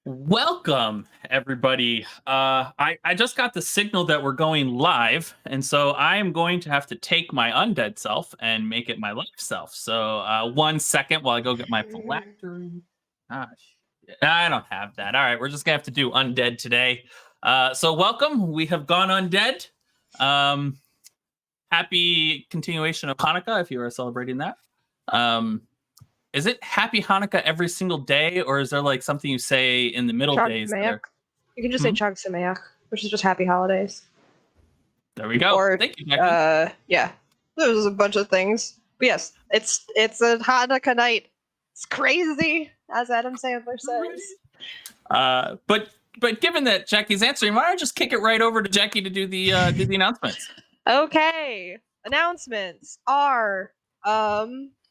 Welcome, everybody. I just got the signal that we're going live, and so I am going to have to take my undead self and make it my life self. So 1 second while I go get my phylactery. I don't have that. All right, we're just gonna have to do undead today. So welcome. We have gone undead. Happy continuation of Hanukkah if you are celebrating that. Is it Happy Hanukkah every single day, or is there like something you say in the middle Chag days? Sameach. You can just say Chag Sameach, which is just Happy Holidays. There we go. Or, thank you, Jackie. yeah, there's a bunch of things. But yes, it's a Hanukkah night. It's crazy, as Adam Sandler says. But given that Jackie's answering, why don't I just kick it right over to Jackie to do the announcements? Okay, announcements are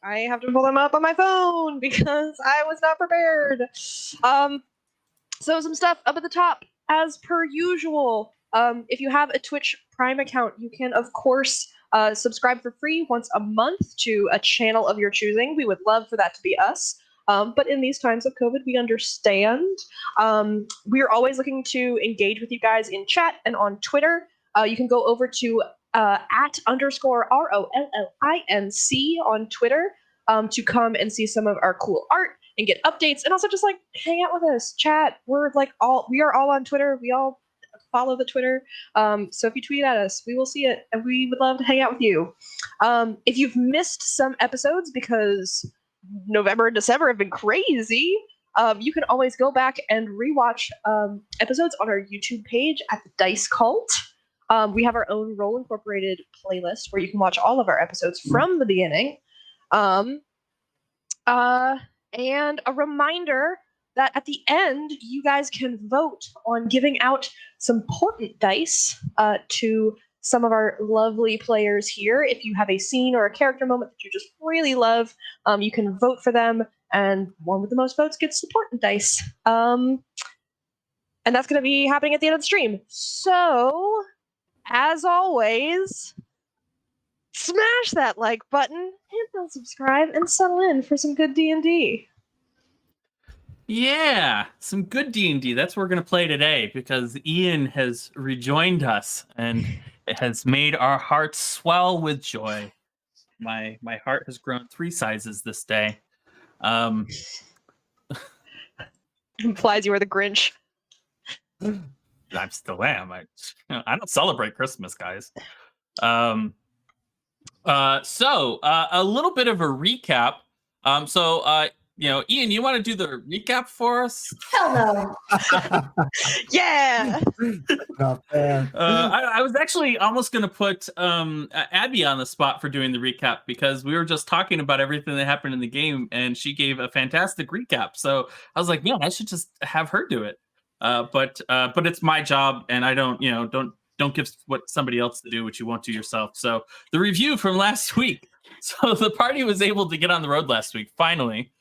I have to pull them up on my phone because I was not prepared. So some stuff up at the top, as per usual. If you have a Twitch Prime account, you can, of course, subscribe for free once a month to a channel of your choosing. We would love for that to be us. But in these times of COVID, we understand. We are always looking to engage with you guys in chat and on Twitter. You can go over to @_ROLLINC on Twitter to come and see some of our cool art and get updates, and also just like hang out with us, chat. We are all on Twitter. We all follow the Twitter. So if you tweet at us, we will see it, and we would love to hang out with you. If you've missed some episodes because November and December have been crazy, you can always go back and rewatch episodes on our YouTube page at the Dice Cult. We have our own Roll Incorporated playlist where you can watch all of our episodes from the beginning. And a reminder that at the end, you guys can vote on giving out some Portent dice to some of our lovely players here. If you have a scene or a character moment that you just really love, you can vote for them, and one with the most votes gets the Portent dice. And that's going to be happening at the end of the stream. So, as always, smash that like button, hit that subscribe, and settle in for some good D&D. Yeah, some good D&D. That's what we're going to play today because Ian has rejoined us and it has made our hearts swell with joy. My heart has grown 3 sizes this day. Implies you are the Grinch. I still am. I don't celebrate Christmas, guys. So a little bit of a recap. Ian, you want to do the recap for us? Hell no. Yeah. Not fair. I was actually almost going to put Abby on the spot for doing the recap because we were just talking about everything that happened in the game, and she gave a fantastic recap. So I was like, man, I should just have her do it. But it's my job, and I don't give what somebody else to do, which you won't do yourself. So the review from last week. So the party was able to get on the road last week, finally.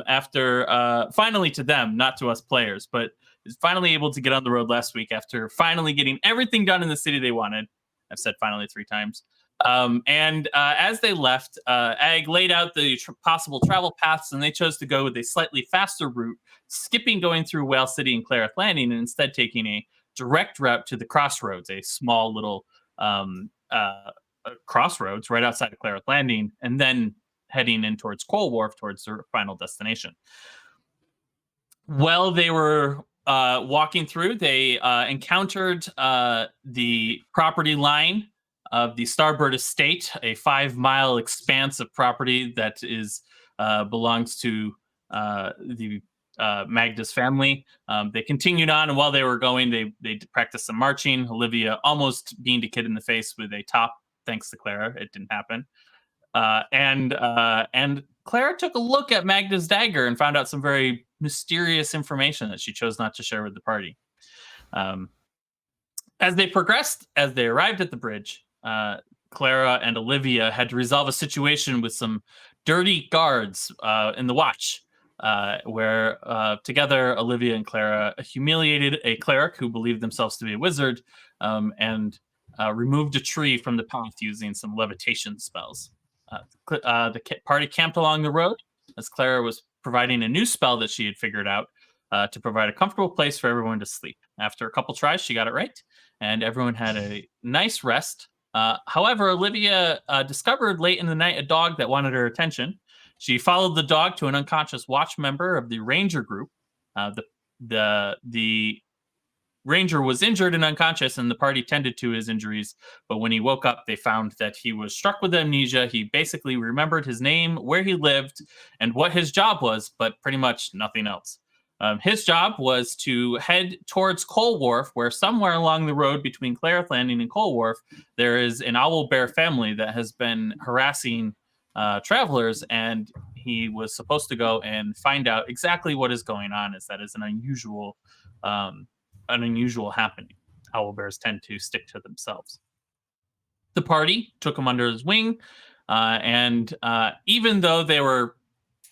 After finally to them, not to us players, but is finally able to get on the road last week after finally getting everything done in the city they wanted. I've said finally 3 times. And as they left, Ag laid out the possible travel paths, and they chose to go with a slightly faster route, skipping going through Whale City and Clara Landing, and instead taking a direct route to the Crossroads, a small little crossroads right outside of Clara Landing, and then heading in towards Coal Wharf, towards their final destination. While they were walking through, they encountered the property line of the Starbird Estate, a 5-mile expanse of property that belongs to the Magda's family. They continued on, and while they were going, they practiced some marching. Olivia almost beamed a kid in the face with a top, thanks to Clara. It didn't happen. And Clara took a look at Magda's dagger and found out some very mysterious information that she chose not to share with the party. As they progressed, as they arrived at the bridge, Clara and Olivia had to resolve a situation with some dirty guards in the watch, where together Olivia and Clara humiliated a cleric who believed themselves to be a wizard, and removed a tree from the path using some levitation spells. The party camped along the road as Clara was providing a new spell that she had figured out to provide a comfortable place for everyone to sleep. After a couple tries, she got it right, and everyone had a nice rest. However, Olivia discovered late in the night a dog that wanted her attention. She followed the dog to an unconscious watch member of the Ranger group. The Ranger was injured and unconscious, and the party tended to his injuries. But when he woke up, they found that he was struck with amnesia. He basically remembered his name, where he lived, and what his job was, but pretty much nothing else. His job was to head towards Coal Wharf, where somewhere along the road between Clara Landing and Coal Wharf, there is an owl bear family that has been harassing travelers, and he was supposed to go and find out exactly what is going on, as that is an unusual happening. Owl bears tend to stick to themselves. The party took him under his wing, and even though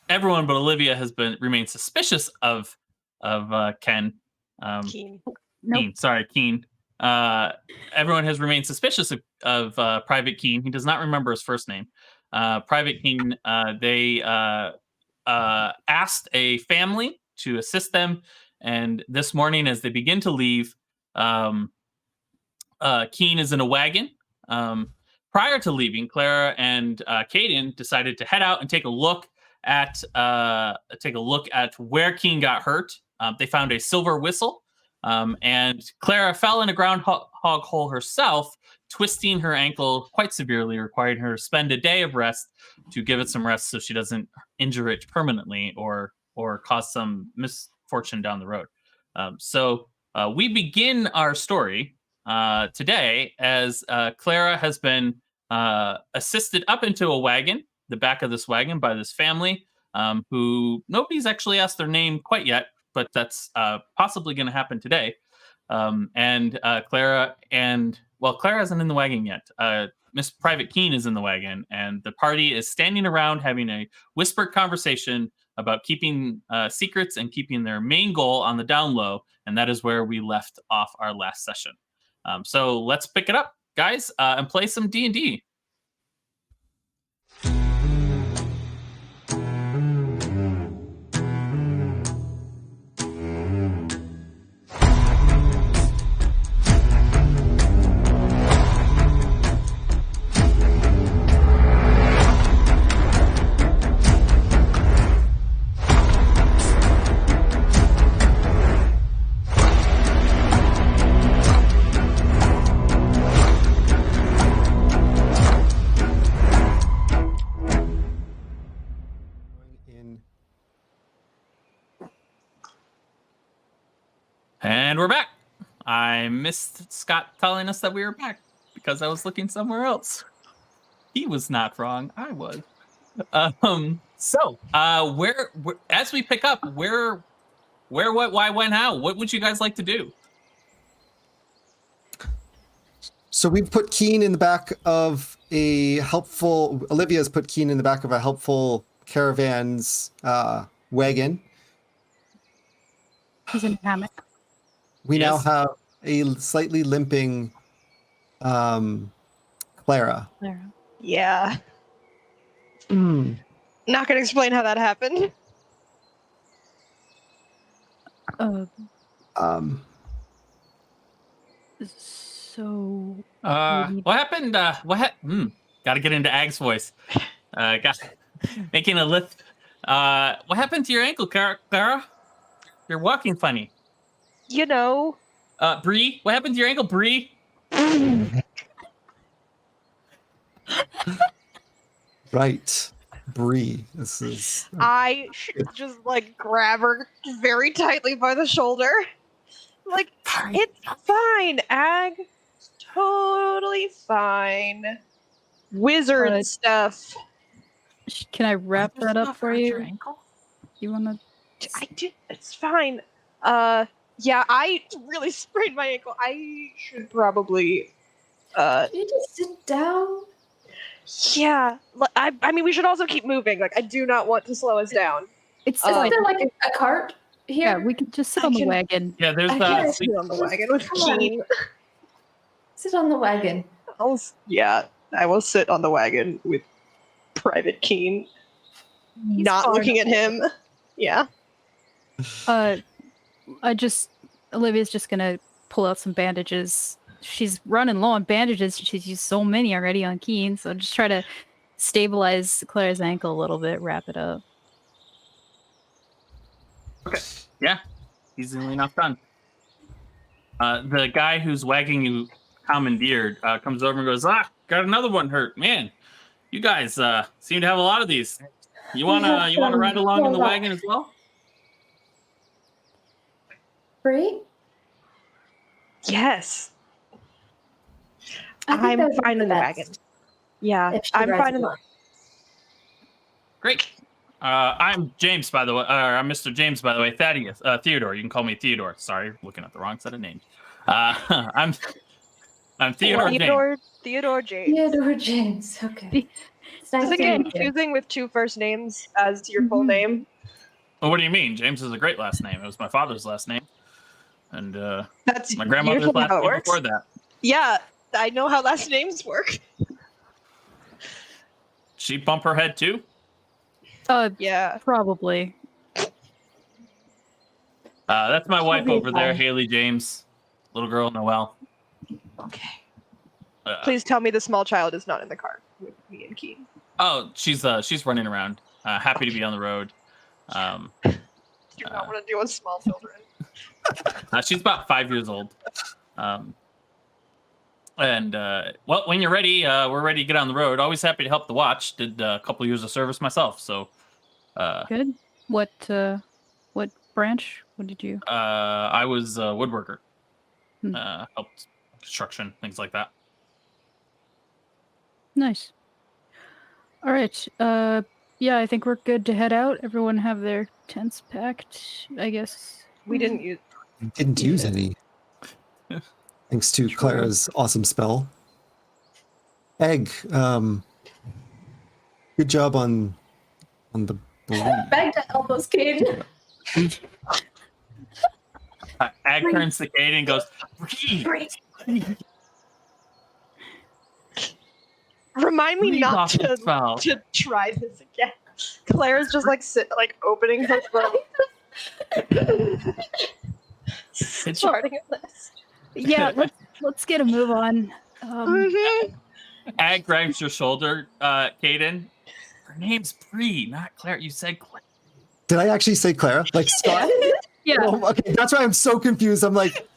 everyone but Olivia has remained suspicious of Ken. Keen. Keen. Everyone has remained suspicious of Private Keen. He does not remember his first name. Private Keen. They asked a family to assist them. And this morning, as they begin to leave, Keen is in a wagon. Prior to leaving, Clara and Caden decided to head out and take a look at where Keen got hurt. They found a silver whistle, and Clara fell in a groundhog hole herself, twisting her ankle quite severely, requiring her to spend a day of rest to give it some rest so she doesn't injure it permanently or cause some misfortune down the road. So we begin our story today as Clara has been assisted up into a wagon, the back of this wagon, by this family who nobody's actually asked their name quite yet, but that's possibly going to happen today. Clara isn't in the wagon yet. Miss Private Keen is in the wagon, and the party is standing around having a whispered conversation about keeping secrets and keeping their main goal on the down low, and that is where we left off our last session. So let's pick it up, guys, and play some D&D. And we're back. I missed Scott telling us that we were back because I was looking somewhere else. He was not wrong. I was. Where as we pick up, where, what, why, when, how? What would you guys like to do? So we've put Keen in the back of a helpful. Olivia's put Keen in the back of a helpful caravan's wagon. He's in a hammock. We now Yes. have a slightly limping Clara. Clara. Yeah. Not gonna explain how that happened. So What happened? Got to get into Ag's voice. Making a lift. What happened to your ankle, Clara? You're walking funny. You know. Bree, what happened to your ankle, Bree? Right, Bree. This is. I just like grab her very tightly by the shoulder. Like, it's fine, Ag. It's totally fine. Wizard stuff. Can I wrap that up for you? Ankle? You wanna? I did. It's fine. Yeah, I really sprained my ankle. I should probably. Can you just sit down? Yeah. I mean, we should also keep moving. Like, I do not want to slow us down. It's Isn't fine. there like a cart here? Yeah, we can just sit I on the can- wagon. Yeah, there's I can't Sit on the wagon with Come on. Keen. Sit on the wagon. I will sit on the wagon with Private Keen. He's Not fine. looking at him. Yeah. Olivia's just gonna pull out some bandages. She's running low on bandages. She's used so many already on Keen, so just try to stabilize Clara's ankle a little bit, wrap it up. easily enough done. The guy who's wagging you commandeered comes over and goes, got another one hurt. Man, you guys seem to have a lot of these. You wanna ride along in the wagon as well? Bree? Yes. I think I'm that would be fine in the best wagon. Yeah, if she I'm rides fine in the along. Great. I'm James, by the way. I'm Mr. James, by the way. Thaddeus. Theodore. You can call me Theodore. Sorry, looking at the wrong set of names. I'm Theodore James. Theodore James. Theodore James. Okay. It's nice Does it to get meet you. confusing with two first names as your full name? Well, what do you mean? James is a great last name. It was my father's last name, and That's my grandmother's usually last how it name works. before that. Yeah, I know how last names work. She bump her head too. Yeah. Probably. That's my wife be over there, fine. Haley James. Little girl, Noelle. Okay. Please tell me the small child is not in the car with me and Keen. Oh, she's running around. Happy to be on the road. Do not want to deal with small children. She's about 5 years old. Well, when you're ready, we're ready to get on the road. Always happy to help the watch. Did a couple years of service myself, so Good. What branch? What did you? I was a woodworker. Hmm. Helped construction, things like that. Nice. All right. Yeah, I think we're good to head out. Everyone have their tents packed, I guess. We didn't use. Didn't use any. Thanks to Clara's awesome spell. Egg, good job on the bleed. Back to elbows, Kate. Ag turns to Kate and goes, Bree. Remind me "Breathe not off the to spell." try this again. Claire's just like opening her throat. Starting at this. Yeah, let's get a move on. Ag grabs your shoulder, Kaden. Her name's Bree, not Claire. You said Claire. Did I actually say Clara? Like Scott? Yeah. Oh, okay, that's why I'm so confused. I'm like,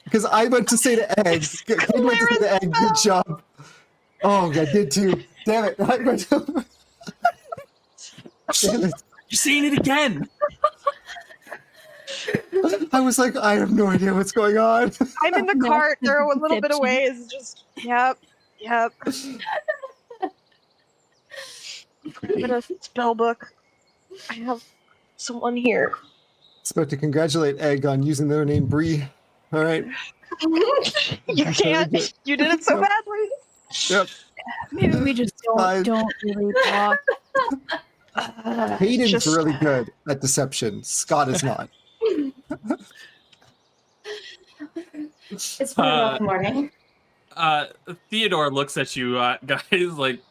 because I went to say to Egg, Kate went to say to Egg, good job. Oh, I did too. Damn it. I went to- Damn it. You're saying it again. I was like, I have no idea what's going on. I'm in the No, cart. this They're a is little bit deception. away. It's just, yep. But a spell book. I have someone here. Supposed to congratulate Egg on using their name Bree. All right. You Very can't. good. You did it so Yep. badly. Yep. Maybe we just Five. don't really talk. Hayden's Just- really good at deception. Scott is not. It's been a rough morning. Theodore looks at you guys like,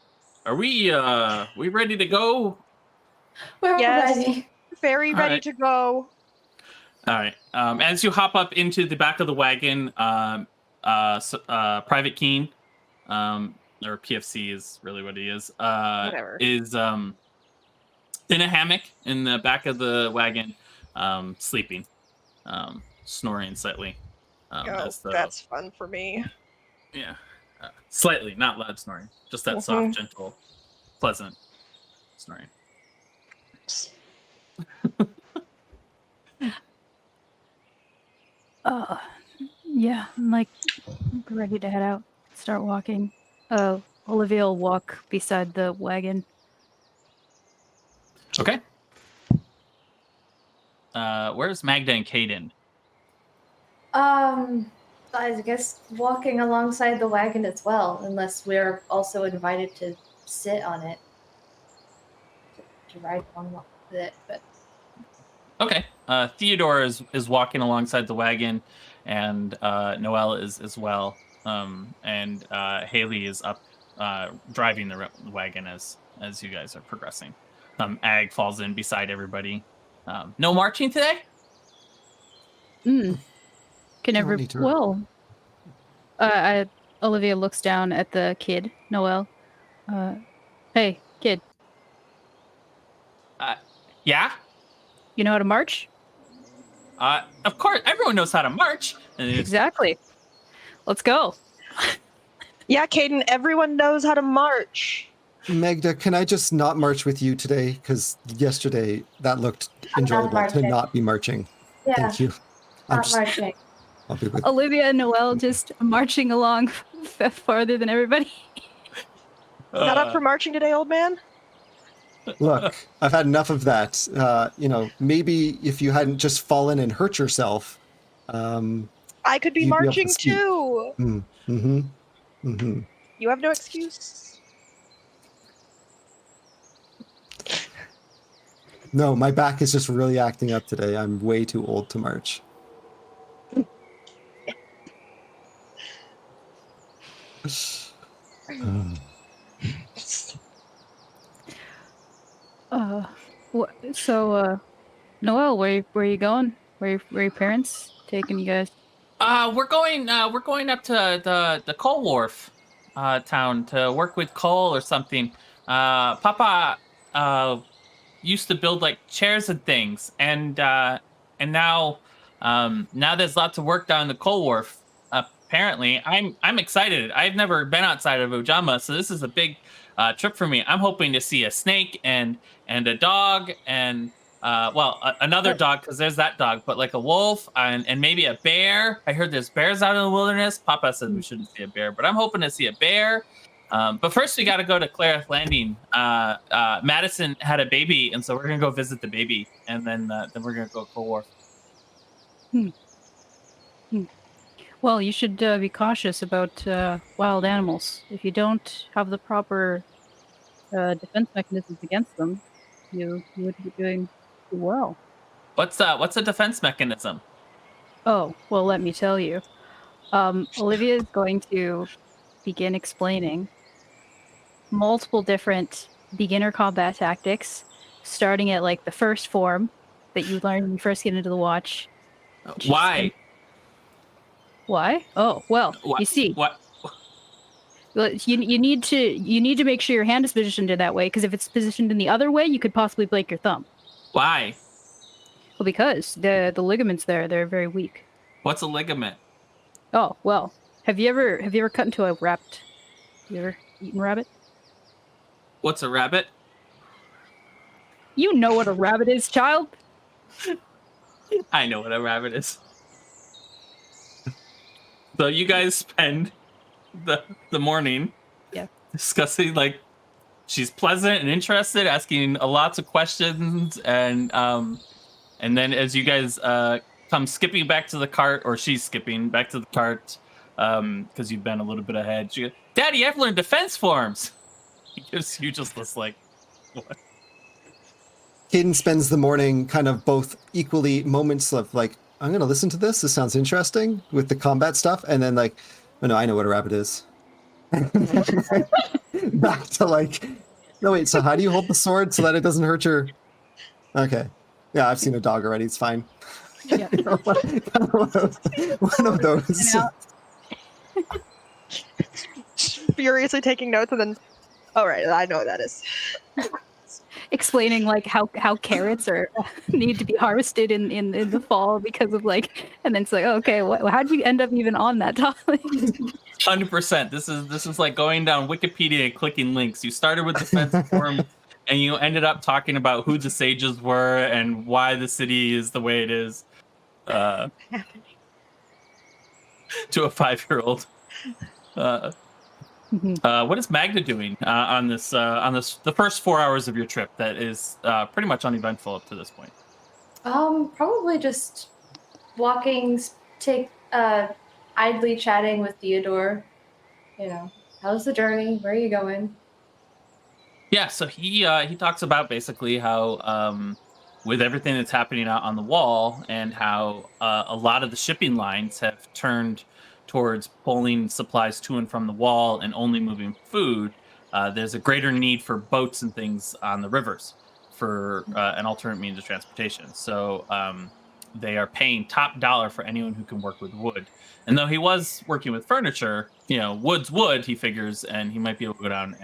are we ready to go? We're Yes. ready. very All ready right. to go. All right. As you hop up into the back of the wagon, Private Keen, or PFC is really what he is. Whatever. Is in a hammock in the back of the wagon, sleeping, snoring slightly. Oh, as the, that's fun for me. yeah, slightly, not loud snoring, just that soft, gentle, pleasant snoring. Yeah, I'm like ready to head out. Start walking. Olivia will walk beside the wagon. Okay. Where's Magda and Caden? I guess walking alongside the wagon as well, unless we're also invited to sit on it. To ride along with it, but Okay. Theodore is walking alongside the wagon, and Noelle is as well. And Haley is up driving the wagon as you guys are progressing. Ag falls in beside everybody. No marching today? Can Don't need to- well. Olivia looks down at the kid, Noelle. Hey, kid, Yeah. you know how to march? Of course, everyone knows how to march. And it's- Exactly. Let's go. Yeah, Caden, everyone knows how to march. Magda, can I just not march with you today? Because yesterday that looked enjoyable to marching. not be marching. yeah, Thank you. not marching. I'll be with Olivia and Noelle just marching along farther than everybody. Not up for marching today, old man? Look, I've had enough of that. Maybe if you hadn't just fallen and hurt yourself, I could be You'd be able to marching speak. too. mm-hmm. You have no excuse. No, my back is just really acting up today. I'm way too old to march. Noelle, where are you going? Where are your parents taking you guys? we're going up to the coal wharf town to work with coal or something. Papa used to build like chairs and things, and now there's lots of work down the coal wharf. Apparently, I'm excited. I've never been outside of Ojama, so this is a big trip for me. I'm hoping to see a snake and a dog and another dog, because there's that dog, but like a wolf and maybe a bear. I heard there's bears out in the wilderness. Papa says we shouldn't see a bear, but I'm hoping to see a bear. But first, we got to go to Clara's Landing. Madison had a baby, and so we're gonna go visit the baby, and then we're gonna go for war. Well, you should be cautious about wild animals. If you don't have the proper defense mechanisms against them, you would be doing well. What's a defense mechanism? Oh, well, let me tell you. Olivia is going to begin explaining multiple different beginner combat tactics, starting at like the first form that you learn when you first get into the watch. Why? Why? Oh, well, you see, What? well, you need to make sure your hand is positioned in that way, because if it's positioned in the other way, you could possibly break your thumb. Why? Well, because the ligaments they're very weak. What's a ligament? Oh, well, have you ever cut into a rabbit? You ever eaten rabbit? What's a rabbit? You know what a rabbit is, child. I know what a rabbit is. So you guys spend the morning discussing, like, she's pleasant and interested, asking lots of questions, and then as you guys come skipping back to the cart, or she's skipping back to the cart, because you've been a little bit ahead, she goes, "Daddy, I've learned defense forms." He gives you just this, like, what? Caden spends the morning kind of both equally moments of like, I'm going to listen to this. This sounds interesting with the combat stuff. And then like, oh no, I know what a rabbit is. Back to like, no, wait, so how do you hold the sword so that it doesn't hurt your... Okay. Yeah, I've seen a dog already. It's fine. Yeah. One of those. Furiously taking notes, and then, all right, I know what that is. Explaining like how carrots are need to be harvested in the fall because of like, and then it's like, okay, how did you end up even on that topic? 100%. This is like going down Wikipedia and clicking links. You started with defense forms, and you ended up talking about who the sages were and why the city is the way it is. To a 5-year-old. What is Magda doing on this the first 4 hours of your trip that is pretty much uneventful up to this point? Probably just walking, idly chatting with Theodore. You know, how's the journey? Where are you going? Yeah, so he talks about basically how with everything that's happening out on the wall, and how a lot of the shipping lines have turned towards pulling supplies to and from the wall and only moving food. There's a greater need for boats and things on the rivers for an alternate means of transportation. So they are paying top dollar for anyone who can work with wood. And though he was working with furniture, wood's wood, he figures, and he might be able to go down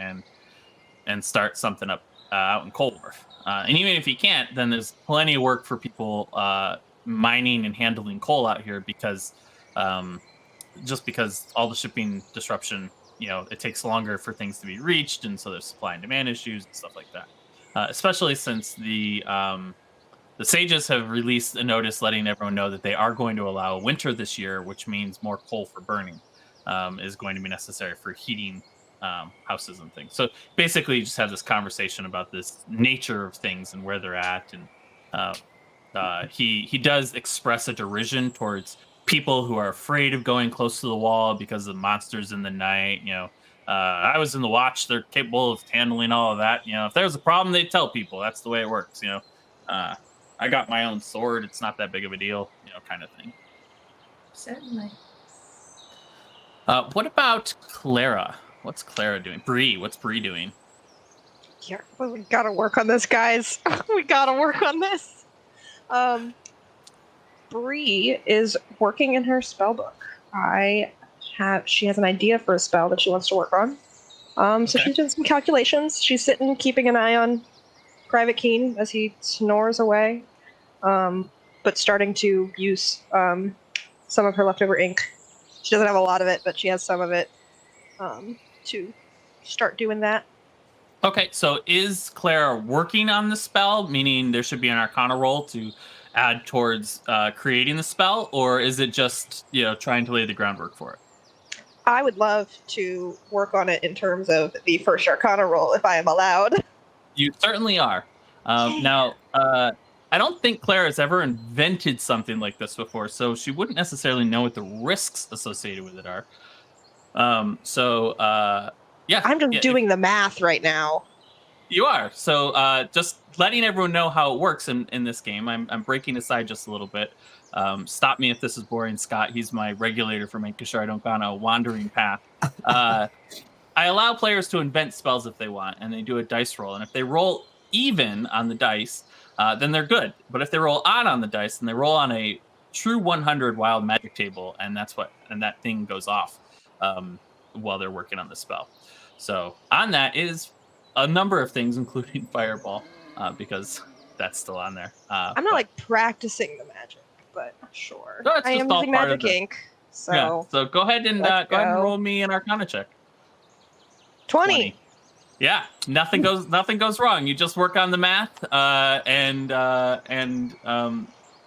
and start something up out in Coldworth. And even if he can't, then there's plenty of work for people mining and handling coal out here, because just because all the shipping disruption, it takes longer for things to be reached, and so there's supply and demand issues and stuff like that. Especially since the sages have released a notice letting everyone know that they are going to allow winter this year, which means more coal for burning is going to be necessary for heating houses and things. So basically, you just have this conversation about this nature of things and where they're at, and he does express a derision towards people who are afraid of going close to the wall because of monsters in the night. I was in the watch; they're capable of handling all of that. If there's a problem, they tell people. That's the way it works. I got my own sword; it's not that big of a deal. Kind of thing. Certainly. What about Clara? What's Clara doing? Bree, what's Bree doing? Yeah, well, we gotta work on this, guys. We gotta work on this. Bree is working in her spell book. She has an idea for a spell that she wants to work on. So she's doing some calculations. She's sitting, keeping an eye on Private Keen as he snores away, but starting to use some of her leftover ink. She doesn't have a lot of it, but she has some of it to start doing that. Okay, so is Clara working on the spell, meaning there should be an Arcana roll to add towards creating the spell, or is it just trying to lay the groundwork for it? I would love to work on it in terms of the first Arcana roll, if I am allowed. You certainly are. Now, I don't think Clara has ever invented something like this before, so she wouldn't necessarily know what the risks associated with it are. Yeah. I'm just doing the math right now. You are. So just letting everyone know how it works in this game. I'm breaking aside just a little bit. Stop me if this is boring, Scott. He's my regulator for making sure I don't go on a wandering path. I allow players to invent spells if they want, and they do a dice roll. And if they roll even on the dice, then they're good. But if they roll odd on the dice, then they roll on a true 100 wild magic table, and that thing goes off while they're working on the spell. So on that is a number of things, including Fireball, because that's still on there. I'm not practicing the magic, but sure. No, I am using magic ink. So yeah. So go ahead and roll me an Arcana check. 20. Yeah, nothing goes wrong. You just work on the math, and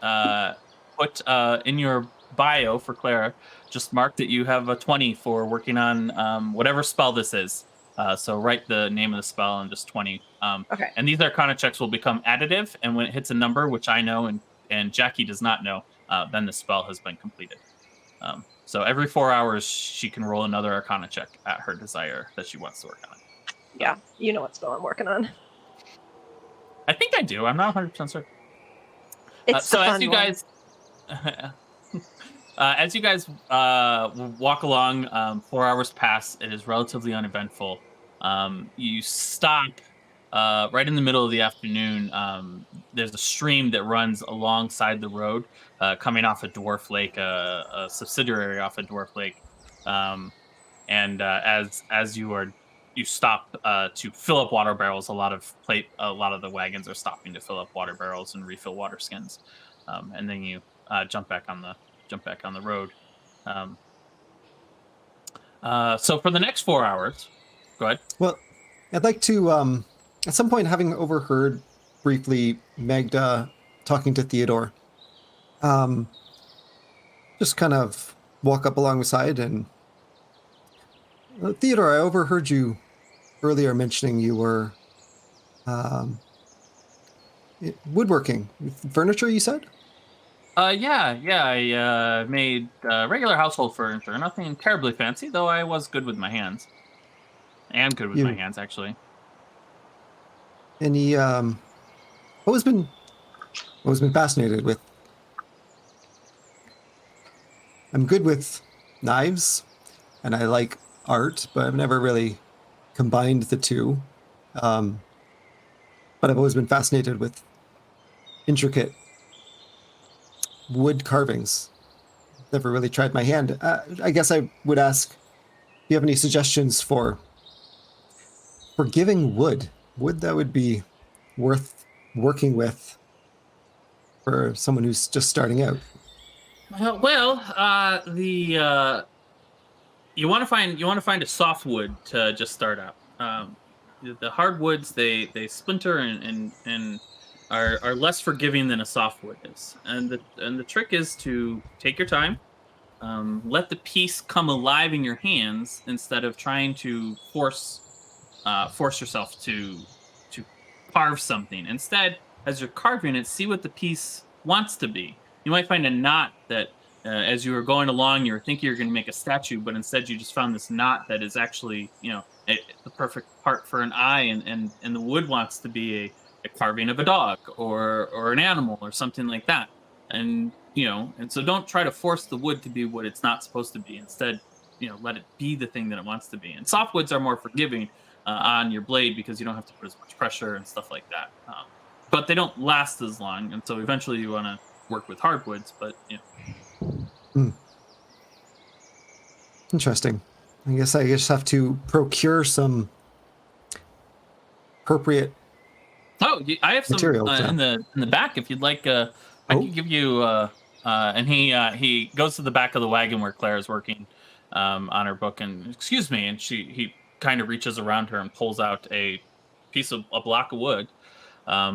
put in your bio for Clara, just mark that you have a 20 for working on whatever spell this is. So write the name of the spell and just 20. Okay. And these Arcana checks will become additive, and when it hits a number, which I know and Jackie does not know, then the spell has been completed. So every 4 hours, she can roll another Arcana check at her desire that she wants to work on. Yeah, you know what spell I'm working on. I think I do. I'm not 100% certain. It's So the as fun you one. guys, as you guys walk along, 4 hours pass. It is relatively uneventful. You stop right in the middle of the afternoon. There's a stream that runs alongside the road, coming off a dwarf lake, a subsidiary off a dwarf lake. And as you stop to fill up water barrels, a lot of the wagons are stopping to fill up water barrels and refill water skins, and then you jump back on the road. So for the next 4 hours, go ahead. Well, I'd like to, at some point, having overheard briefly Magda talking to Theodore, just kind of walk up alongside and, Theodore, I overheard you earlier mentioning you were woodworking, furniture, you said? Yeah. I made regular household furniture, nothing terribly fancy, though I was good with my hands. And good with my hands, actually. Any, always been fascinated with. I'm good with knives, and I like art, but I've never really combined the two. But I've always been fascinated with intricate wood carvings. Never really tried my hand. I guess I would ask, do you have any suggestions for giving wood that would be worth working with for someone who's just starting out? You want to find a softwood to just start out. The hardwoods they splinter and are less forgiving than a softwood is. And the trick is to take your time, let the piece come alive in your hands instead of trying to force yourself to carve something. Instead, as you're carving it, see what the piece wants to be. You might find a knot that, as you were going along, you were thinking you're going to make a statue, but instead you just found this knot that is actually, the perfect part for an eye, and the wood wants to be a carving of a dog or an animal or something like that. And and so don't try to force the wood to be what it's not supposed to be. Instead, let it be the thing that it wants to be. And softwoods are more forgiving on your blade because you don't have to put as much pressure and stuff like that. But they don't last as long, and so eventually you want to work with hardwoods. But Interesting. I guess I just have to procure some appropriate. I have some materials, in the back if you'd like. I can give you. And he goes to the back of the wagon where Clara's working on her book, and excuse me, and he kind of reaches around her and pulls out a block of wood, and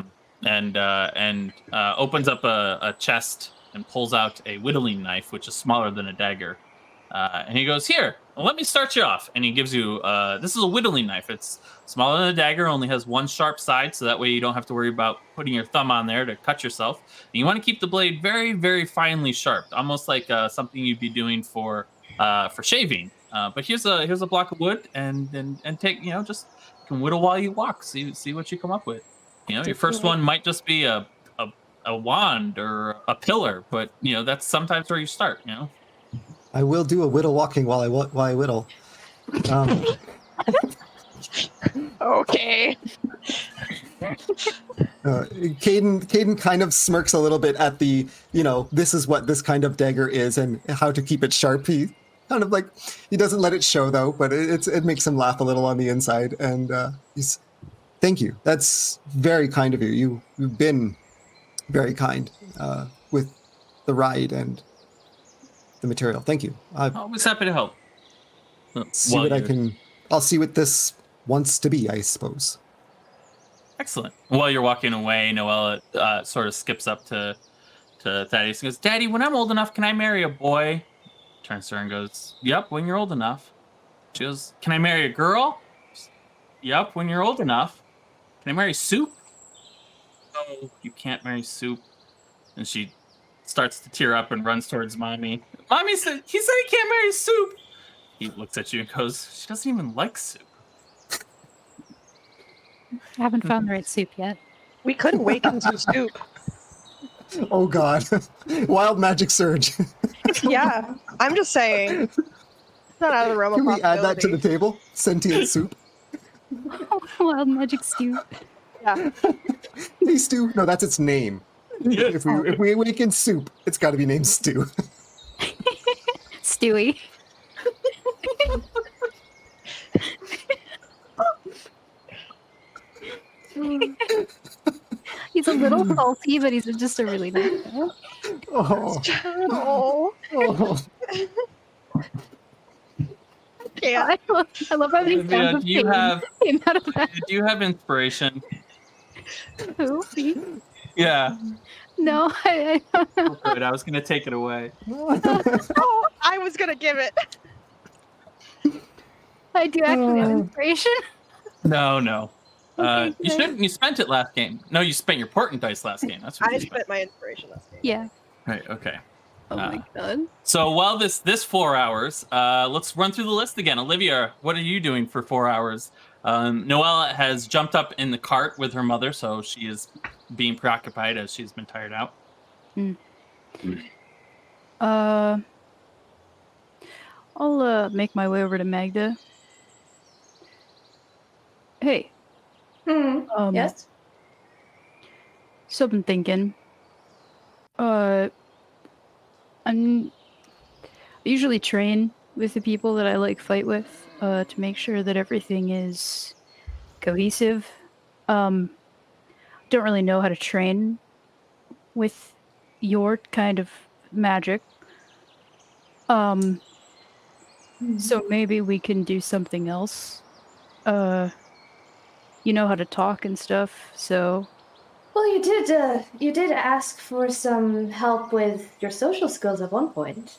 opens up a chest and pulls out a whittling knife, which is smaller than a dagger. And he goes, "Here, let me start you off." And he gives you, this is a whittling knife. It's smaller than a dagger, only has one sharp side, so that way you don't have to worry about putting your thumb on there to cut yourself. And you want to keep the blade very, very finely sharp, almost like something you'd be doing for shaving. But here's a block of wood, and take, just you can whittle while you walk. See what you come up with. Your first one might just be a wand or a pillar, but that's sometimes where you start. I will do a whittle walking while I whittle. Okay. Caden kind of smirks a little bit at the, this is what this kind of dagger is and how to keep it sharp. He kind of he doesn't let it show though, but it makes him laugh a little on the inside. And he's, thank you. That's very kind of you. You've been very kind with the ride and the material. Thank you. Always happy to help. See what I'll see what this wants to be, I suppose. Excellent. While you're walking away, Noelle sort of skips up to to Thaddeus and goes, "Daddy, when I'm old enough, can I marry a boy?" Turns to her and goes, "Yep, when you're old enough." She goes, "Can I marry a girl?" "Yep, when you're old enough." "Can I marry Soup?" "No, you can't marry Soup." And she starts to tear up and runs towards mommy. Mommy said he can't marry Soup. He looks at you and goes, "She doesn't even like Soup." I haven't found the right soup yet. We could awaken some soup. Oh god. Wild magic surge. Yeah, I'm just saying. It's not out of the realm of Can we add that to the possibility. table? Sentient soup. Wild magic stew. Yeah. Hey, Stu. No, that's its name. Yes. If we awaken soup, it's got to be named Stu. Stewie. He's a little salty, but he's just a really nice guy. Oh, Oh, oh. yeah. I love how many Olivia, sounds of do you pain have came out of that. do you have inspiration? Who? Me? Yeah. No, I don't know. Oh, good. I was gonna take it away. Oh, I was gonna give it. I do actually have inspiration. No. Okay, You good. shouldn't. You spent it last game. No, you spent your Portent dice last game. That's what I you spent. spent my inspiration last game. Yeah. Right. Okay. Oh my god. So while this 4 hours, let's run through the list again. Olivia, what are you doing for 4 hours? Noella has jumped up in the cart with her mother, so she is being preoccupied as she's been tired out. I'll make my way over to Magda. Hey. Yes? So I've been thinking. I usually train with the people that I like fight with, to make sure that everything is cohesive. Don't really know how to train with your kind of magic. So maybe we can do something else. You know how to talk and stuff, so Well, you did ask for some help with your social skills at one point.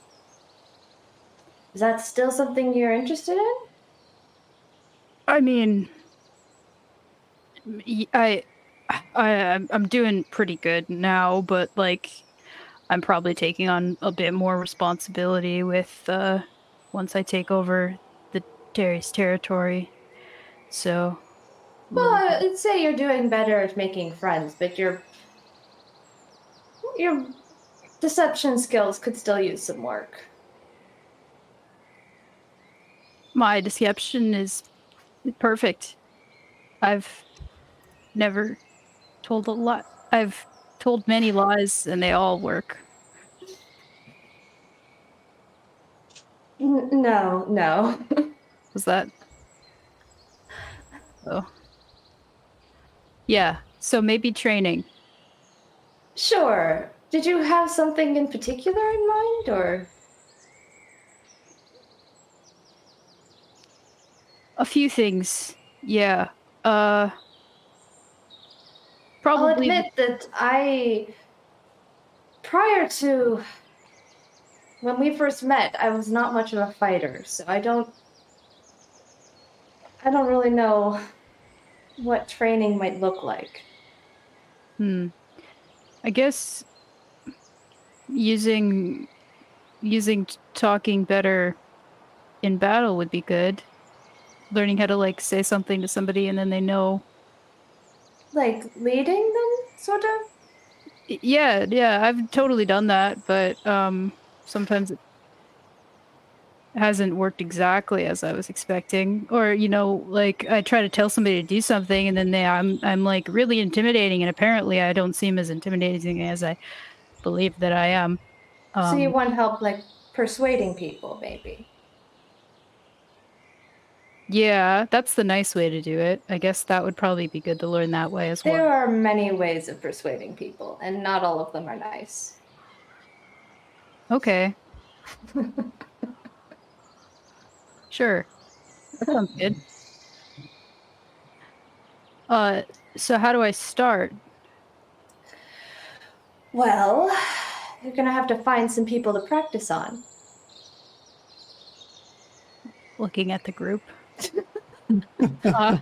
Is that still something you're interested in? I mean, I'm doing pretty good now, but like I'm probably taking on a bit more responsibility with once I take over the Terry's territory. So Well, I'd say you're doing better at making friends, but your deception skills could still use some work. my deception is perfect. I've never told a lie. I've told many lies, and they all work. No. Was that? Oh. Yeah, so maybe training. Sure. Did you have something in particular in mind, or? A few things. Yeah. I'll Probably. admit that prior to when we first met, I was not much of a fighter, so I don't really know what training might look like. I guess using talking better in battle would be good. Learning how to like say something to somebody and then they know. Like leading them, sort of? Yeah, I've totally done that, but sometimes it hasn't worked exactly as I was expecting. Or, like I try to tell somebody to do something and then I'm like really intimidating, and apparently I don't seem as intimidating as I believe that I am. So you want help, like, persuading people, maybe? Yeah, that's the nice way to do it. I guess that would probably be good to learn that way as well. There are many ways of persuading people, and not all of them are nice. Okay. Sure. That sounds good. So how do I start? Well, you're gonna have to find some people to practice on. Looking at the group. Uh,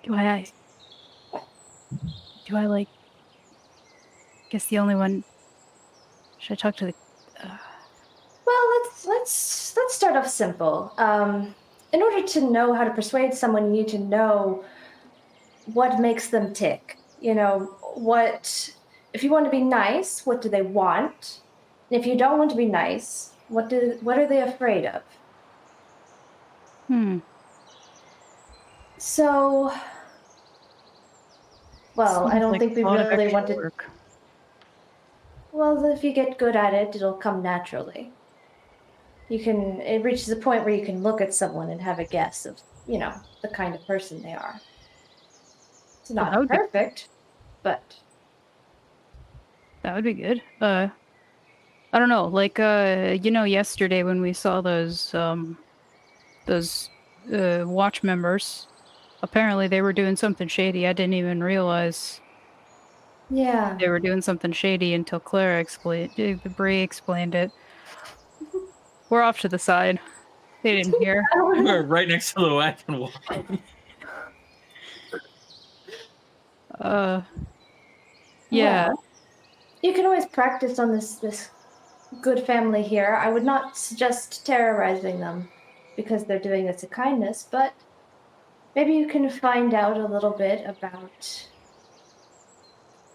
do I like? Guess the only one. Should I talk to the? Well, let's start off simple. In order to know how to persuade someone, you need to know what makes them tick. You know, if you want to be nice, what do they want? And if you don't want to be nice, what are they afraid of? So, well, I Seems don't like think we a lot of really extra want to. work. Well, if you get good at it, it'll come naturally. It reaches a point where you can look at someone and have a guess of, the kind of person they are. It's That not would be- perfect, but That would be good. I don't know. Like, yesterday when we saw those watch members, apparently they were doing something shady. I didn't even realize yeah. they were doing something shady until Clara Bree explained it. We're off to the side. They didn't hear. We're right next to the wagon wall. Yeah. Well, you can always practice on this good family here. I would not suggest terrorizing them because they're doing this a kindness, but maybe you can find out a little bit about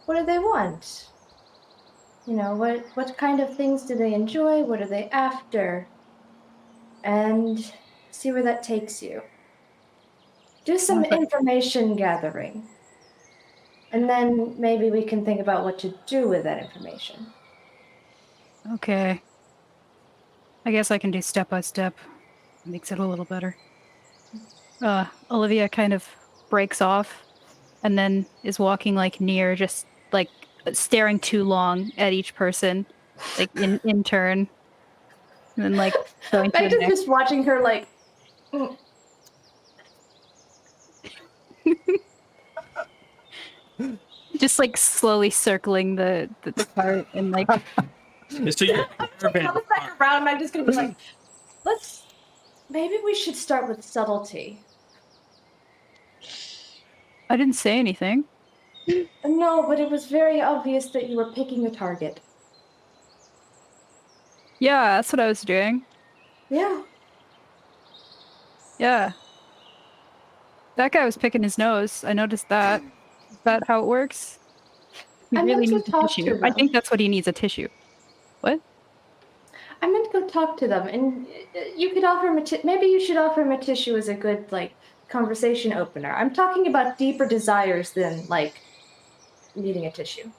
what do they want. What kind of things do they enjoy? What are they after? And see where that takes you. Do some Okay. information gathering. And then maybe we can think about what to do with that information. Okay. I guess I can do step by step. Makes it a little better. Olivia kind of breaks off and then is walking like near, just like staring too long at each person, like in turn. And then like going to the Magda's next. just watching her like, Just like slowly circling the cart and like So you're comes back around. Magda's gonna be like, maybe we should start with subtlety. I didn't say anything. No, but it was very obvious that you were picking a target. Yeah, that's what I was doing. Yeah. Yeah. That guy was picking his nose. I noticed that. Is that how it works? He I really meant to needs a talk tissue. to I them. think that's what he needs, a tissue. What? I meant to go talk to them, and you could offer him maybe you should offer him a tissue as a good conversation opener. I'm talking about deeper desires than needing a tissue.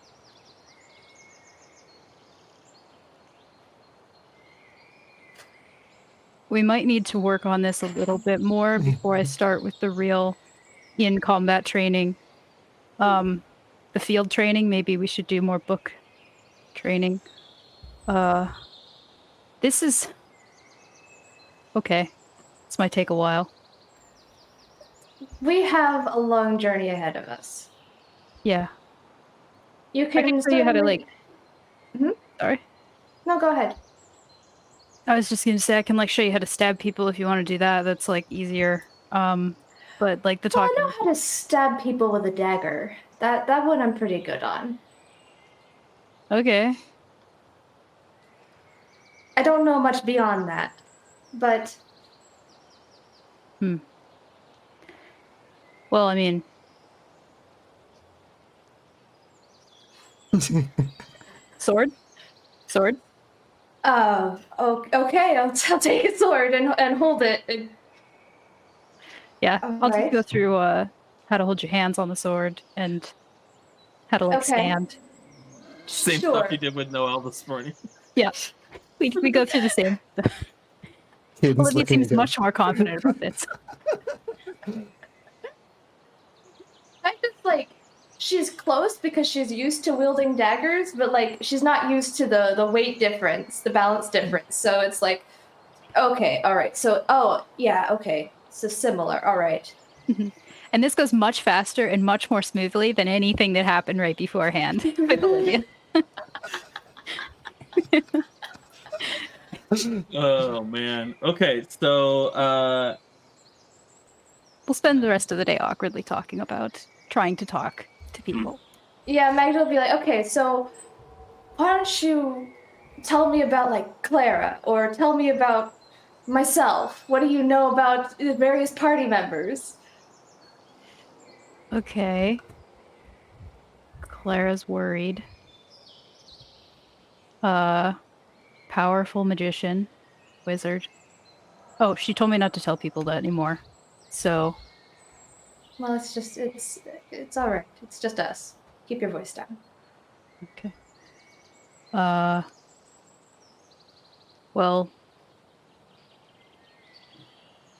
We might need to work on this a little bit more before I start with the real in combat training. The field training, maybe we should do more book training. This is okay. This might take a while. We have a long journey ahead of us. Yeah. You I can can show you how to certainly- Mhm. Sorry. No, go ahead. I was just gonna say I can show you how to stab people if you want to do that. That's easier. But the Well, I talking. know how to stab people with a dagger. That one I'm pretty good on. Okay. I don't know much beyond that, but Well, I mean, sword. okay. I'll take a sword and hold it. Yeah, I'll just Alright. go through how to hold your hands on the sword and how to Okay. stand. Same Sure. stuff you did with Noelle this morning. Yeah, we go through the same. Hayden's Olivia looking seems again. much more confident about this. I just she's close because she's used to wielding daggers, but she's not used to the weight difference, the balance difference. So it's okay, all right. So yeah, okay. So similar, all right. And this goes much faster and much more smoothly than anything that happened right beforehand with Olivia. Oh man. Okay, so We'll spend the rest of the day awkwardly talking about trying to talk to people. Yeah, Magda will be like, okay, so why don't you tell me about, like, Clara, or tell me about myself? What do you know about the various party members? Okay. Clara's worried. Powerful magician, wizard. Oh, she told me not to tell people that anymore. So, Well, it's all right. It's just us. Keep your voice down. okay. Well,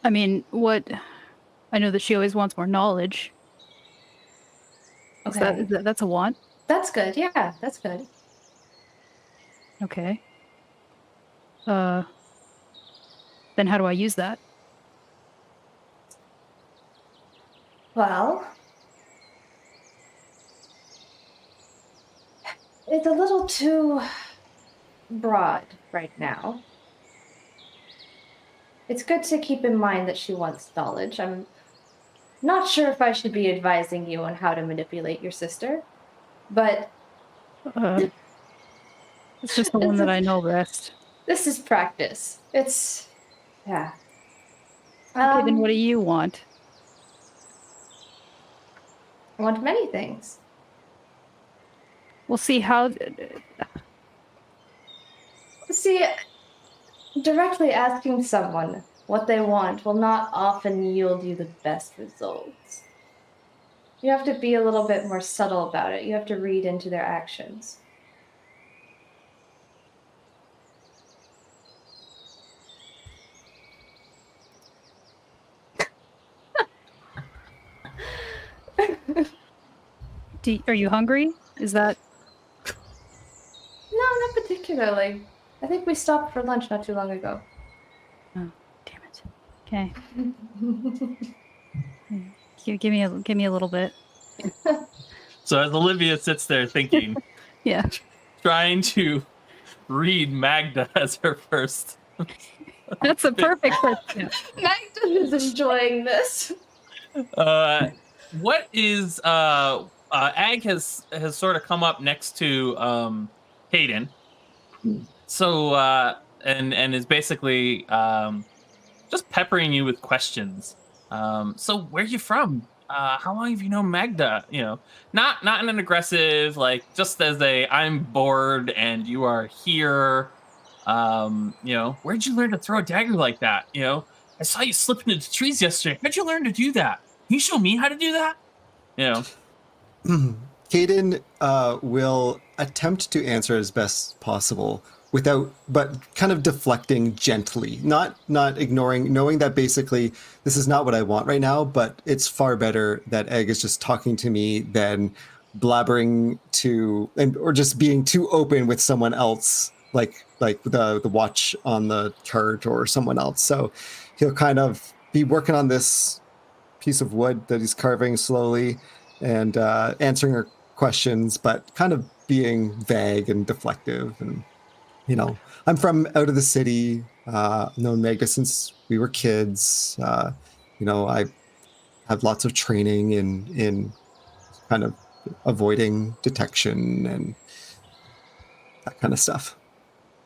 I mean, I know that she always wants more knowledge. Okay. That's a want? That's good. Yeah, that's good. Okay. Then how do I use that? Well, it's a little too broad right now. It's good to keep in mind that she wants knowledge. I'm not sure if I should be advising you on how to manipulate your sister, but It's just the one that I know best. this is practice. Yeah. Okay, then what do you want? I want many things. We'll see how. See, directly asking someone what they want will not often yield you the best results. You have to be a little bit more subtle about it. You have to read into their actions. Are you hungry? Is that. No, not particularly. I think we stopped for lunch not too long ago. Oh, damn it. Okay. Give me a little bit. so as Olivia sits there thinking, Yeah. trying to read Magda as her first. That's a perfect first step. Magda is enjoying this. What is Ag has sort of come up next to Hayden. So and is basically just peppering you with questions. So where you from? How long have you known Magda? You know, not in an aggressive, like just as I'm bored and you are here. You know, where'd you learn to throw a dagger like that? You know, I saw you slipping into trees yesterday. How'd you learn to do that? Can you show me how to do that? You know. Caden will attempt to answer as best possible but kind of deflecting gently, not ignoring, knowing that basically this is not what I want right now, but it's far better that Egg is just talking to me than blabbering or just being too open with someone else, like the watch on the cart or someone else. So he'll kind of be working on this piece of wood that he's carving slowly and answering her questions, but kind of being vague and deflective. And, you know, I'm from out of the city, known Magda since we were kids. You know, I have lots of training in kind of avoiding detection and that kind of stuff.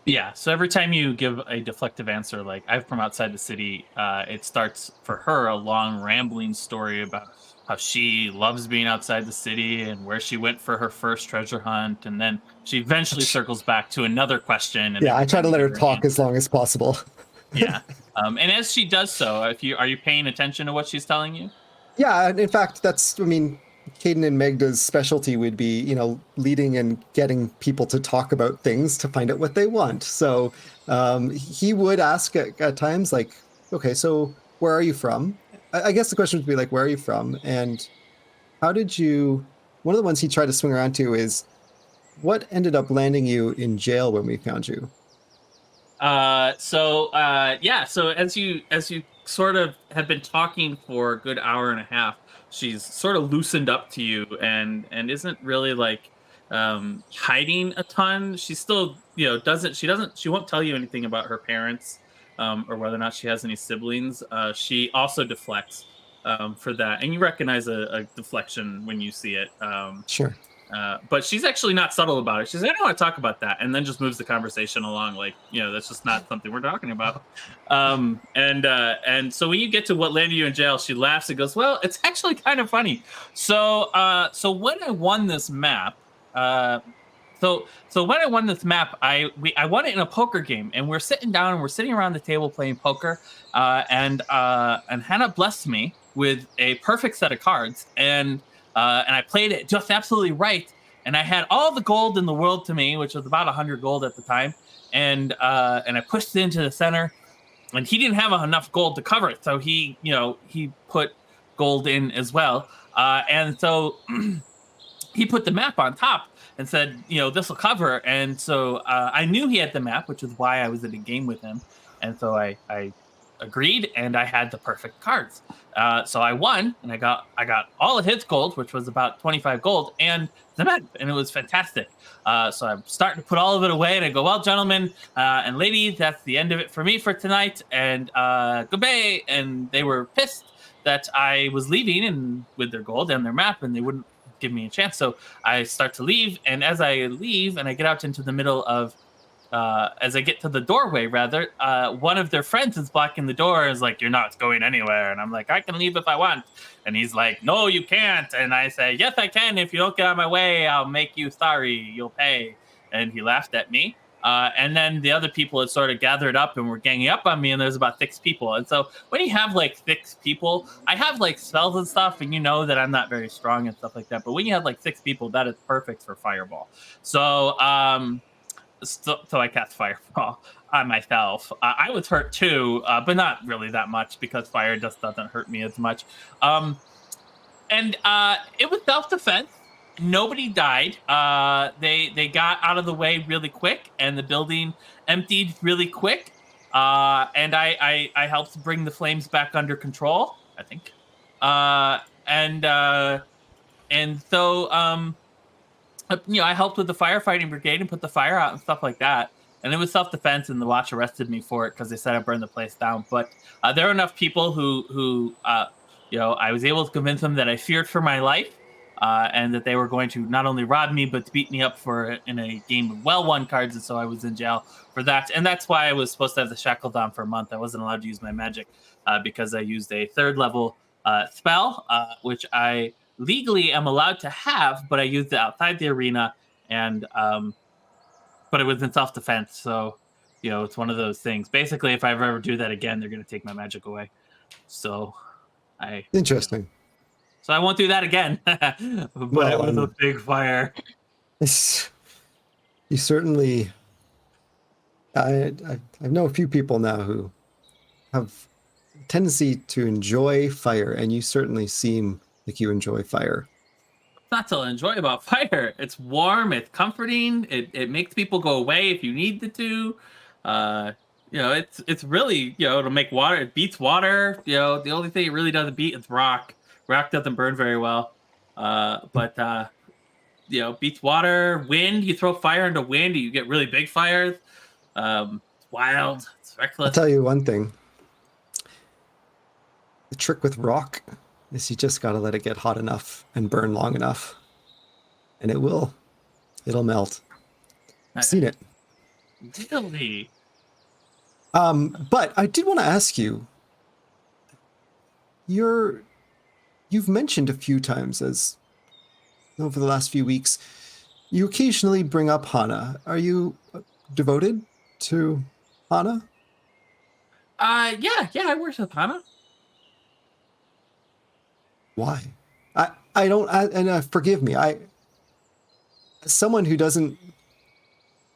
Yeah. So every time you give a deflective answer, like I'm from outside the city, it starts for her a long rambling story about how she loves being outside the city and where she went for her first treasure hunt, and then she eventually circles back to another question. And yeah, I try to let her talk as long as possible. Yeah. And as she does so, are you paying attention to what she's telling you? Yeah, in fact, Caden and Magda's specialty would be, you know, leading and getting people to talk about things to find out what they want. So he would ask at times, like, okay, so where are you from? I guess the question would be like, where are you from? And one of the ones he tried to swing around to is, what ended up landing you in jail when we found you? So as you sort of have been talking for a good hour and a half. She's sort of loosened up to you and isn't really like hiding a ton. She still, she won't tell you anything about her parents or whether or not she has any siblings. She also deflects for that. And you recognize a deflection when you see it. Sure. But she's actually not subtle about it. She's like, I don't want to talk about that. And then just moves the conversation along. Like, that's just not something we're talking about. And so when you get to what landed you in jail, she laughs and goes, well, it's actually kind of funny. So when I won this map, so when I won this map, I won it in a poker game, and we're sitting down and we're sitting around the table playing poker, and Hannah blessed me with a perfect set of cards, and I played it just absolutely right, and I had all the gold in the world to me, which was about 100 gold at the time, and I pushed it into the center, and he didn't have enough gold to cover it, so he put gold in as well, and so he put the map on top and said, this will cover. And so I knew he had the map, which is why I was in a game with him. And so I agreed, and I had the perfect cards. So I won, and I got all of his gold, which was about 25 gold, and the map, and it was fantastic. So I'm starting to put all of it away, and I go, well, gentlemen and ladies, that's the end of it for me for tonight, and goodbye. And they were pissed that I was leaving and with their gold and their map, and they wouldn't give me a chance. So I start to leave, and as I leave and I get out into the middle of as I get to the doorway, rather, one of their friends is blocking the door, is like, you're not going anywhere. And I'm like, I can leave if I want. And he's like, no, you can't. And I say, yes, I can. If you don't get out of my way, I'll make you sorry. You'll pay. And he laughed at me. And then the other people had sort of gathered up and were ganging up on me, and there's about 6 people. And so when you have like 6 people, I have like spells and stuff, and that I'm not very strong and stuff like that. But when you have like 6 people, that is perfect for fireball. So so I cast fireball on myself. I was hurt too, but not really that much because fire just doesn't hurt me as much. And it was self-defense. Nobody died. They got out of the way really quick, and the building emptied really quick. And I helped bring the flames back under control, I think. And so I helped with the firefighting brigade and put the fire out and stuff like that. And it was self-defense, and the watch arrested me for it because they said I burned the place down. But there were enough people who I was able to convince them that I feared for my life. And that they were going to not only rob me, but to beat me up in a game of well-won cards, and so I was in jail for that. And that's why I was supposed to have the shackles on for a month. I wasn't allowed to use my magic because I used a 3rd level spell, which I legally am allowed to have, but I used it outside the arena, and but it was in self-defense, so it's one of those things. Basically, if I ever do that again, they're going to take my magic away. So Interesting. So I won't do that again. But it was a big fire. You certainly... I know a few people now who have a tendency to enjoy fire, and you certainly seem like you enjoy fire. It's not to enjoy about fire. It's warm. It's comforting. It makes people go away if you need it to. It's really, it'll make water. It beats water. The only thing it really doesn't beat is rock. Rock doesn't burn very well, but beats water. Wind, you throw fire into wind, you get really big fires. It's wild, it's reckless. I'll tell you one thing. The trick with rock is you just got to let it get hot enough and burn long enough, and it'll melt. I've seen it. Really? But I did want to ask you, you've mentioned a few times as over the last few weeks, you occasionally bring up Hana. Are you devoted to Hana? Yeah, I worship Hana. Why? I don't, and forgive me, as someone who doesn't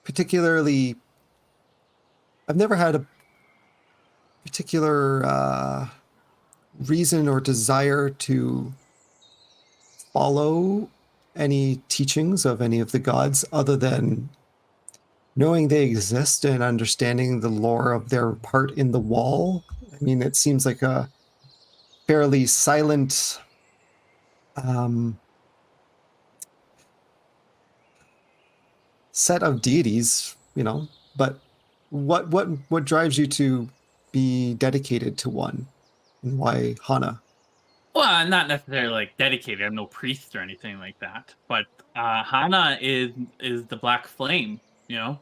particularly, I've never had a particular reason or desire to follow any teachings of any of the gods other than knowing they exist and understanding the lore of their part in the wall I mean, it seems like a fairly silent set of deities, but what drives you to be dedicated to one, and why Hana? Well, I'm not necessarily like dedicated. I'm no priest or anything like that. But Hana is the black flame. You know,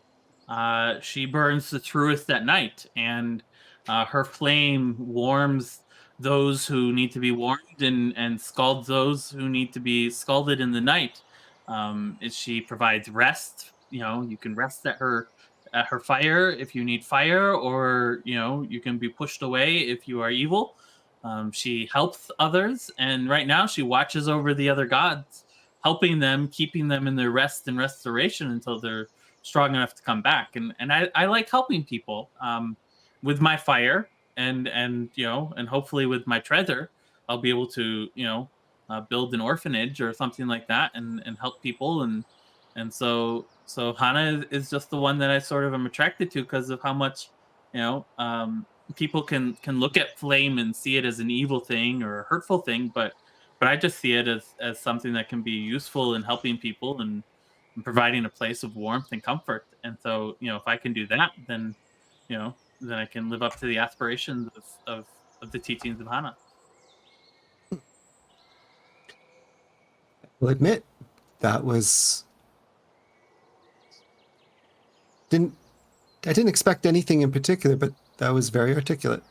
she burns the truest at night, and her flame warms those who need to be warmed, and scalds those who need to be scalded in the night. She provides rest. You know, you can rest at her fire if you need fire, or you can be pushed away if you are evil. She helps others, and right now she watches over the other gods, helping them, keeping them in their rest and restoration until they're strong enough to come back. And I like helping people with my fire, and hopefully with my treasure, I'll be able to build an orphanage or something like that, and help people. And so Hana is just the one that I sort of am attracted to because of how much you know. People can look at flame and see it as an evil thing or a hurtful thing, but I just see it as something that can be useful in helping people, and providing a place of warmth and comfort. And so if I can do that, then I can live up to the aspirations of the teachings of Hana. I'll admit that was I didn't expect anything in particular, but that was very articulate.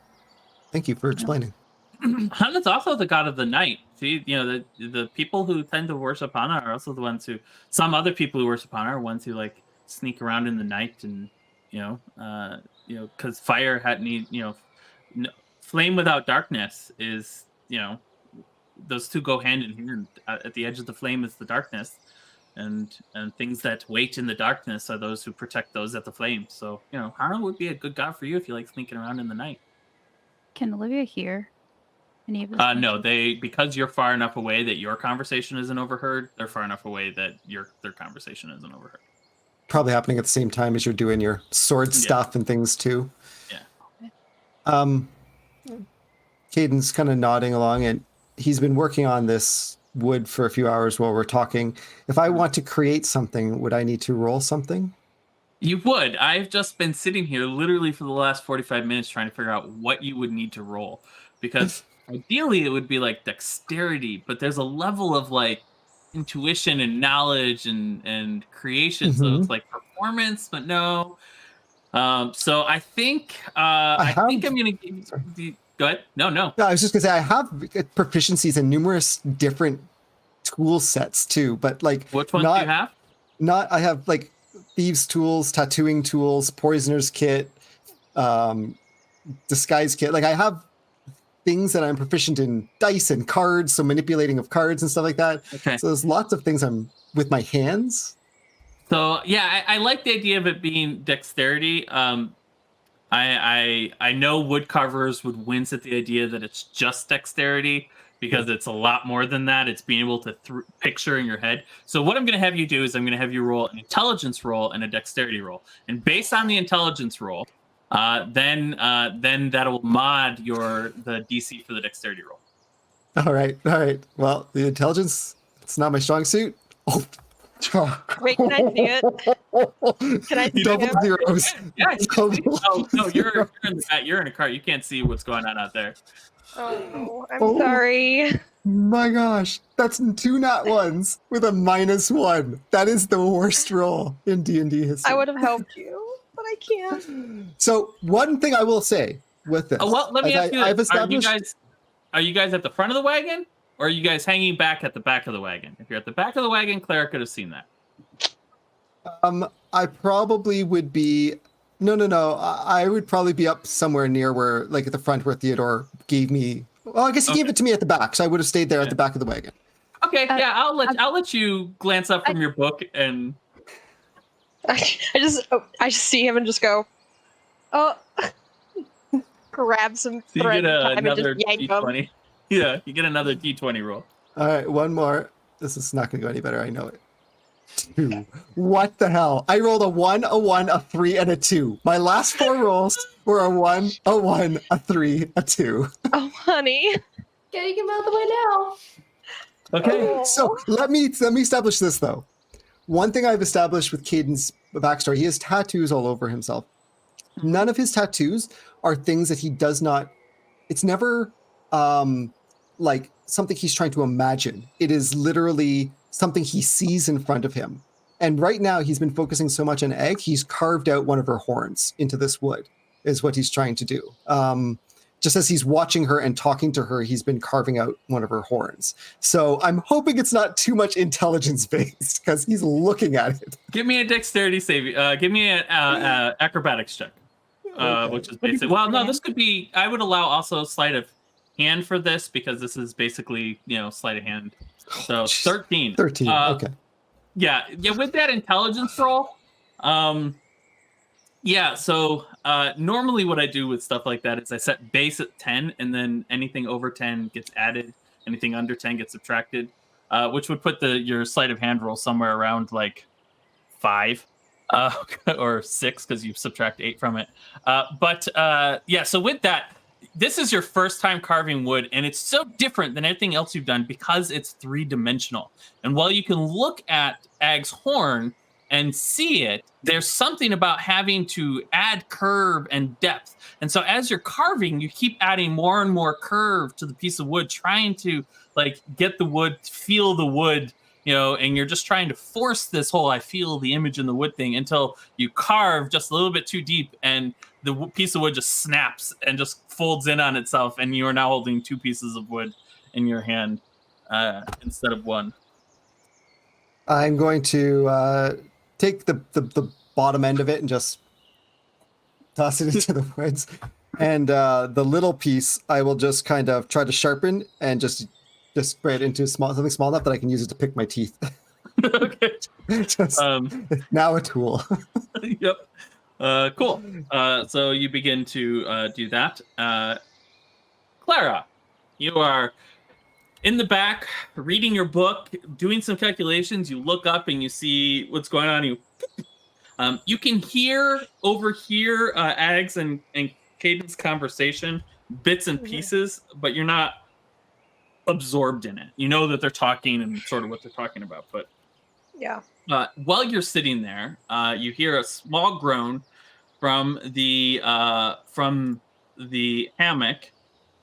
Thank you for explaining. Hana's also the god of the night. See, the people who tend to worship Hana are also the ones who. Some other people who worship Hana are ones who like sneak around in the night, and because fire flame without darkness is those two go hand in hand. At the edge of the flame is the darkness, and things that wait in the darkness are those who protect those at the flame. So Hana would be a good god for you if you like sneaking around in the night. Can Olivia hear any of this? No, because you're far enough away that your conversation isn't overheard. They're far enough away that their conversation isn't overheard. Probably happening at the same time as you're doing your sword stuff and things too. Yeah. Caden's kind of nodding along, and he's been working on this wood for a few hours while we're talking. If I want to create something, would I need to roll something? You would. I've just been sitting here literally for the last 45 minutes trying to figure out what you would need to roll, because ideally it would be like dexterity, but there's a level of like intuition and knowledge and creation. So it's like performance, but no. So I think I'm gonna give you. Go ahead. No. No, I was just gonna say I have proficiencies in numerous different tool sets too, but like which ones do you have? I have like thieves' tools, tattooing tools, poisoner's kit, disguise kit. Like I have things that I'm proficient in, dice and cards, so manipulating of cards and stuff like that. Okay. So there's lots of things I'm with my hands. So yeah, I like the idea of it being dexterity. I know woodcarvers would wince at the idea that it's just dexterity, because it's a lot more than that. It's being able to picture in your head. So what I'm going to have you do is I'm going to have you roll an intelligence roll and a dexterity roll. And based on the intelligence roll, then that'll mod the DC for the dexterity roll. All right. Well, the intelligence, it's not my strong suit. Oh. Wait, can I see it? Can I see double him? zeros? Yeah. No, you're in the back. You're in a car. You can't see what's going on out there. Oh, I'm sorry. My gosh, that's 2 nat ones with a -1. That is the worst roll in D&D history. I would have helped you, but I can't. So one thing I will say with this. Well, let me ask you I've this. established... Are you guys at the front of the wagon, or are you guys hanging back at the back of the wagon? If you're at the back of the wagon, Clara could have seen that. I probably would be... No. I would probably be up somewhere near where, like at the front where Theodore gave me... Well, I guess he gave it to me at the back, so I would have stayed there at the back of the wagon. Okay, I'll let you glance up from your book and... I just see him and just go, oh, grab some thread and just yank D20. him. Yeah, you get another D20 roll. All right, one more. This is not going to go any better. I know it. 2. What the hell? I rolled a 1, a 1, a 3, and a 2. My last 4 rolls were a 1, a 1, a 3, a 2. Oh, honey. Getting him out of the way now. Okay. So let me establish this though. One thing I've established with Caden's backstory, he has tattoos all over himself. None of his tattoos are things that he does not. It's never like something he's trying to imagine. It is literally something he sees in front of him. And right now he's been focusing so much on Egg, he's carved out one of her horns into this wood, is what he's trying to do. Just as he's watching her and talking to her, he's been carving out one of her horns. So I'm hoping it's not too much intelligence based because he's looking at it. Give me a dexterity save. Give me an acrobatics check, Okay. which is basic. Well, no, this could be. I would allow also sleight of hand for this because this is basically sleight of hand. So 13. 13. Okay. Yeah. With that intelligence roll, yeah. So normally what I do with stuff like that is I set base at 10, and then anything over 10 gets added. Anything under 10 gets subtracted, which would put your sleight of hand roll somewhere around like 5 or 6 because you subtract 8 from it. But yeah. So with that, this is your first time carving wood, and it's so different than anything else you've done because it's 3-dimensional. And while you can look at Ag's horn and see it, there's something about having to add curve and depth. And so as you're carving, you keep adding more and more curve to the piece of wood, trying to like get the wood, feel the wood, and you're just trying to force this whole I feel the image in the wood thing until you carve just a little bit too deep and the piece of wood just snaps and just folds in on itself, and you are now holding 2 pieces of wood in your hand instead of 1. I'm going to take the bottom end of it and just toss it into the woods. And the little piece, I will just kind of try to sharpen and just spray it into something small enough that I can use it to pick my teeth. Okay. Just, now a tool. Yep. Cool. So you begin to do that. Clara, you are in the back reading your book, doing some calculations. You look up and you see what's going on. You can overhear Ags and Caden's conversation, bits and pieces, but you're not absorbed in it. You know that they're talking and sort of what they're talking about, but Yeah. while you're sitting there, you hear a small groan from the hammock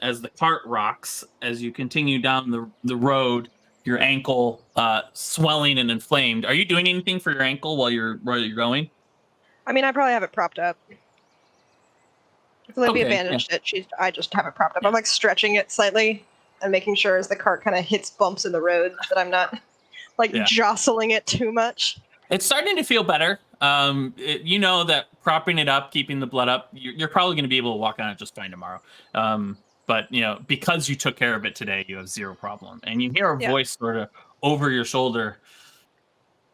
as the cart rocks as you continue down the road. Your ankle swelling and inflamed. Are you doing anything for your ankle while you're going? I mean, I probably have it propped up. If Olivia Okay, bandaged it, I just have it propped up. I'm like stretching it slightly and making sure as the cart kind of hits bumps in the road that I'm not like jostling it too much. It's starting to feel better. You know that propping it up, keeping the blood up, you're probably going to be able to walk on it just fine tomorrow. But because you took care of it today, you have 0 problem. And you hear a voice sort of over your shoulder.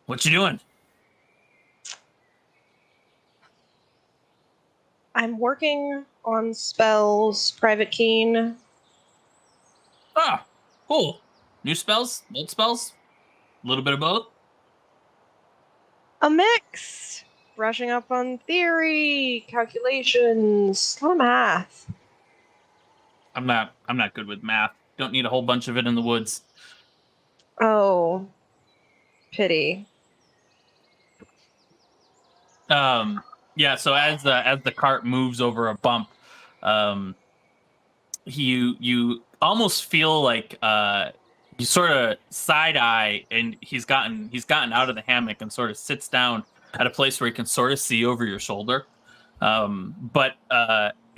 What you doing? I'm working on spells, Private Keen. Ah, cool. New spells, old spells, a little bit of both. A mix. Brushing up on theory, calculations, a lot of math. I'm not good with math. Don't need a whole bunch of it in the woods. Oh, pity. Yeah, so as the cart moves over a bump, you almost feel like you sort of side eye, and he's gotten out of the hammock and sort of sits down at a place where he can sort of see over your shoulder. But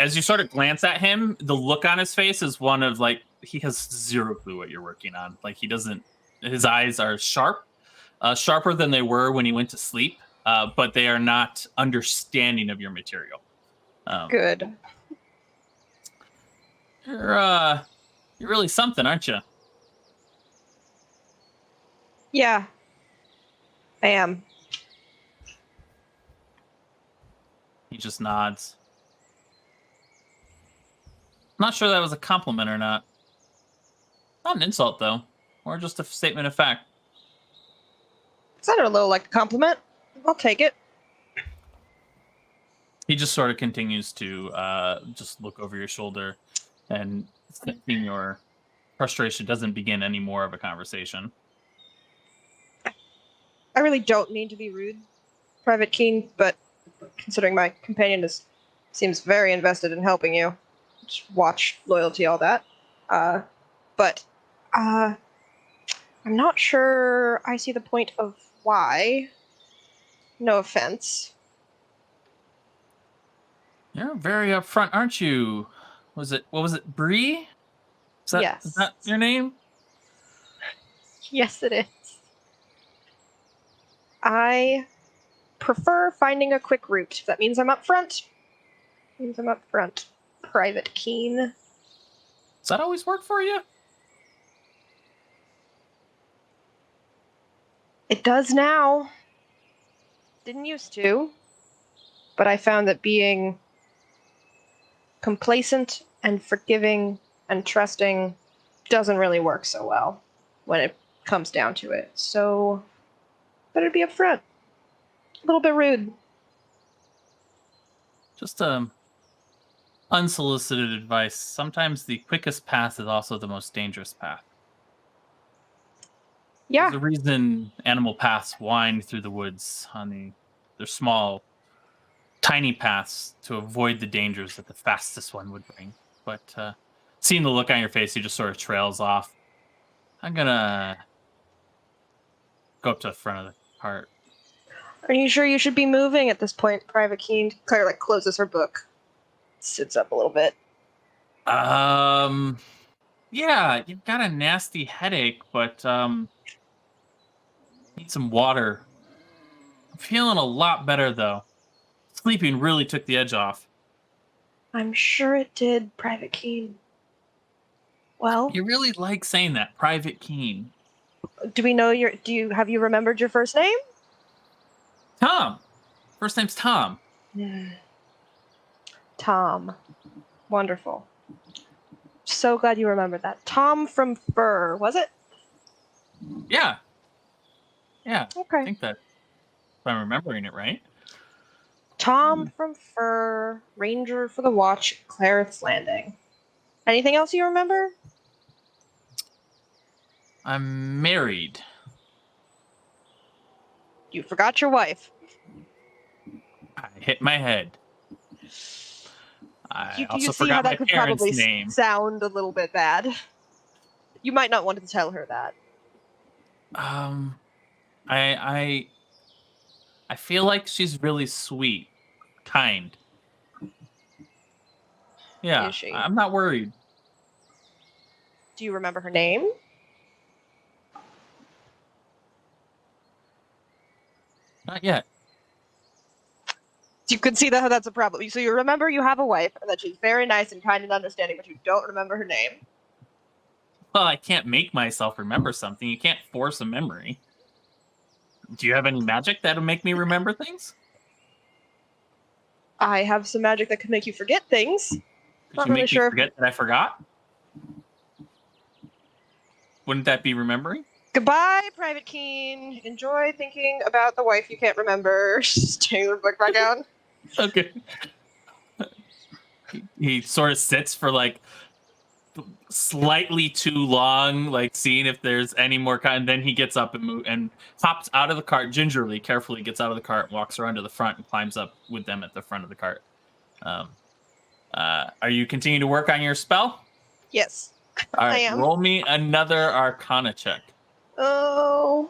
as you sort of glance at him, the look on his face is one of like he has 0 clue what you're working on. Like he doesn't. His eyes are sharp, sharper than they were when he went to sleep, but they are not understanding of your material. Good. You're really something, aren't you? Yeah, I am. He just nods. Not sure that was a compliment or not. Not an insult, though, or just a statement of fact. Sounded a little like a compliment. I'll take it. He just sort of continues to just look over your shoulder, and thinking your frustration doesn't begin any more of a conversation. I really don't mean to be rude, Private Keen, but considering my companion seems very invested in helping you, just watch, loyalty, all that. But I'm not sure I see the point of why. No offense. You're very upfront, aren't you? What was it, Bree? Is Yes. that your name? Yes, it is. I prefer finding a quick route. If that means I'm up front, Private Keen. Does that always work for you? It does now. Didn't used to. But I found that being complacent and forgiving and trusting doesn't really work so well when it comes down to it. So, better be upfront. A little bit rude. Just unsolicited advice. Sometimes the quickest path is also the most dangerous path. Yeah. There's a reason animal paths wind through the woods they're small, tiny paths to avoid the dangers that the fastest one would bring. But seeing the look on your face, he just sort of trails off. I'm gonna go up to the front of the cart. Are you sure you should be moving at this point, Private Keen? Clara closes her book, sits up a little bit. Yeah, you've got a nasty headache, but need some water. I'm feeling a lot better though. Sleeping really took the edge off. I'm sure it did, Private Keen. Well, You really like saying that, Private Keen. do we know have you remembered your first name? Tom. First name's Tom. Tom. Wonderful. So glad you remembered that. Tom from Fur, was it? Yeah. I Okay. think that if I'm remembering it right. Tom from Fur, Ranger for the Watch, Clarence Landing. Anything else you remember? I'm married. You forgot your wife. I hit my head. I You also see how forgot my that could parents' probably name. sound a little bit bad. You might not want to tell her that. I feel like she's really sweet, kind. Yeah, Is she? I'm not worried. Do you remember her name? Not yet. You could see that how that's a problem. So you remember you have a wife and that she's very nice and kind and understanding, but you don't remember her name. Well, I can't make myself remember something. You can't force a memory. Do you have any magic that'll make me remember things? I have some magic that could make you forget things. Could Not you really make sure. me forget that I forgot? Wouldn't that be remembering? Goodbye, Private Keen. Enjoy thinking about the wife you can't remember. Just take her book back down. Okay. He sort of sits for like slightly too long, like seeing if there's any more kind. Then he gets up and hops out of the cart gingerly, carefully gets out of the cart, walks around to the front, and climbs up with them at the front of the cart. Are you continuing to work on your spell? Yes. All right, I am. roll me another Arcana check. Oh.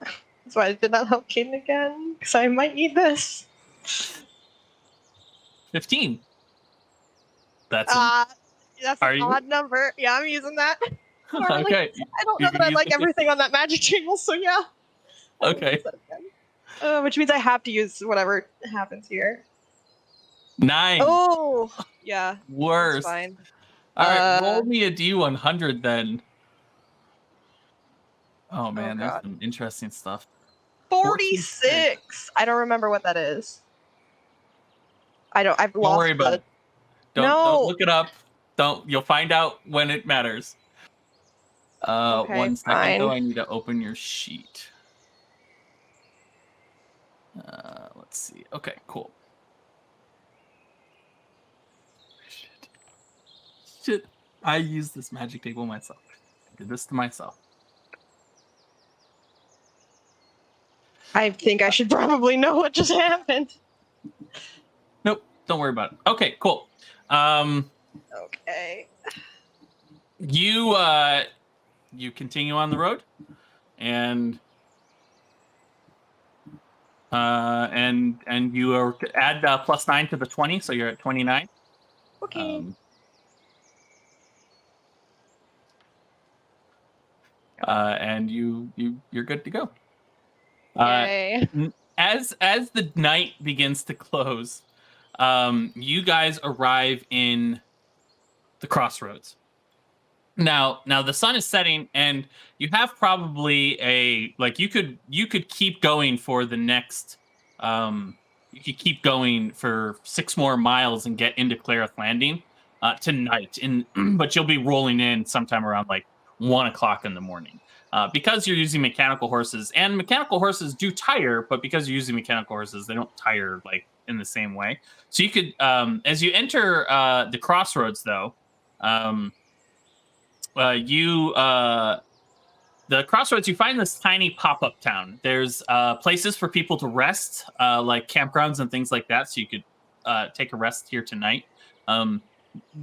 That's why I did not help Kaden again, because I might need this. 15. That's that's Are an you? odd number. Yeah, I'm using that. Okay. I don't know You that can I use like it. everything on that magic table, so yeah. Okay. Which means I have to use whatever happens here. 9. Oh, yeah. Worse. That's fine. All right, roll me a D100 then. Oh man, there's God. some interesting stuff. 46. I don't remember what that is. I've lost. Don't worry about it. Don't look it up. You'll find out when it matters. Okay, 1 second though, fine. I need to open your sheet. Let's see. Okay, cool. Shit. I used this magic table myself. I did this to myself. I think I should probably know what just happened. Nope. Don't worry about it. Okay, cool. Okay. You continue on the road, and you are add +9 to the 20, so you're at 29. Okay. And you're good to go. Yay. As the night begins to close, you guys arrive in the crossroads. Now the sun is setting, and you have probably you could keep going for the next you could keep going for 6 more miles and get into Clara Landing tonight. But you'll be rolling in sometime around like 1 o'clock in the morning. Because you're using mechanical horses, and mechanical horses do tire, but because you're using mechanical horses, they don't tire like in the same way. So you could, as you enter the crossroads, though, the crossroads, you find this tiny pop-up town. There's places for people to rest, like campgrounds and things like that, so you could take a rest here tonight.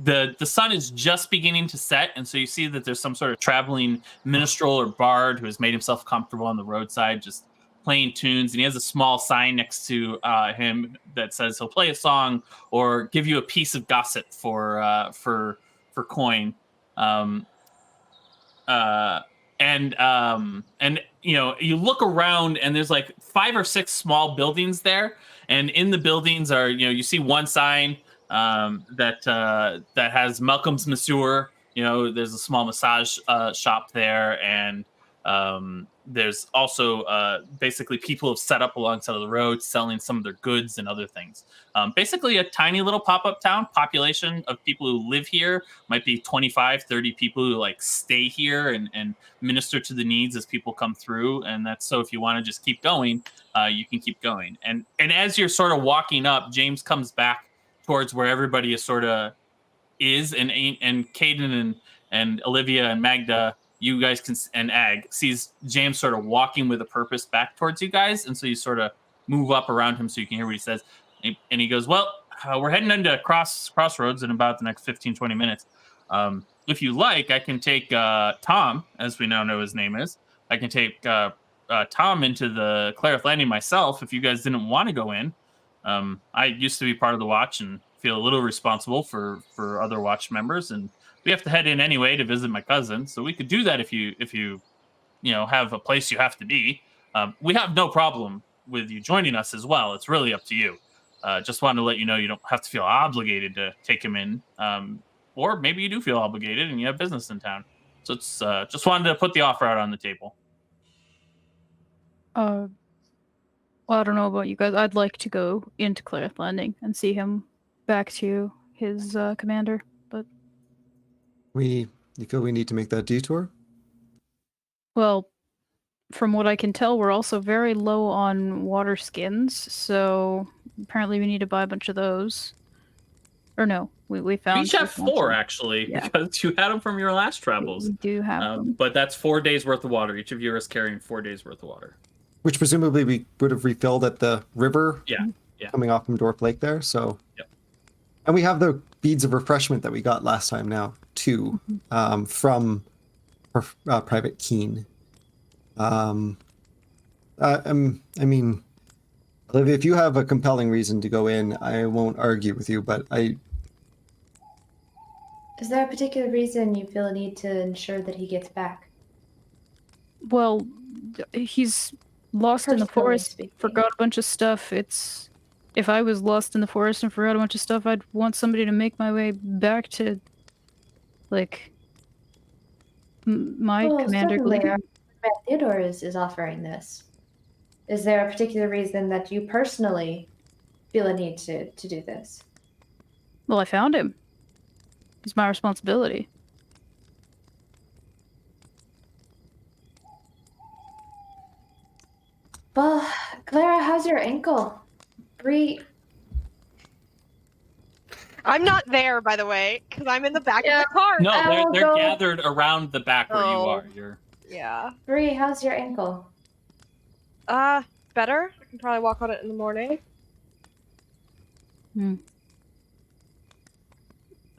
The sun is just beginning to set, and so you see that there's some sort of traveling minstrel or bard who has made himself comfortable on the roadside, just playing tunes, and he has a small sign next to him that says he'll play a song or give you a piece of gossip for coin. And you look around, and there's like 5 or 6 small buildings there, and in the buildings are, you see one sign that has Malcolm's Masseur. There's a small massage shop there, and there's also basically people have set up alongside of the road selling some of their goods and other things. Basically a tiny little pop-up town. Population of people who live here might be 25, 30 people who like stay here and minister to the needs as people come through. And that's so if you want to just keep going, you can keep going. And as you're sort of walking up, James comes back towards where everybody is sort of is, and Caden and Olivia and Magda, you guys can, and Ag sees James sort of walking with a purpose back towards you guys, and so you sort of move up around him so you can hear what he says. And he goes, well, we're heading into crossroads in about the next 15-20 minutes. If you like, I can take Tom, as we now know his name is. I can take Tom into the Clara Landing myself if you guys didn't want to go in. I used to be part of the watch and feel a little responsible for other watch members, and we have to head in anyway to visit my cousin, so we could do that if you have a place you have to be. We have no problem with you joining us as well. It's really up to you. Just wanted to let you know you don't have to feel obligated to take him in, or maybe you do feel obligated and you have business in town. So it's just wanted to put the offer out on the table. Well, I don't know about you guys. I'd like to go into Clara Landing and see him back to his commander, but You feel we need to make that detour? well, from what I can tell, we're also very low on water skins, so apparently we need to buy a bunch of those. Or no, we found. You each have 4 some. actually, Yeah. because you had them from your last travels. We do have them. But that's 4 days worth of water. Each of you is carrying 4 days worth of water. Which presumably we would have refilled at the river. Yeah. Coming off from Dwarf Lake there. So. Yep. And we have the beads of refreshment that we got last time now too, from Private Keen. I mean, Olivia, if you have a compelling reason to go in, I won't argue with you, but Is there a particular reason you feel a need to ensure that he gets back? Well, he's lost in the Personally forest, speaking. forgot a bunch of stuff. If I was lost in the forest and forgot a bunch of stuff, I'd want somebody to make my way back to, like, my commander. Certainly, our man Theodore is offering this. Is there a particular reason that you personally feel a need to do this? Well, I found him. It's my responsibility. Well, Clara, how's your ankle? Bree. I'm not there, by the way, because I'm in the back Yeah. of the car. No, I will they're go- gathered around the back where you Oh. are. You're Yeah. Bree, how's your ankle? Better. I can probably walk on it in the morning.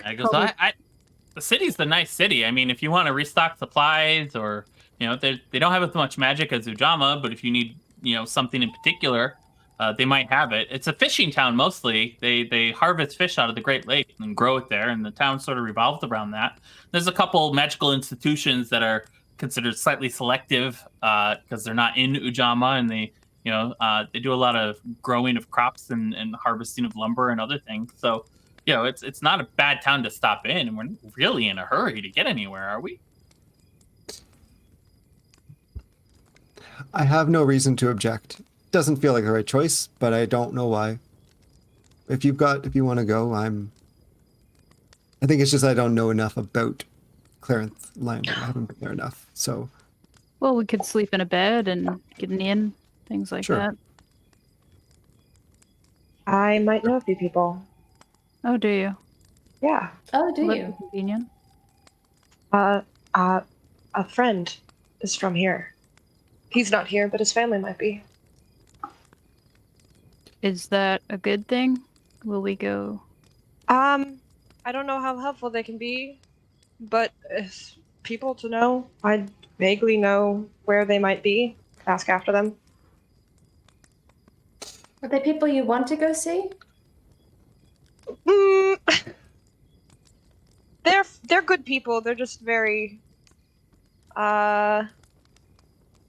I goes, the city's the nice city. I mean, if you want to restock supplies or, they don't have as much magic as Ujama, but if you need, something in particular, they might have it. It's a fishing town mostly. They harvest fish out of the Great Lake and grow it there, and the town sort of revolves around that. There's a couple magical institutions that are considered slightly selective because they're not in Ujama, and they do a lot of growing of crops and harvesting of lumber and other things. So, it's not a bad town to stop in, and we're not really in a hurry to get anywhere, are we? I have no reason to object. Doesn't feel like the right choice, but I don't know why. If you want to go, I think it's just I don't know enough about Clarence Lime. I haven't been there enough, so. Well, we could sleep in a bed and get an inn, things like Sure. that. I might know a few people. Oh, do you? Yeah. Oh, do Live you? convenient. A friend is from here. He's not here, but his family might be. Is that a good thing? Will we go? I don't know how helpful they can be, but if people to know, I vaguely know where they might be. Ask after them. Are they people you want to go see? They're good people. They're just very. I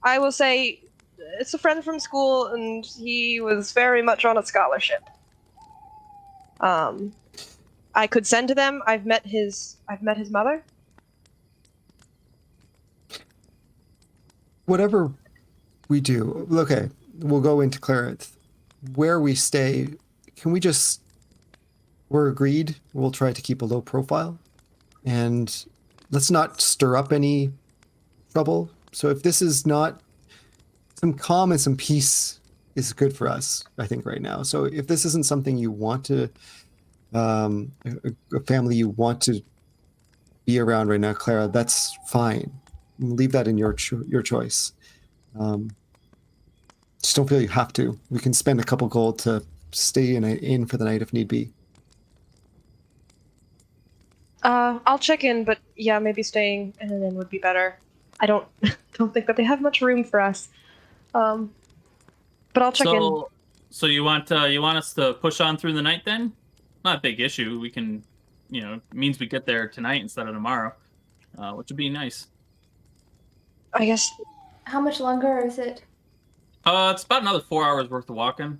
will say, it's a friend from school, and he was very much on a scholarship. I could send to them. I've met his mother. Whatever we do, okay, we'll go into Clarence. Where we stay, can we just... We're agreed. We'll try to keep a low profile. And let's not stir up any trouble. So if this is not... Some calm and some peace is good for us, I think, right now. So if this isn't something you want to... a family you want to be around right now, Clara, that's fine. Leave that in your choice. Just don't feel you have to. We can spend a couple gold to stay in an inn for the night if need be. I'll check in, but yeah, maybe staying in an inn would be better. I don't think that they have much room for us. But I'll check in. So you want us to push on through the night then? Not a big issue. We can, it means we get there tonight instead of tomorrow, which would be nice. I guess. How much longer is it? It's about another 4 hours worth of walking.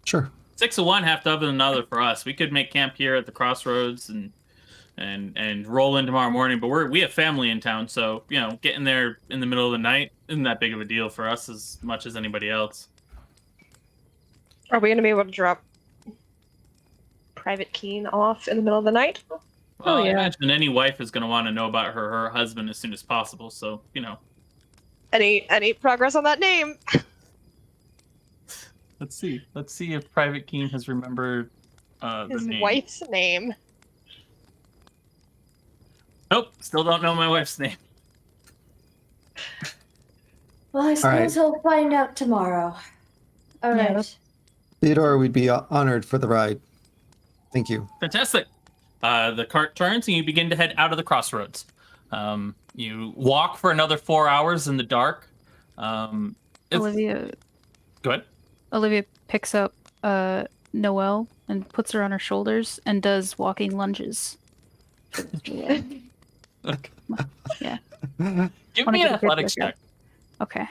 Sure. 6 of one, half dozen of another for us. We could make camp here at the crossroads and roll in tomorrow morning. But we have family in town, so getting there in the middle of the night isn't that big of a deal for us as much as anybody else. Are we gonna be able to drop Private Keen off in the middle of the night? Well, yeah. I imagine any wife is going to want to know about her husband as soon as possible. So Any progress on that name? Let's see if Private Keen has remembered His the name. wife's name. Nope, still don't know my wife's name. Well, I suppose we'll find out tomorrow. All Yeah, right. Theodore, we'd be honored for the ride. Thank you. Fantastic. The cart turns and you begin to head out of the crossroads. You walk for another 4 hours in the dark. Olivia Go ahead. Olivia picks up Noelle and puts her on her shoulders and does walking lunges. Yeah. Okay. Yeah. Give Wanna me get an a good athletics workout. check. Okay.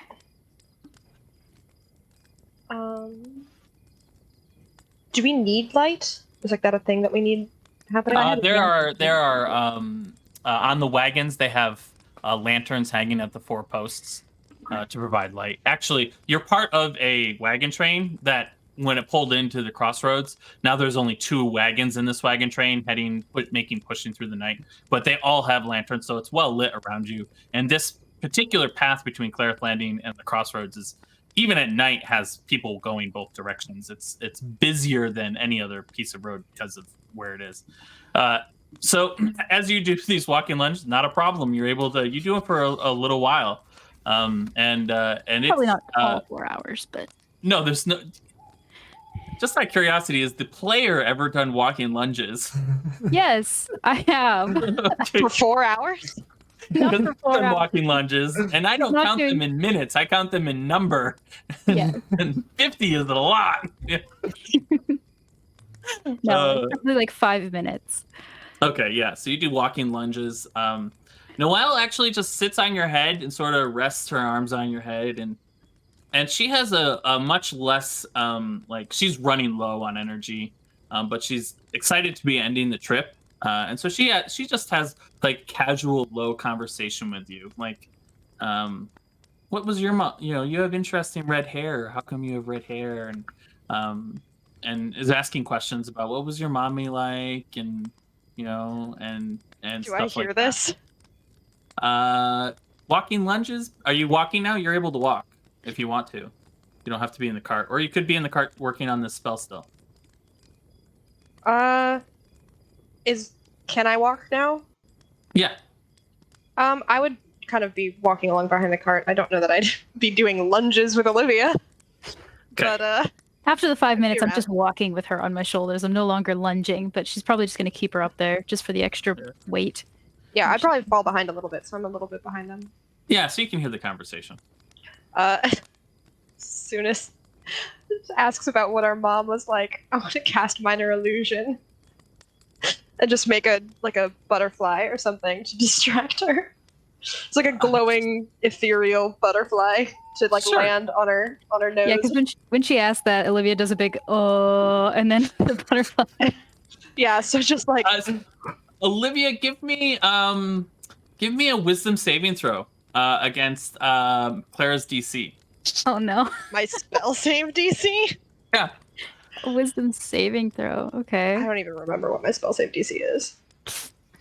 Do we need light? Is like that a thing that we need happening? There are on the wagons they have lanterns hanging at the 4 posts to provide light. Actually, you're part of a wagon train that when it pulled into the crossroads, now there's only 2 wagons in this wagon train pushing through the night, but they all have lanterns, so it's well lit around you. And this particular path between Clareth Landing and the crossroads is, even at night, has people going both directions. It's busier than any other piece of road because of where it is. So as you do these walking lunges, not a problem. You're able to, you do it for a little while. And Probably it's not all 4 hours, but no, there's no. Just out of curiosity, has the player ever done walking lunges? yes, I have. For 4 hours? Not for 4 Done hours. walking lunges, and I don't Not count them in minutes. I count them in number. Yeah. And 50 is a lot. No, it's probably like 5 minutes. Okay, yeah. So you do walking lunges. Noelle actually just sits on your head and sort of rests her arms on your head, and she has a much less like, she's running low on energy, but she's excited to be ending the trip, and so she just has like casual low conversation with you, like, what was your mom? You have interesting red hair. How come you have red hair? And is asking questions about what was your mommy like, and and Do stuff I like hear that. this? Walking lunges. Are you walking now? You're able to walk if you want to. You don't have to be in the cart, or you could be in the cart working on this spell still. Can I walk now? Yeah. I would kind of be walking along behind the cart. I don't know that I'd be doing lunges with Olivia. Okay. But After the 5 minutes, I'm around. just walking with her on my shoulders. I'm no longer lunging, but she's probably just going to keep her up there just for the extra weight. yeah, I'd probably fall behind a little bit, so I'm a little bit behind them. Yeah, so you can hear the conversation. Soonest asks about what our mom was like. I want to cast minor illusion and just make a butterfly or something to distract her. It's like a glowing ethereal butterfly to Sure. land on her nose. Yeah, because when she asked that, Olivia does a big and then the butterfly. Yeah, so just like Olivia, give me a wisdom saving throw against Clara's DC. Oh no, my spell save DC. Yeah. a wisdom saving throw. I Okay, don't even remember what my spell save DC is.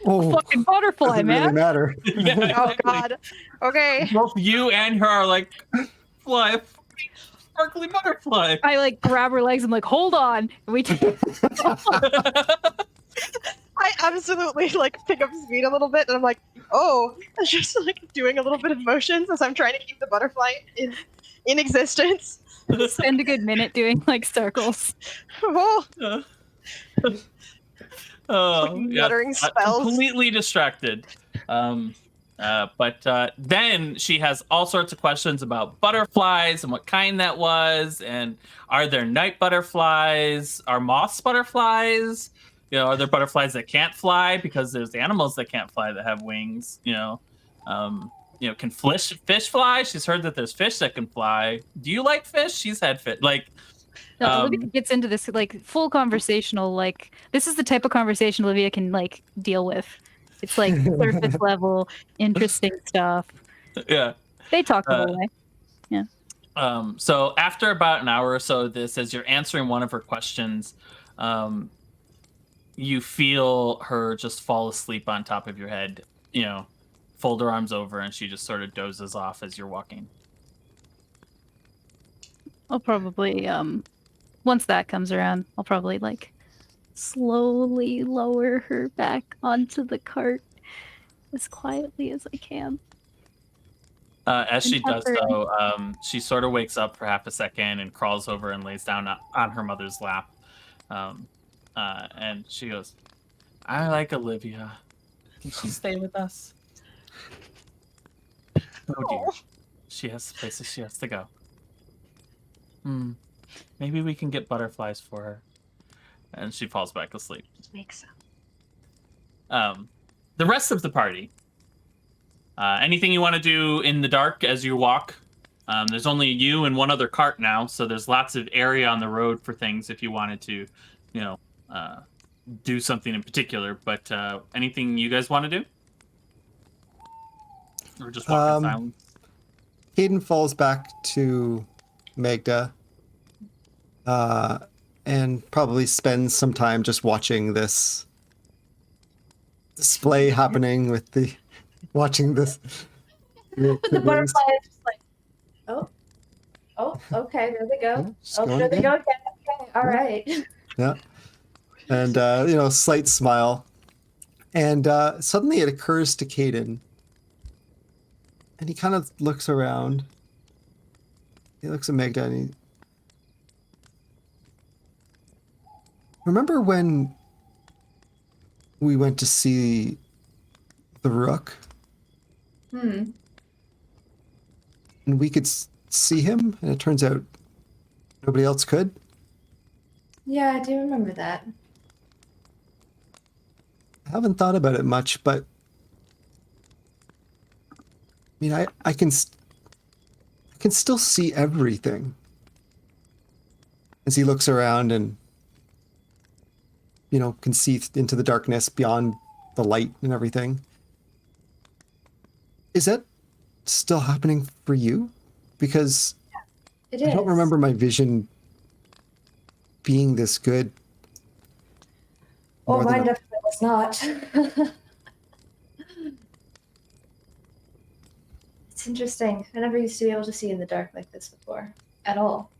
Oh, fucking butterfly, doesn't really man. matter. Yeah, Oh exactly. god. Okay. Both you and her are like, fly, sparkly butterfly. I like grab her legs. I'm like, hold on. And we I absolutely like pick up speed a little bit, and I'm like, oh, just like doing a little bit of motions as I'm trying to keep the butterfly in existence. spend a good minute doing like circles. Oh, Oh, muttering spells. completely distracted. But then she has all sorts of questions about butterflies and what kind that was, and are there night butterflies? Are moths butterflies? Are there butterflies that can't fly? Because there's animals that can't fly that have wings. Can fish fly? She's heard that there's fish that can fly. Do you like fish? She's had fish. Like, No, Olivia gets into this like full conversational. Like, this is the type of conversation Olivia can like deal with. It's like surface level, interesting stuff. yeah. They talk the whole way. So after about an hour or so of this, as you're answering one of her questions, you feel her just fall asleep on top of your head, fold her arms over, and she just sort of dozes off as you're walking. I'll probably once that comes around, I'll probably like slowly lower her back onto the cart as quietly as I can. As she does Pepper. so, she sort of wakes up for half a second and crawls over and lays down on her mother's lap. And she goes, I like Olivia. Can she stay with us? Oh dear. She has places she has to go. Maybe we can get butterflies for her. And she falls back asleep. Makes sense. The rest of the party. Anything you want to do in the dark as you walk? There's only you and one other cart now, so there's lots of area on the road for things if you wanted to, do something in particular. But anything you guys want to do? Or just walk in silence? Hayden falls back to Magda and probably spends some time just watching this display happening with watching this But the butterfly is just like, oh, okay, there they go. Yeah, just Oh, going there they again. go again. Okay, all right. Yeah. And, slight smile. And suddenly it occurs to Caden. And he kind of looks around. He looks at Magda and he... Remember when we went to see the Rook? Hmm. And we could see him, and it turns out nobody else could? Yeah, I do remember that. I haven't thought about it much, but... I mean, I can still see everything. As he looks around and, can see into the darkness beyond the light and everything. Is that still happening for you? Because It is. I don't remember my vision being this good. Well, more than mine a- definitely was not. It's interesting. I never used to be able to see in the dark like this before. At all.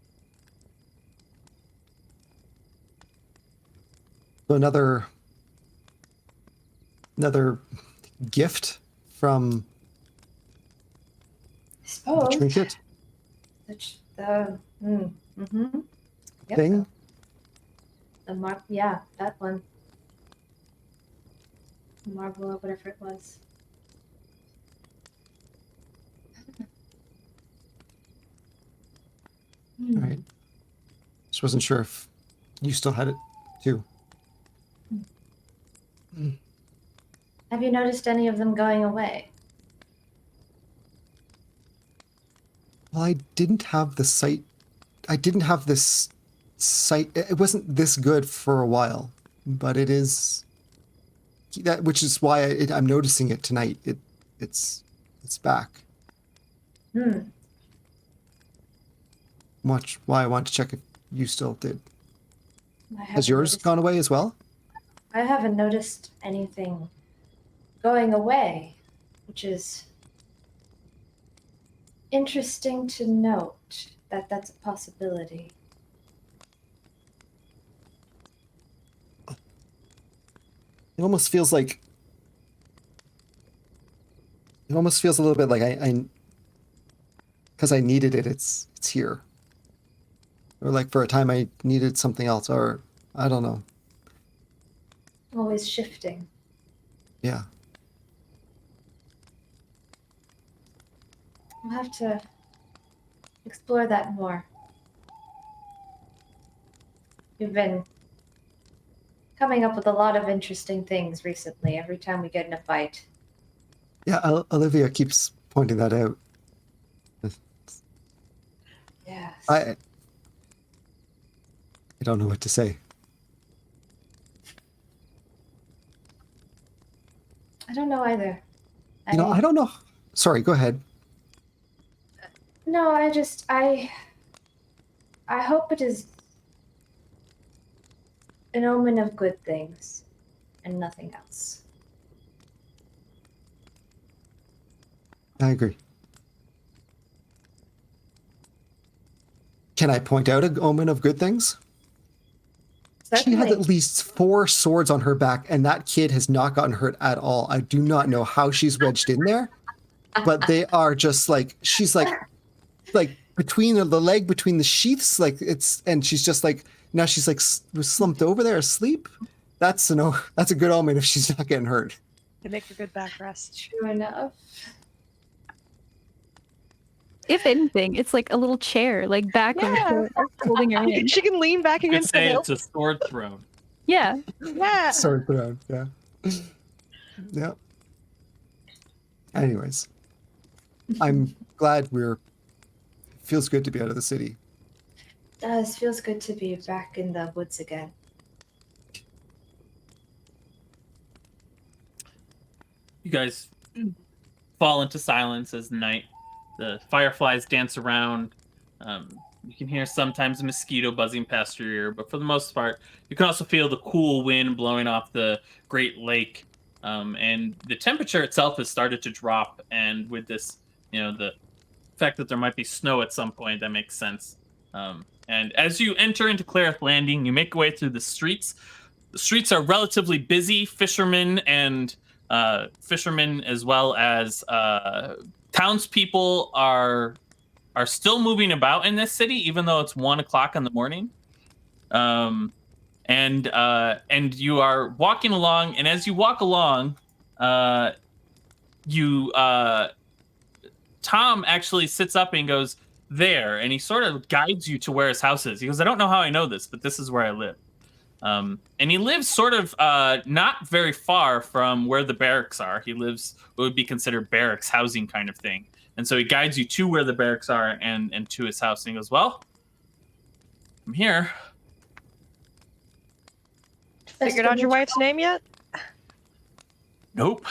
So another gift from I the suppose. trinket Mm-hmm. Yep. thing. The mark, yeah, that one. The marble or whatever it was. All right. Just wasn't sure if you still had it too. Have you noticed any of them going away? Well, I didn't have the sight. I didn't have this sight. It wasn't this good for a while, but it is. That, which is why I'm noticing it tonight. It's back. Hmm. Much why I want to check if you still did. I Has haven't yours noticed- gone away as well? I haven't noticed anything going away, which is interesting to note that that's a possibility. It almost feels like. It almost feels a little bit like I because I needed it. It's here. Or like for a time I needed something else, or I don't know. Always shifting. Yeah. We'll have to explore that more. We've been coming up with a lot of interesting things recently every time we get in a fight. Yeah, Olivia keeps pointing that out. Yes. I don't know what to say. I don't know either. I don't know. Sorry, go ahead. No, I hope it is an omen of good things and nothing else. I agree. Can I point out an omen of good things? She has at least 4 swords on her back, and that kid has not gotten hurt at all. I do not know how she's wedged in there, but they are just like, she's like between the leg, between the sheaths, and she's just like, now she's like slumped over there asleep. That's a good omen if she's not getting hurt. They make a good back rest. True enough. If anything, it's like a little chair, like back of her, holding her in. She can lean back You could against the say hill. it's a sword throne. Yeah. Yeah. Sword throne, yeah. Yeah. Anyways, I'm glad feels good to be out of the city. Does feels good to be back in the woods again. You guys fall into silence as night. The fireflies dance around. You can hear sometimes a mosquito buzzing past your ear, but for the most part, you can also feel the cool wind blowing off the Great Lake. And the temperature itself has started to drop, and with this the fact that there might be snow at some point, that makes sense. And as you enter into Clarith Landing, you make your way through the streets. The streets are relatively busy. Fishermen as well as townspeople are still moving about in this city, even though it's 1:00 in the morning. And you are walking along, and as you walk along, Tom actually sits up and goes, there, and he sort of guides you to where his house is. He goes, I don't know how I know this, but this is where I live. And he lives sort of not very far from where the barracks are. He lives what would be considered barracks housing kind of thing. And so he guides you to where the barracks are and to his house. And he goes, well, I'm here. Figured out your wife's name yet? Nope.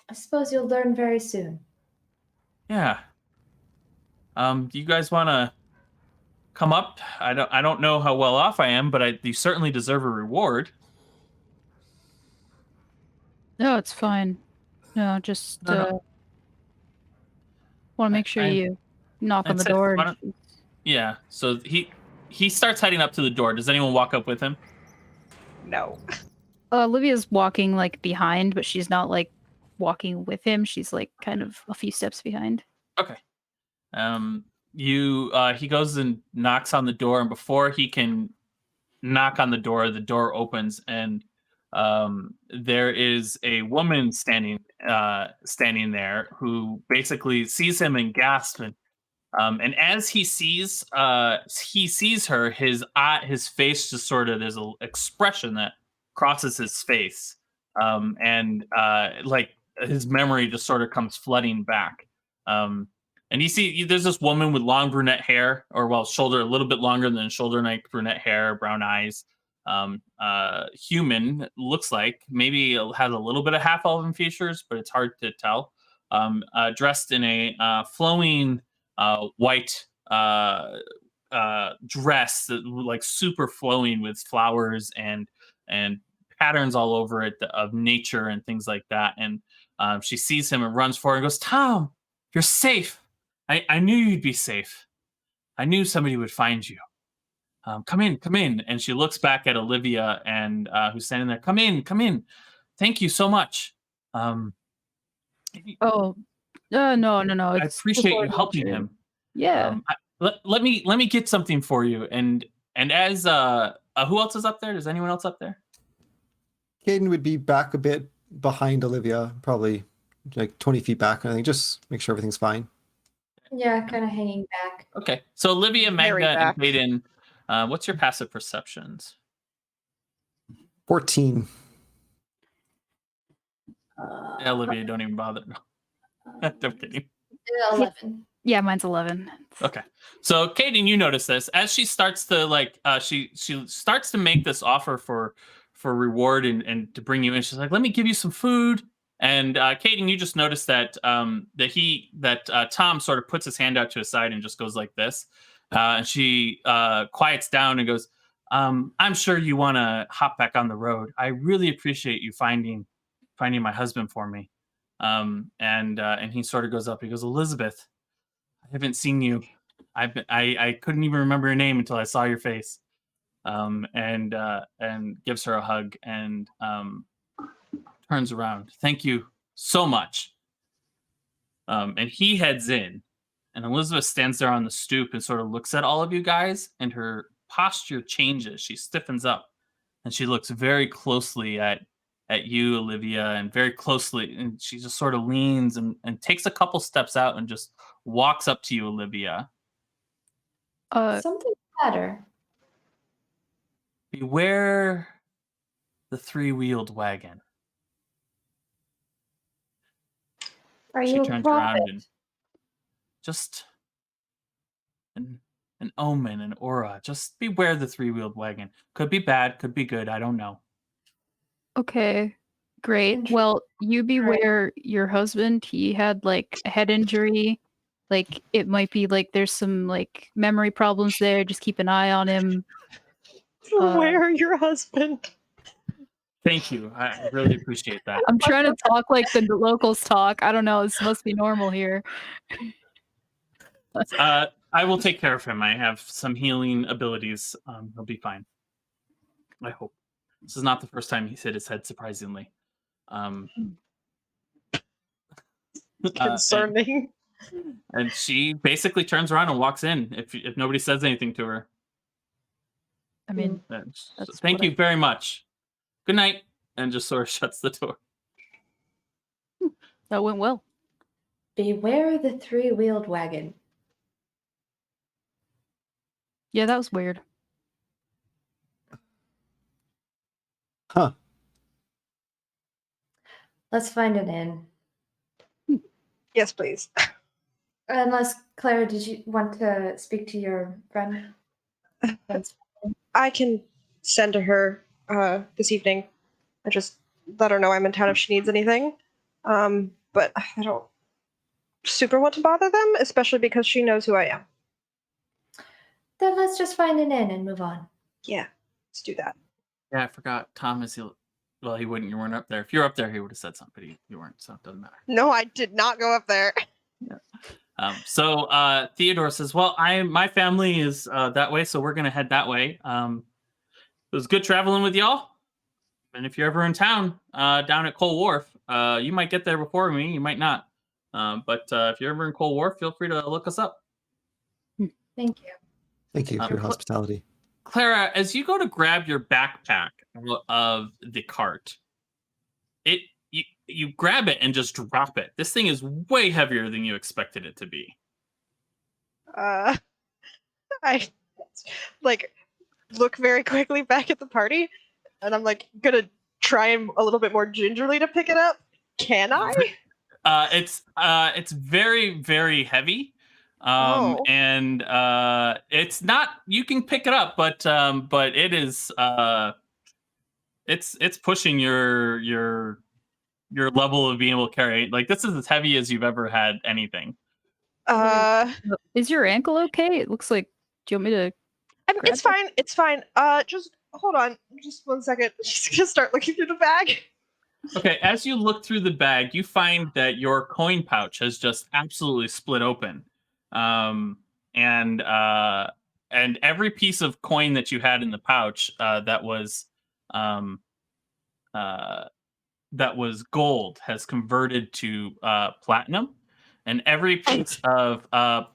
I suppose you'll learn very soon. Yeah. Do you guys want to come up? I don't know how well off I am, but you certainly deserve a reward. No, it's fine. No, just No. want to make sure you knock on the door. Yeah. So he starts heading up to the door. Does anyone walk up with him? No. Olivia's walking like behind, but she's not like walking with him. She's like kind of a few steps behind. Okay. He goes and knocks on the door, and before he can knock on the door opens, and there is a woman standing there who basically sees him and gasps, and as he sees her, his face just sort of, there's an expression that crosses his face, and like his memory just sort of comes flooding back. And there's this woman with long brunette hair, or a little bit longer than shoulder length brunette hair, brown eyes. Human, looks like, maybe has a little bit of half elven features, but it's hard to tell. Dressed in a flowing white dress, that, like, super flowing with flowers and patterns all over it of nature and things like that. And she sees him and runs forward and goes, Tom, you're safe. I knew you'd be safe. I knew somebody would find you. Come in. And she looks back at Olivia and who's standing there. Come in. Thank you so much. No. I appreciate you helping him. Yeah. Let me get something for you. And as who else is up there? Is anyone else up there? Caden would be back a bit behind Olivia, probably like 20 feet back. I think just make sure everything's fine. Yeah, kind of hanging back. Okay. So Olivia, Very Magna, back. and Caden, what's your passive perceptions? 14. Olivia, don't even bother. I'm kidding. 11. Yeah, mine's 11. Okay. So Caden, you notice this as she starts to she starts to make this offer for reward and to bring you in. She's like, let me give you some food. And Caden, you just noticed that Tom sort of puts his hand out to his side and just goes like this. And she quiets down and goes, I'm sure you want to hop back on the road. I really appreciate you finding my husband for me. And he sort of goes up. He goes, Elizabeth, I haven't seen you. I couldn't even remember your name until I saw your face. And gives her a hug and turns around. Thank you so much. And he heads in, and Elizabeth stands there on the stoop and sort of looks at all of you guys, and her posture changes. She stiffens up, and she looks very closely at you, Olivia, and very closely, and she just sort of leans and takes a couple steps out and just walks up to you, Olivia. Something better. Beware the three-wheeled wagon. Are She you a turns prophet? around and just an omen, an aura. Just beware the three-wheeled wagon. Could be bad, could be good. I don't know. Okay, great. Well, you beware your husband. He had like a head injury. Like it might be like there's some like memory problems there. Just keep an eye on him. Where your husband? Thank you. I really appreciate that. I'm trying to talk like the locals talk. I don't know. This must be normal here. I will take care of him. I have some healing abilities. He'll be fine. I hope. This is not the first time he's hit his head, surprisingly. Concerning. And she basically turns around and walks in if nobody says anything to her. I mean, So thank you very much. Good night. And just sort of shuts the door. that went well. Beware the three-wheeled wagon. Yeah, that was weird. Huh. Let's find an inn. Yes, please. Unless, Clara, did you want to speak to your friend? I can send to her this evening. I just let her know I'm in town if she needs anything. But I don't super want to bother them, especially because she knows who I am. Then let's just find an inn and move on. Yeah, let's do that. Yeah, I forgot. Thomas, well, he wouldn't. You weren't up there. If you were up there, he would have said something. But you weren't, so it doesn't matter. No, I did not go up there. So Theodore says, well, my family is that way, so we're going to head that way. It was good traveling with y'all. And if you're ever in town, down at Coal Wharf, you might get there before me. You might not. But if you're ever in Coal Wharf, feel free to look us up. Thank you. Thank you for your hospitality. Clara, as you go to grab your backpack of the cart, you grab it and just drop it. This thing is way heavier than you expected it to be. I like look very quickly back at the party, and I'm like gonna try and a little bit more gingerly to pick it up. Can I? It's very, very heavy. And it's not, you can pick it up, but it is it's pushing your level of being able to carry. Like, this is as heavy as you've ever had anything. Is your ankle okay? It looks like. Do you want me to? I mean, it's fine. It's fine. Just hold on, just 1 second. Just gonna start looking through the bag. Okay, as you look through the bag, you find that your coin pouch has just absolutely split open. And every piece of coin that you had in the pouch that was gold has converted to platinum, and every piece of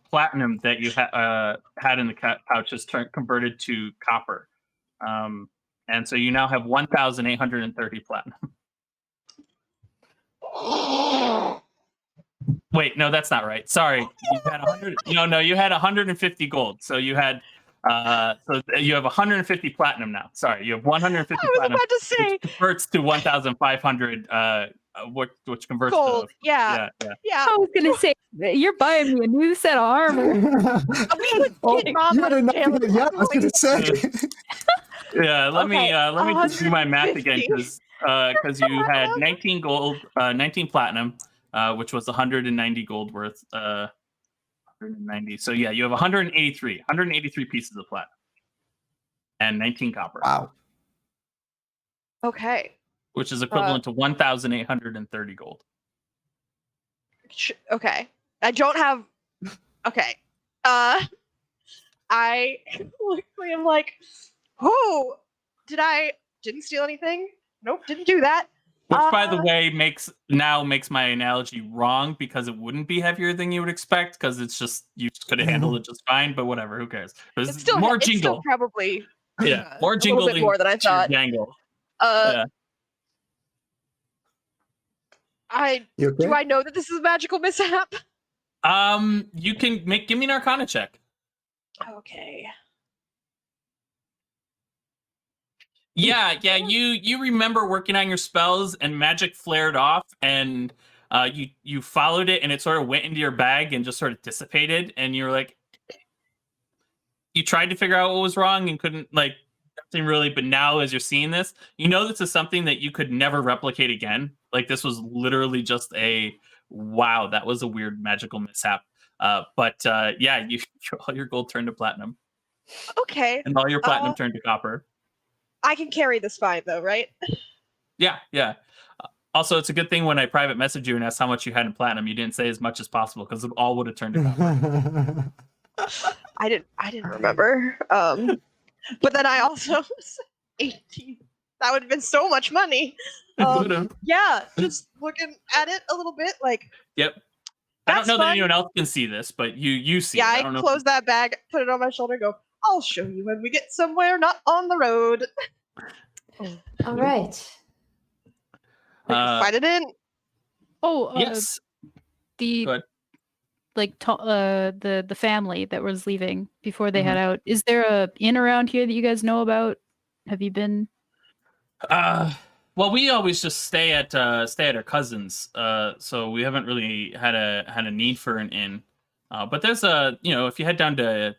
platinum that you had in the pouch has converted to copper. And so you now have 1,830 platinum. Wait, no, that's not right. Sorry, you had 100. No, you had 150 gold. So you had, so you have 150 platinum now. Sorry, you have 150 I was platinum. about to say, which converts to 1,500. Which converts gold. to Yeah. I was gonna say you're buying me a new set of armor. You had enough to get, yeah, I was gonna say. Yeah, let me just do my math 150. again, because you had 19 gold, 19 platinum, which was 190 gold worth. 190. So yeah, you have 183 pieces of platinum and 19 copper. Wow. Okay. Which is equivalent to 1,830 gold. Okay. I don't have. Okay. I quickly am like, oh, didn't steal anything? Nope, didn't do that. Which, by the way, makes my analogy wrong, because it wouldn't be heavier than you would expect, because it's just, you could have handled it just fine, but whatever, who cares? It's still more it's jingle. still probably More a jingle little bit more than I thought. Jangle. Yeah. You okay? Do I know that this is a magical mishap? You can give me an Arcana check. Okay. Yeah. You remember working on your spells, and magic flared off, and you followed it, and it sort of went into your bag and just sort of dissipated, and you're like, you tried to figure out what was wrong and couldn't, like, nothing really. But now, as you're seeing this, you know this is something that you could never replicate again. Like, this was literally just wow, that was a weird magical mishap. But yeah, all your gold turned to platinum. Okay. And all your platinum turned to copper. I can carry this fine though, right? Yeah, yeah. Also, it's a good thing when I private messaged you and asked how much you had in platinum, you didn't say as much as possible because it all would have turned to copper. I didn't remember. But then I also 18. That would have been so much money. It would've. Yeah, just looking at it a little bit, like Yep. I don't that's know that fun. anyone else can see this, but you see Yeah, it. I I don't know. close that bag, put it on my shoulder, go. I'll show you when we get somewhere not on the road. All right. Find it in. Oh, Yes. the Go ahead. like the family that was leaving before they head Mhm. out. Is there a inn around here that you guys know about? Have you been? Well, we always just stay at our cousins. So we haven't really had a need for an inn. But there's a if you head down to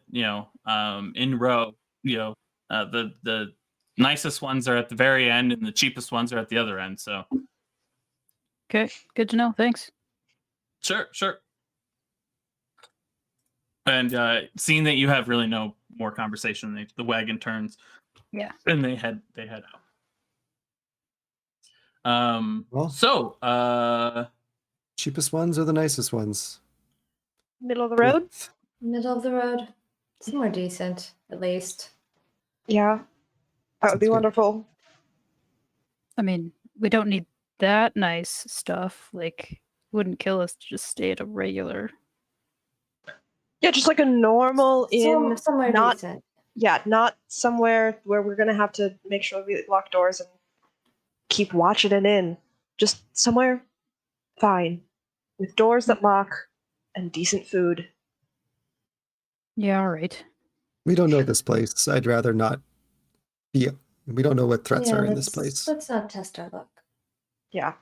in row, the nicest ones are at the very end and the cheapest ones are at the other end. So Okay, good to know. Thanks. sure. And seeing that you have really no more conversation, the wagon turns. Yeah. And they head out. Well. So Cheapest ones or the nicest ones? Middle of the road? Middle of the road. Somewhere decent, at least. Yeah. That would be Sounds good. wonderful. I mean, we don't need that nice stuff. Like, wouldn't kill us to just stay at a regular. Yeah, just like a normal inn. Somewhere not decent. Yeah, not somewhere where we're gonna have to make sure we lock doors and keep watching it in. Just somewhere fine. With doors that lock and decent food. Yeah, all right. We don't know this place. I'd rather not be. We don't know what threats Yeah, are in this let's- place. Let's not test our luck. Yeah.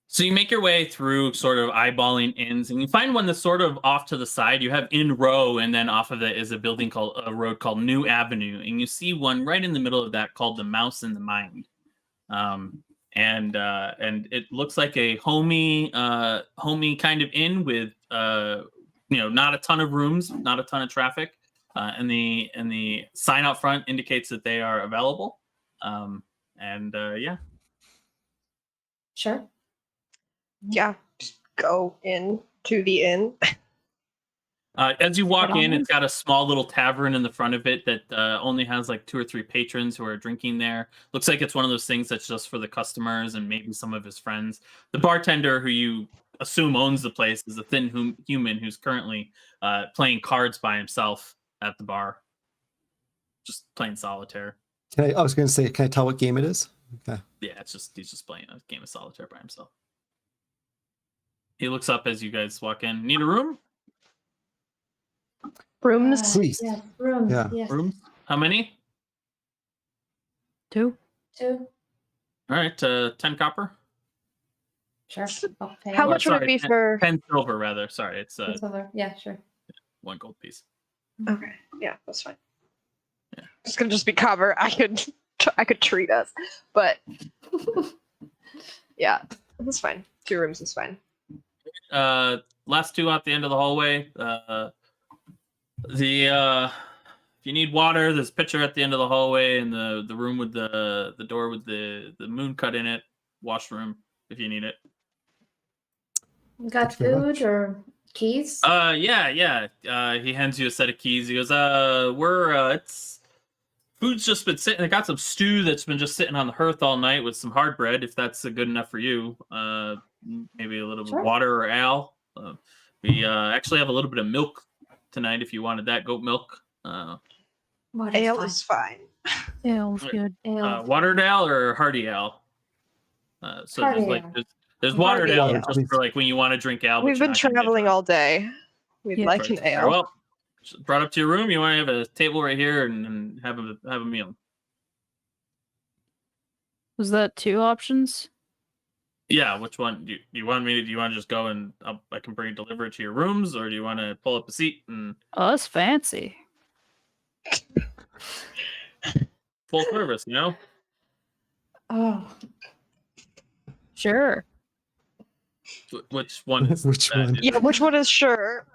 So you make your way through sort of eyeballing inns, and you find one that's sort of off to the side. You have Inn Row, and then off of it is a road called New Avenue, and you see one right in the middle of that called the Mouse in the Mind. And it looks like a homey kind of inn with not a ton of rooms, not a ton of traffic, and the sign out front indicates that they are available. Yeah. Sure. Yeah. Just go in to the inn. As you walk Right in, on. it's got a small little tavern in the front of it that only has like 2 or 3 patrons who are drinking there. Looks like it's one of those things that's just for the customers and maybe some of his friends. The bartender, who you assume owns the place, is a thin human who's currently playing cards by himself at the bar, just playing solitaire. I was going to say, can I tell what game it is? Okay. Yeah, he's just playing a game of solitaire by himself. He looks up as you guys walk in. Need a room? Rooms. Please. Yes, rooms. Yeah. Yes. Rooms? How many? 2? 2. All right, 10 copper. Sure. I'll pay. How Oh, much would it sorry, be 10 for 10 silver rather. Sorry, it's Silver. Yeah, sure. 1 gold piece. Okay. Yeah, that's fine. Yeah. It's gonna just be cover. I could treat us. But yeah, that's fine. 2 rooms is fine. Last 2 out the end of the hallway. If you need water, there's a pitcher at the end of the hallway, and the room with the door with the moon cut in it. Washroom if you need it. Got Thank you very food much. or keys? Yeah. He hands you a set of keys. He goes, it's food's just been sitting. I got some stew that's been just sitting on the hearth all night with some hard bread. If that's good enough for you, maybe a little bit Sure. of water or ale. We actually have a little bit of milk tonight if you wanted that, goat milk. Water's Ale fine. is fine. Ale's good. Ale. Watered ale or hearty ale. So Hearty there's like ale. there's watered Hearty ale ale. just for like when you want to drink ale. but We've you're been not gonna get traveling drunk. all day. We'd Yeah. like an Very ale. well. Just brought up to your room. You want to have a table right here and have a meal. Was that 2 options? Yeah, which one do you want me to? Do you want to just go and I can deliver it to your rooms, or do you want to pull up a seat and Oh, that's fancy. full service? Oh, Sure. Which one? Is Which that? one? Yeah, which one is sure?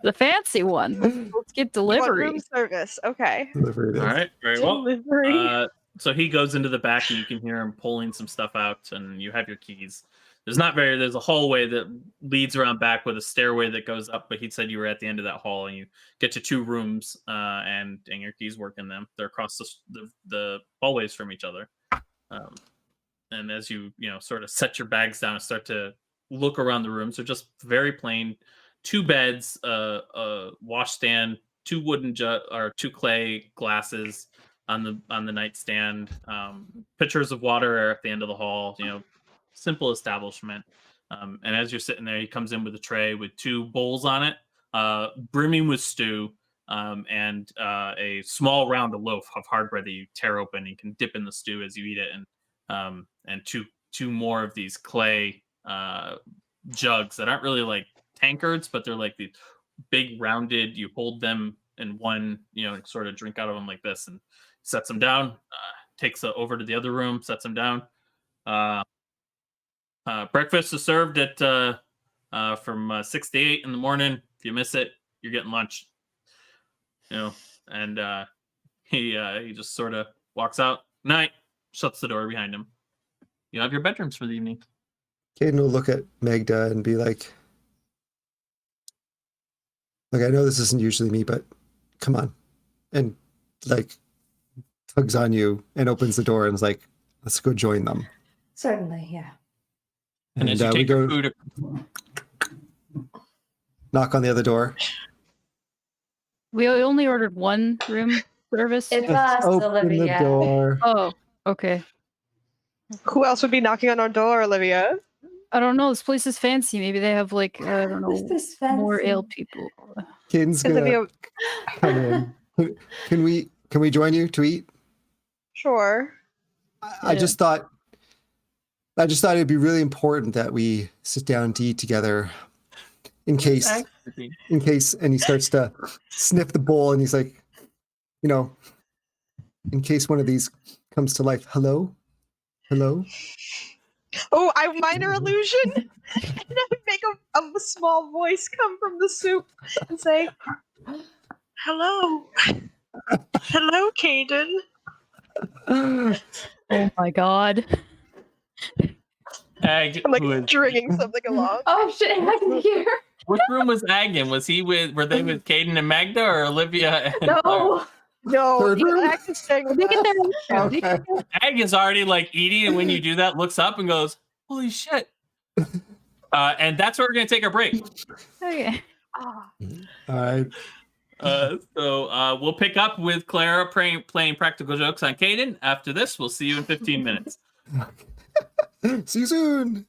The fancy one. Let's get You want delivery. room service. Okay. Whatever it is. All right, very well. Delivery. So he goes into the back, and you can hear him pulling some stuff out, and you have your keys. There's a hallway that leads around back with a stairway that goes up, but he said you were at the end of that hall, and you get to 2 rooms, and your keys work in them. They're across the hallways from each other. And as you sort of set your bags down and start to look around the rooms, they're just very plain: 2 beds, a washstand, 2 or 2 clay glasses on the nightstand, pitchers of water are at the end of the hall. Simple establishment. And as you're sitting there, he comes in with a tray with 2 bowls on it, brimming with stew, and a small round of loaf of hard bread that you tear open. And you can dip in the stew as you eat it, and two more of these clay jugs that aren't really like tankards, but they're like these big rounded. You hold them in one, sort of drink out of them like this, and sets them down. Takes it over to the other room, sets them down. Breakfast is served at from 6 to 8 in the morning. If you miss it, you're getting lunch. And he just sort of walks out. Night. Shuts the door behind him. You have your bedrooms for the evening. Caden will look at Magda and be like, I know this isn't usually me, but come on. And like tugs on you and opens the door and is like, let's go join them. Certainly, yeah. And as you take your food, knock on the other door. We only ordered 1 room service. It's us, Open Olivia. the door. Oh, okay. Who else would be knocking on our door, Olivia? I don't know. This place is fancy. Maybe they have I don't know, This is fancy. more ale people. Caden's gonna Olivia, come in. Can we join you to eat? sure. I just thought it'd be really important that we sit down to eat together in case, and he starts to sniff the bowl and he's like, in case one of these comes to life. Hello? Oh, I minor illusion, and I make a small voice come from the soup and say, "Hello, hello, Caden." Oh my god. Ag, I'm like who is- stringing something along. Oh shit, I can hear. Which room was Ag in? Were they with Caden and Magda, or Olivia and No. No, Third room? Act is staying with They get us. their Okay. Ag is already like eating, and when you do that, looks up and goes, "Holy shit!" And that's where we're gonna take our break. Okay. Ah, All right. So we'll pick up with Clara playing practical jokes on Caden. After this, we'll see you in 15 minutes. See you soon.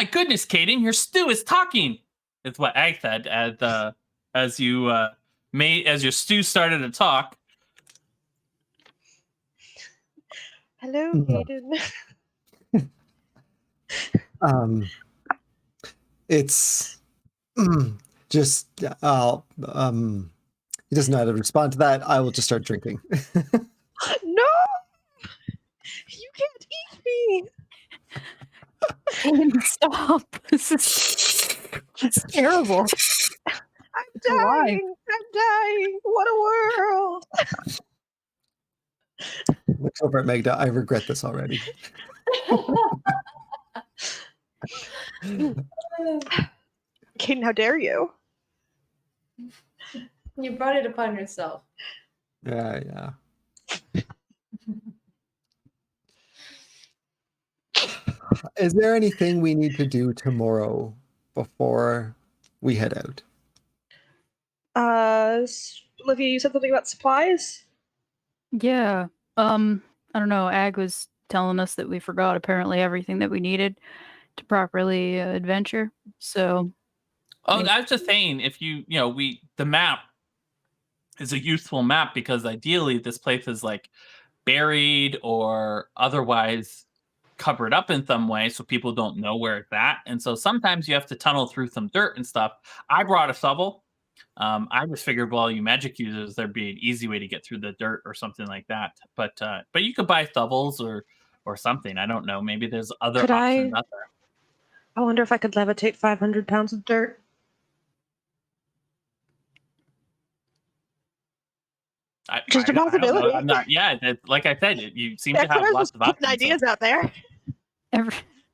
my goodness, Caden, your stew is talking. It's what Ag said as your stew started to talk. Hello, Mhm. Caden. It's just he doesn't know how to respond to that. I will just start drinking. No! You can't eat me! Caden, stop. It's terrible. I'm Why? dying! I'm dying! What a world! Looks over at Magda. I regret this already. Caden, how dare you? You brought it upon yourself. Yeah. Is there anything we need to do tomorrow before we head out? Olivia, you said something about supplies? Yeah. I don't know. Ag was telling us that we forgot apparently everything that we needed to properly adventure. So Oh, I was just saying, if the map is a useful map because ideally this place is like buried or otherwise covered up in some way so people don't know where it's at. And so sometimes you have to tunnel through some dirt and stuff. I brought a shovel. I just figured, well, you magic users, there'd be an easy way to get through the dirt or something like that. But you could buy shovels or something. I don't know. Maybe there's other Could options I- out there. I wonder if I could levitate 500 pounds of dirt. Just a I don't know. possibility. I'm not. Yeah, like I said, you seem to have Experts lots just of putting options. ideas out there.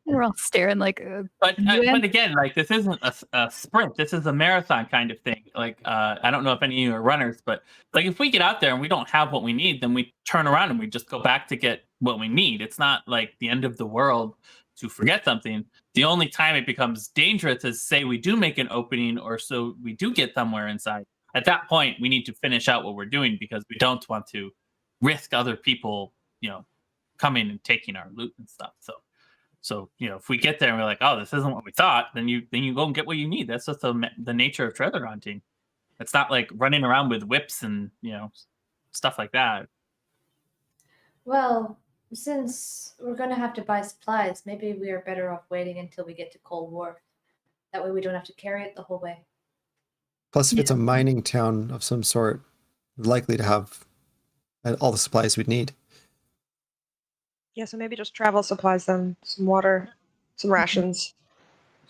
we're all staring like But UN? again, like this isn't a sprint. This is a marathon kind of thing. Like I don't know if any of you are runners, but like if we get out there and we don't have what we need, then we turn around and we just go back to get what we need. It's not like the end of the world to forget something. The only time it becomes dangerous is say we do make an opening or so we do get somewhere inside. At that point, we need to finish out what we're doing because we don't want to risk other people, coming and taking our loot and stuff. So if we get there and we're like, oh, this isn't what we thought, then you go and get what you need. That's just the nature of treasure hunting. It's not like running around with whips and stuff like that. Well, since we're going to have to buy supplies, maybe we are better off waiting until we get to Cold Wharf. That way we don't have to carry it the whole way. Plus, if it's a mining town of some sort, likely to have all the supplies we'd need. Yeah, so maybe just travel supplies then. Some water, some rations.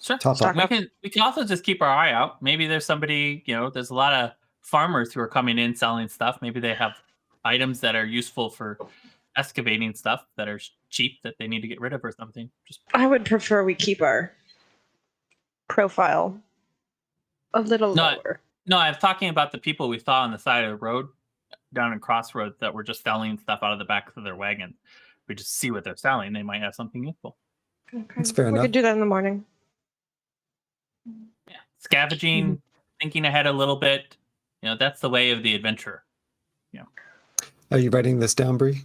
Sure. Top up. We can also just keep our eye out. Maybe there's somebody, there's a lot of farmers who are coming in selling stuff. Maybe they have items that are useful for excavating stuff that are cheap that they need to get rid of or something. I would prefer we keep our profile a little lower. No, I'm talking about the people we saw on the side of the road down in Crossroads that were just selling stuff out of the back of their wagon. We just see what they're selling. They might have something useful. Okay. That's fair We enough. could do that in the morning. Yeah. Scavenging, thinking ahead a little bit. That's the way of the adventurer. Are you writing this down, Bree?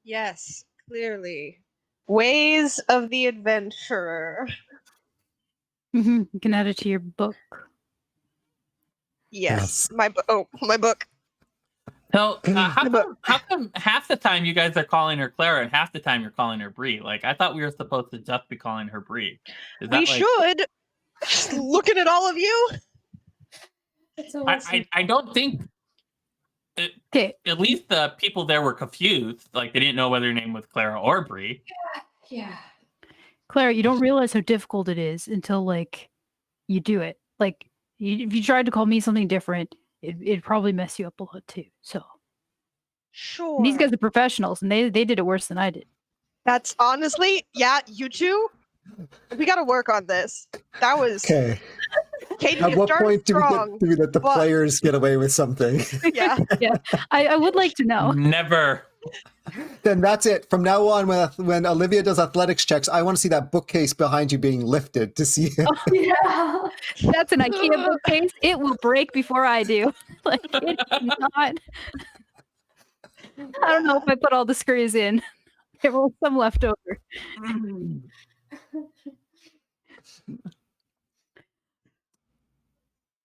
Yes, clearly. Ways of the adventurer. You can add it to your book. Yes. My book. So how come half the time you guys are calling her Clara and half the time you're calling her Bree? Like I thought we were supposed to just be calling her Bree. Is that We should. Just looking at all of you. I don't think. Okay. At least the people there were confused. Like they didn't know whether her name was Clara or Bree. Yeah. Clara, you don't realize how difficult it is until like you do it. Like if you tried to call me something different, it'd probably mess you up a lot too. So Sure. and these guys are professionals and they did it worse than I did. That's honestly, yeah, you two. We got to work on this. That was Okay. Katie. At what point do strong. we let the but- players get away with something? Yeah. I would like to know. Never. Then that's it. From now on, when Olivia does athletics checks, I want to see that bookcase behind you being lifted to see it. Yeah. That's an IKEA bookcase. It will break before I do. Like it's not. I don't know if I put all the screws in. There was some left over.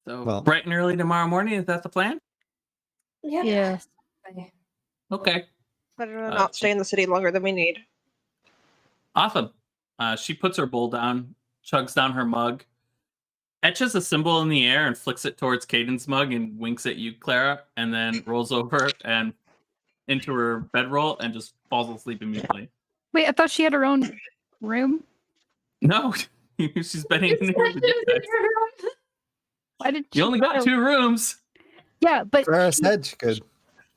So Well- bright and early tomorrow morning, is that the plan? Yep. Yeah. Okay. Okay. Better to Uh, not stay in the city longer than we need. Awesome. She puts her bowl down, chugs down her mug, etches a symbol in the air and flicks it towards Caden's mug and winks at you, Clara, and then rolls over and into her bedroll and just falls asleep immediately. Wait, I thought she had her own room. No, she's bedding in here with you guys. Why did You only got 2 rooms. Yeah, but Clara said she could.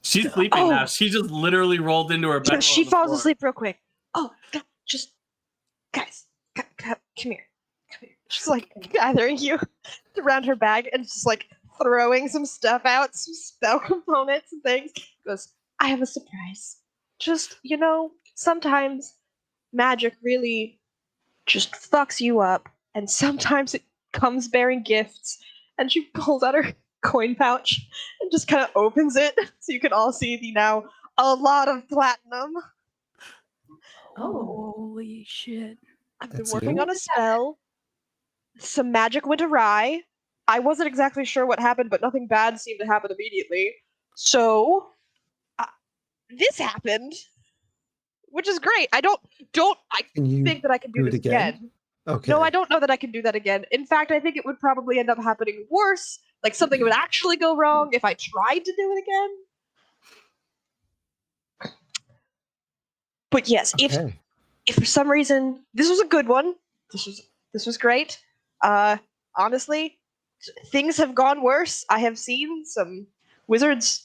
She's sleeping Oh. now. She just literally rolled into her bedroll. She on the falls floor. asleep real quick. Oh, God, just guys, come here, come here. She's like gathering you around her bag and just like throwing some stuff out, some spell components and things. Goes, I have a surprise. Just sometimes magic really just fucks you up, and sometimes it comes bearing gifts. And she pulls out her coin pouch and just kind of opens it so you can all see the now a lot of platinum. Oh. holy shit! I've been That's working new? on a spell. Some magic went awry. I wasn't exactly sure what happened, but nothing bad seemed to happen immediately. So this happened, which is great. I Can you think that I can do do it this again. Okay. No, I don't know that I can do that again. In fact, I think it would probably end up happening worse. Like something would actually go wrong if I tried to do it again. But yes, Okay. if for some reason this was a good one, this was great. Honestly, things have gone worse. I have seen some wizards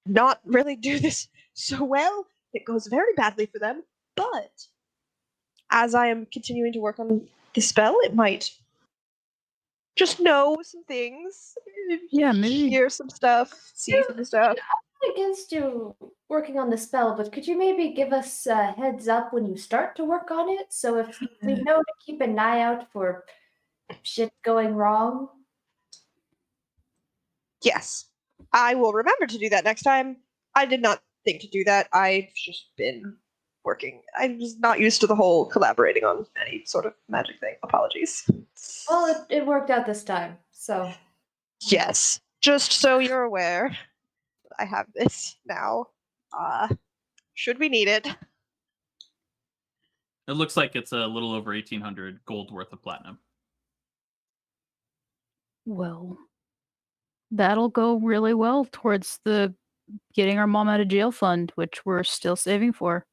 not really do this so well. It goes very badly for them. But as I am continuing to work on the spell, it might just know some things. Yeah, maybe. Hear some stuff, see some stuff. I'm not against you working on the spell, but could you maybe give us a heads up when you start to work on it? So if we know to keep an eye out for shit going wrong. Yes, I will remember to do that next time. I did not think to do that. I've just been working. I was not used to the whole collaborating on any sort of magic thing. Apologies. Well, it worked out this time, so. Yes, just so you're aware, I have this now. Should we need it? It looks like it's a little over 1,800 gold worth of platinum. Well, that'll go really well towards the getting our mom out of jail fund, which we're still saving for.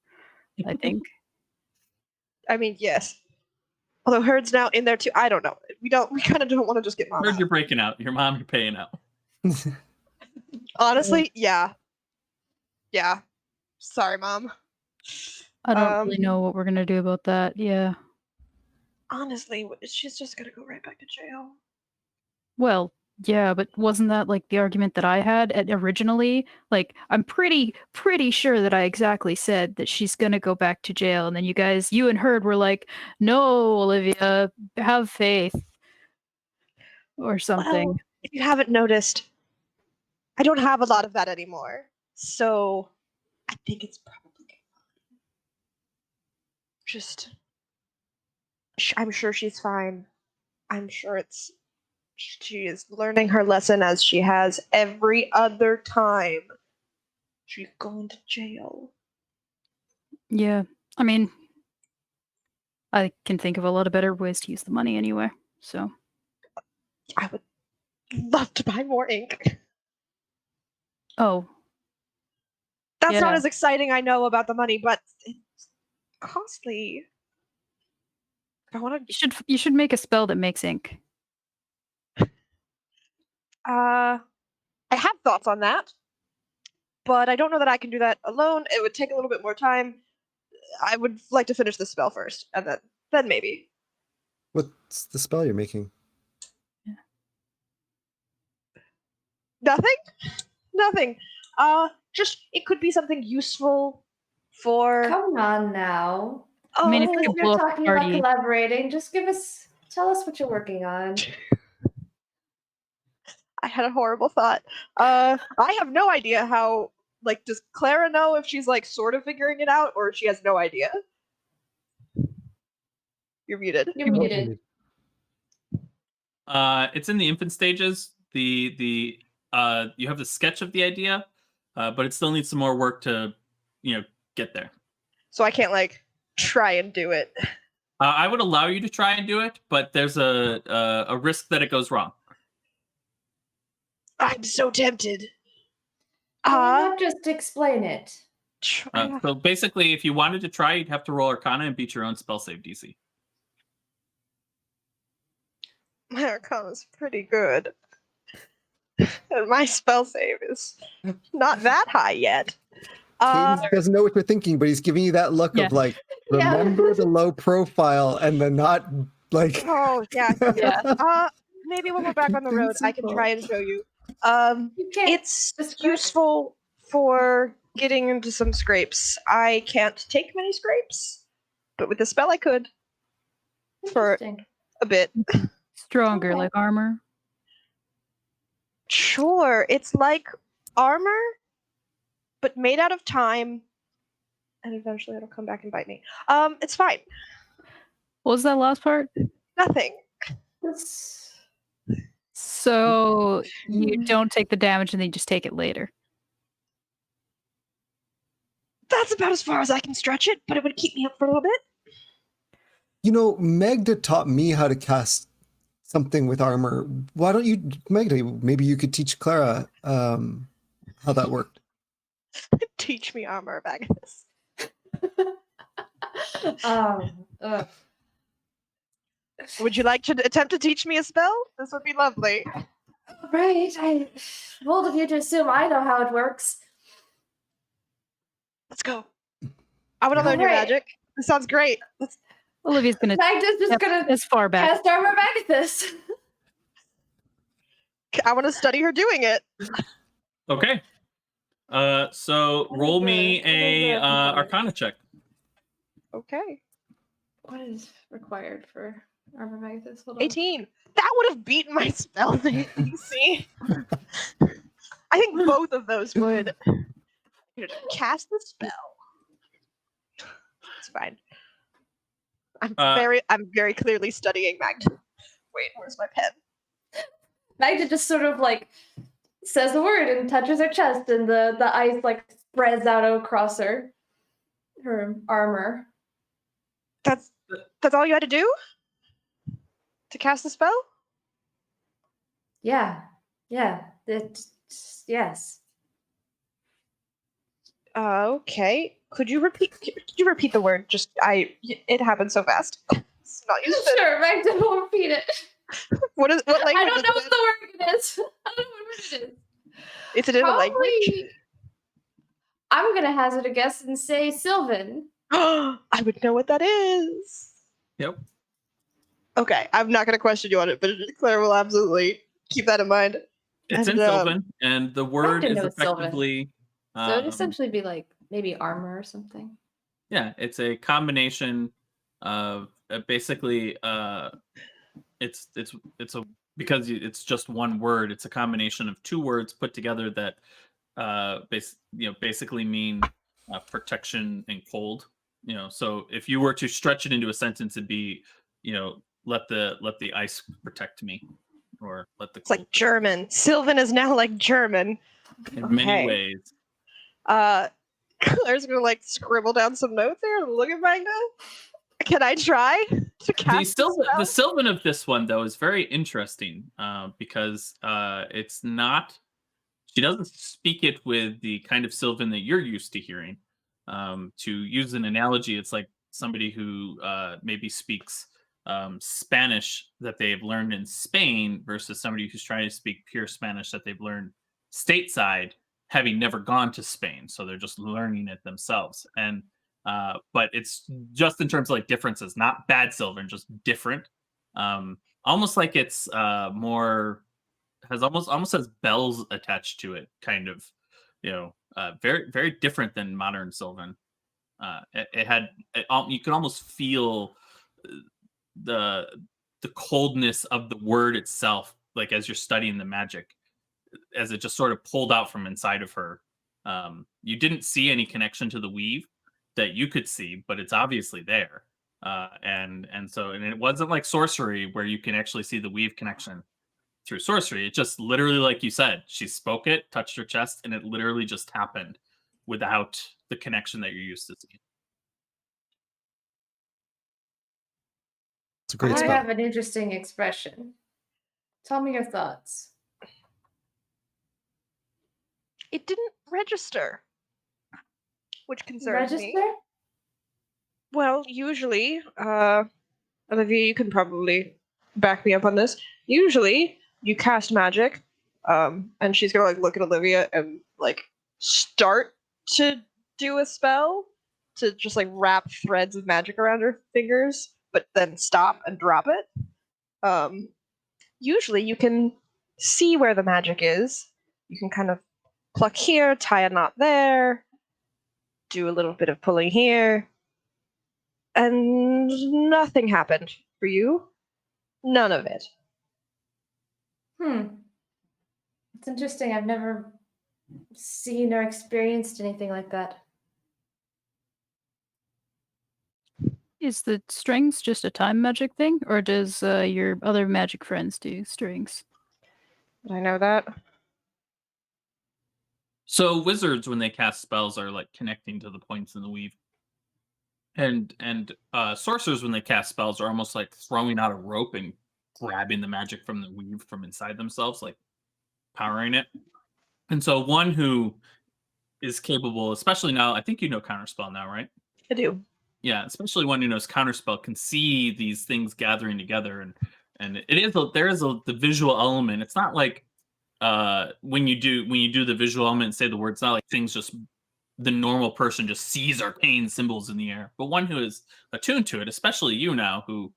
I think. I mean, yes. Although Herd's now in there too. I don't know. We kind of don't want to just get mom Heard out. you're breaking out. Your mom, you're paying out. Honestly, yeah. Yeah. Sorry, mom. I don't really know what we're gonna do about that. Yeah. Honestly, she's just gonna go right back to jail. Well, yeah, but wasn't that like the argument that I had originally? Like, I'm pretty sure that I exactly said that she's gonna go back to jail, and then you and Herd were like, "No, Olivia, have faith," or something. Well, if you haven't noticed, I don't have a lot of that anymore. So I think it's probably just. I'm sure she's fine. I'm sure she is learning her lesson as she has every other time she's gone to jail. Yeah, I mean, I can think of a lot of better ways to use the money anyway. So, I would love to buy more ink. oh, That's not Yeah. as exciting, I know, about the money, but it's costly. I want you should make a spell that makes ink. to. I have thoughts on that, but I don't know that I can do that alone. It would take a little bit more time. I would like to finish the spell first, and then maybe. What's the spell you're making? Nothing. Nothing. Just it could be something useful for. Come on now. I mean, if Oh, you You're blow up the talking about party, collaborating. Just tell us what you're working on. I had a horrible thought. I have no idea how. Like, does Clara know if she's like sort of figuring it out, or if she has no idea? You're muted. You're muted. It's in the infant stages. the you have the sketch of the idea, but it still needs some more work to, get there. So I can't like try and do it. I would allow you to try and do it, but there's a risk that it goes wrong. I'm so tempted. Can you not just explain it? So basically, if you wanted to try, you'd have to roll Arcana and beat your own spell save DC. My Arcana's pretty good. And my spell save is not that high yet. Caden doesn't know what you're thinking, but he's giving you that look Yeah. of like, Yeah. remember the low profile and the not like. Oh yeah. Yeah. Maybe when we're back on the road, I can try and show you. You can't. It's describe- useful for getting into some scrapes. I can't take many scrapes, but with the spell I could for Interesting. a bit. Stronger, Okay. like armor. Sure, it's like armor, but made out of time, and eventually it'll come back and bite me. It's fine. What was that last part? Nothing. This- So you don't take the damage and then you just take it later. That's about as far as I can stretch it, but it would keep me up for a little bit. You know, Magda taught me how to cast something with armor. Why don't you, Magda? Maybe you could teach Clara how that worked. Teach me armor, Magnus. uh, Would you like to attempt to teach me a spell? This would be lovely. right. I bold of you to assume I know how it works. Let's go. I want to learn your Alright. magic. This sounds great. Olivia's gonna Magda's just step gonna as far back. cast armor Magnus. I want to study her doing it. Okay. So What roll is me the- what is a the component? Arcana check. Okay. What is required for armor Magnus? Hold on. 18. That would have beaten my spell DC. I think both of those would. Cast the spell. It's fine. I'm very clearly studying Magda. Wait, where's my pen? Magda just sort of like says the word and touches her chest, and the ice like spreads out across her armor. That's all you had to do? To cast the spell? Yeah, yes. Okay. Could you repeat the word? It happened so fast. It's not used to Sure, Magda will repeat it. what language I don't is know it what in? the word is. I don't know what it is. Is it in a language? Probably. I'm gonna hazard a guess and say Sylvan. I would know what that is. Yep. Okay, I'm not going to question you on it, but Claire will absolutely keep that in mind. It's And, in Sylvan, and the word didn't is know it's Sylvan. effectively. So it'd essentially be like maybe armor or something. Yeah, it's a combination of basically it's a because it's just one word. It's a combination of two words put together that basically mean protection and cold. So if you were to stretch it into a sentence, it'd be let the ice protect me, or let the It's like German. Sylvan is now like German. in many okay. ways. Claire's going to like scribble down some notes here and look at Magda. Can I try to cast The Sylvan of this one, though, is very interesting because it's not. She doesn't speak it with the kind of Sylvan that you're used to hearing. To use an analogy, it's like somebody who maybe speaks Spanish that they've learned in Spain versus somebody who's trying to speak pure Spanish that they've learned stateside, having never gone to Spain. So they're just learning it themselves. And but it's just in terms of like differences, not bad Sylvan, just different. Almost like it's more has almost has bells attached to it, kind of, very very different than modern Sylvan. You can almost feel the coldness of the word itself, like as you're studying the magic, as it just sort of pulled out from inside of her. You didn't see any connection to the weave that you could see, but it's obviously there. And it wasn't like sorcery where you can actually see the weave connection through sorcery. It just literally, like you said, she spoke it, touched her chest, and it literally just happened without the connection that you're used to seeing. It's a great I spell. have an interesting expression. Tell me your thoughts. It didn't register, which concerns me. Register? Well, usually, Olivia, you can probably back me up on this. Usually, you cast magic, and she's gonna like look at Olivia and like start to do a spell to just like wrap threads of magic around her fingers, but then stop and drop it. Usually, you can see where the magic is. You can kind of pluck here, tie a knot there, do a little bit of pulling here. And nothing happened for you. None of it. It's interesting. I've never seen or experienced anything like that. Is the strings just a time magic thing, or does your other magic friends do strings? Did I know that? So wizards, when they cast spells, are like connecting to the points in the weave. And sorcerers, when they cast spells, are almost like throwing out a rope and grabbing the magic from the weave from inside themselves, like powering it. And so one who is capable, especially now, I think you know Counterspell now, right? I do. Yeah, especially one who knows Counterspell can see these things gathering together, and there is the visual element. It's not like when you do the visual element and say the word, it's not like things just the normal person just sees arcane symbols in the air, but one who is attuned to it, especially you now, who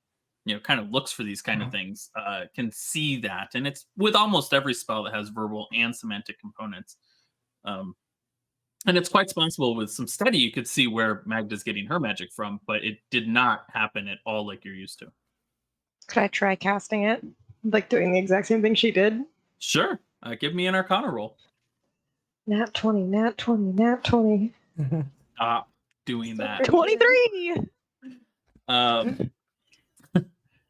kind of looks for these kind of things, can see that. And it's with almost every spell that has verbal and semantic components. And it's quite possible with some study you could see where Magda's getting her magic from, but it did not happen at all like you're used to. Could I try casting it? Like doing the exact same thing she did? Sure. Give me an Arcana roll. Nat 20, nat 20, nat 20. Stop doing that. 23!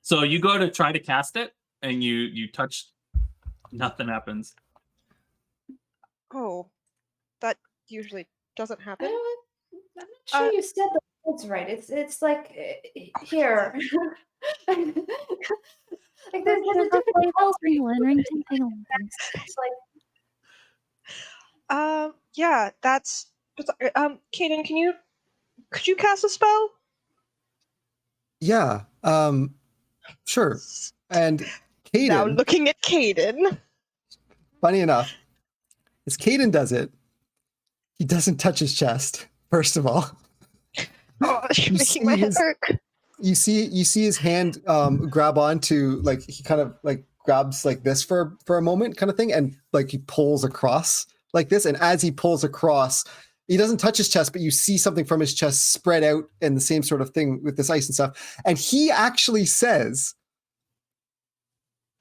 So you go to try to cast it, and you touch, nothing happens. Oh, that usually doesn't happen. I'm not sure you said the words right. It's like here. Like there's a different spells. It's like Yeah, that's. Kaden, could you cast a spell? Yeah, sure. And Now Caden, looking at Kaden. funny enough, as Caden does it, he doesn't touch his chest, first of all. Oh, you're making my head hurt. You see his hand grab onto, like, he kind of like grabs like this for a moment kind of thing, and like he pulls across like this, and as he pulls across, he doesn't touch his chest, but you see something from his chest spread out, and the same sort of thing with this ice and stuff. And he actually says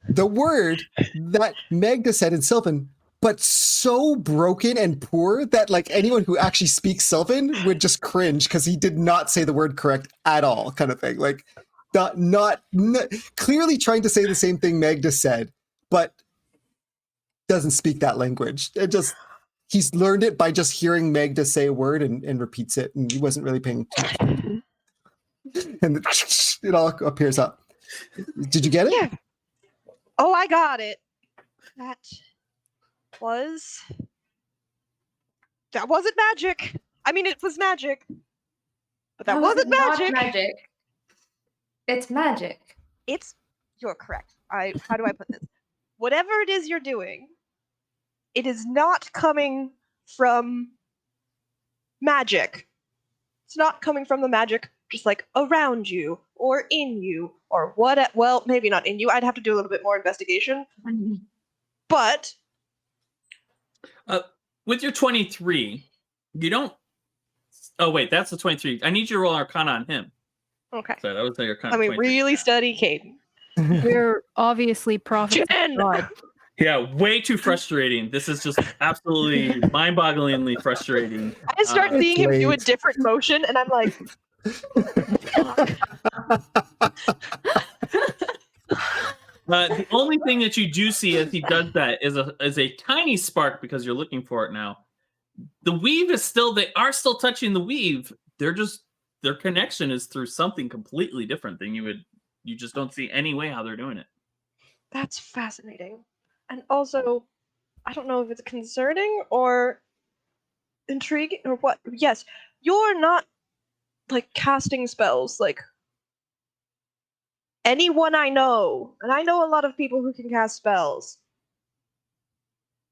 the word that Magda said in Sylvan, but so broken and poor that like anyone who actually speaks Sylvan would just cringe because he did not say the word correct at all, kind of thing. Like not clearly trying to say the same thing Magda said, but doesn't speak that language. He's learned it by just hearing Magda say a word and repeats it, and he wasn't really paying attention. And it all appears up. Did you get it? Yeah. Oh, I got it. That wasn't magic. I mean, it was magic, but that wasn't not magic. magic. It's magic. You're correct. How do I put this? Whatever it is you're doing, it is not coming from magic. It's not coming from the magic just like around you or in you or what. Well, maybe not in you. I'd have to do a little bit more investigation. But with your 23, you don't. Oh wait, that's the 23. I need you to roll Arcana on him. okay. So that was your Arcana. Let me 23. really study Caden. We're obviously prophets of 10! God. Yeah, way too frustrating. This is just absolutely mind-bogglingly frustrating. I start seeing him do a Blades. different motion, and I'm like, The only thing that you do see as he does that is a tiny spark because you're looking for it now. The weave is still, they are still touching the weave. They're just, their connection is through something completely different than you just don't see any way how they're doing it. That's fascinating. And also, I don't know if it's concerning or intriguing or what. Yes, you're not like casting spells like anyone I know. And I know a lot of people who can cast spells.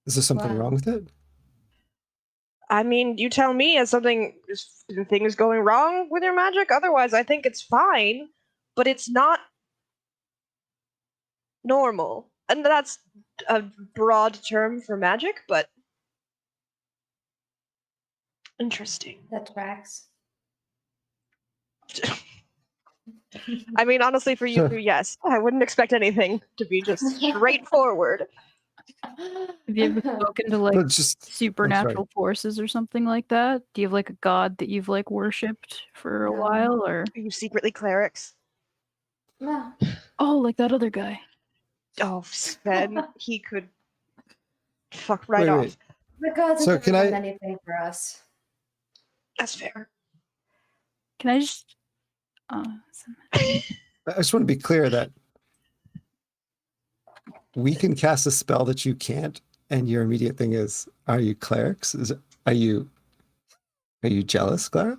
Is there something Wow. wrong with it? I mean, you tell me as things going wrong with your magic. Otherwise, I think it's fine, but it's not normal. And that's a broad term for magic, but interesting. That tracks. I mean, honestly, for you, yes. I wouldn't expect anything to be just straightforward. Have you ever spoken to like But just supernatural forces or something like that? Do you have like a god that you've like worshipped for a No. while, or Are you secretly clerics? No. oh, like that other guy? Oh, Sven, he could fuck right Wait, off. wait. The gods So have can never I- done anything for us. That's fair. Can I just? I just want to be clear that we can cast a spell that you can't, and your immediate thing is, are you clerics? Are you jealous, Clara?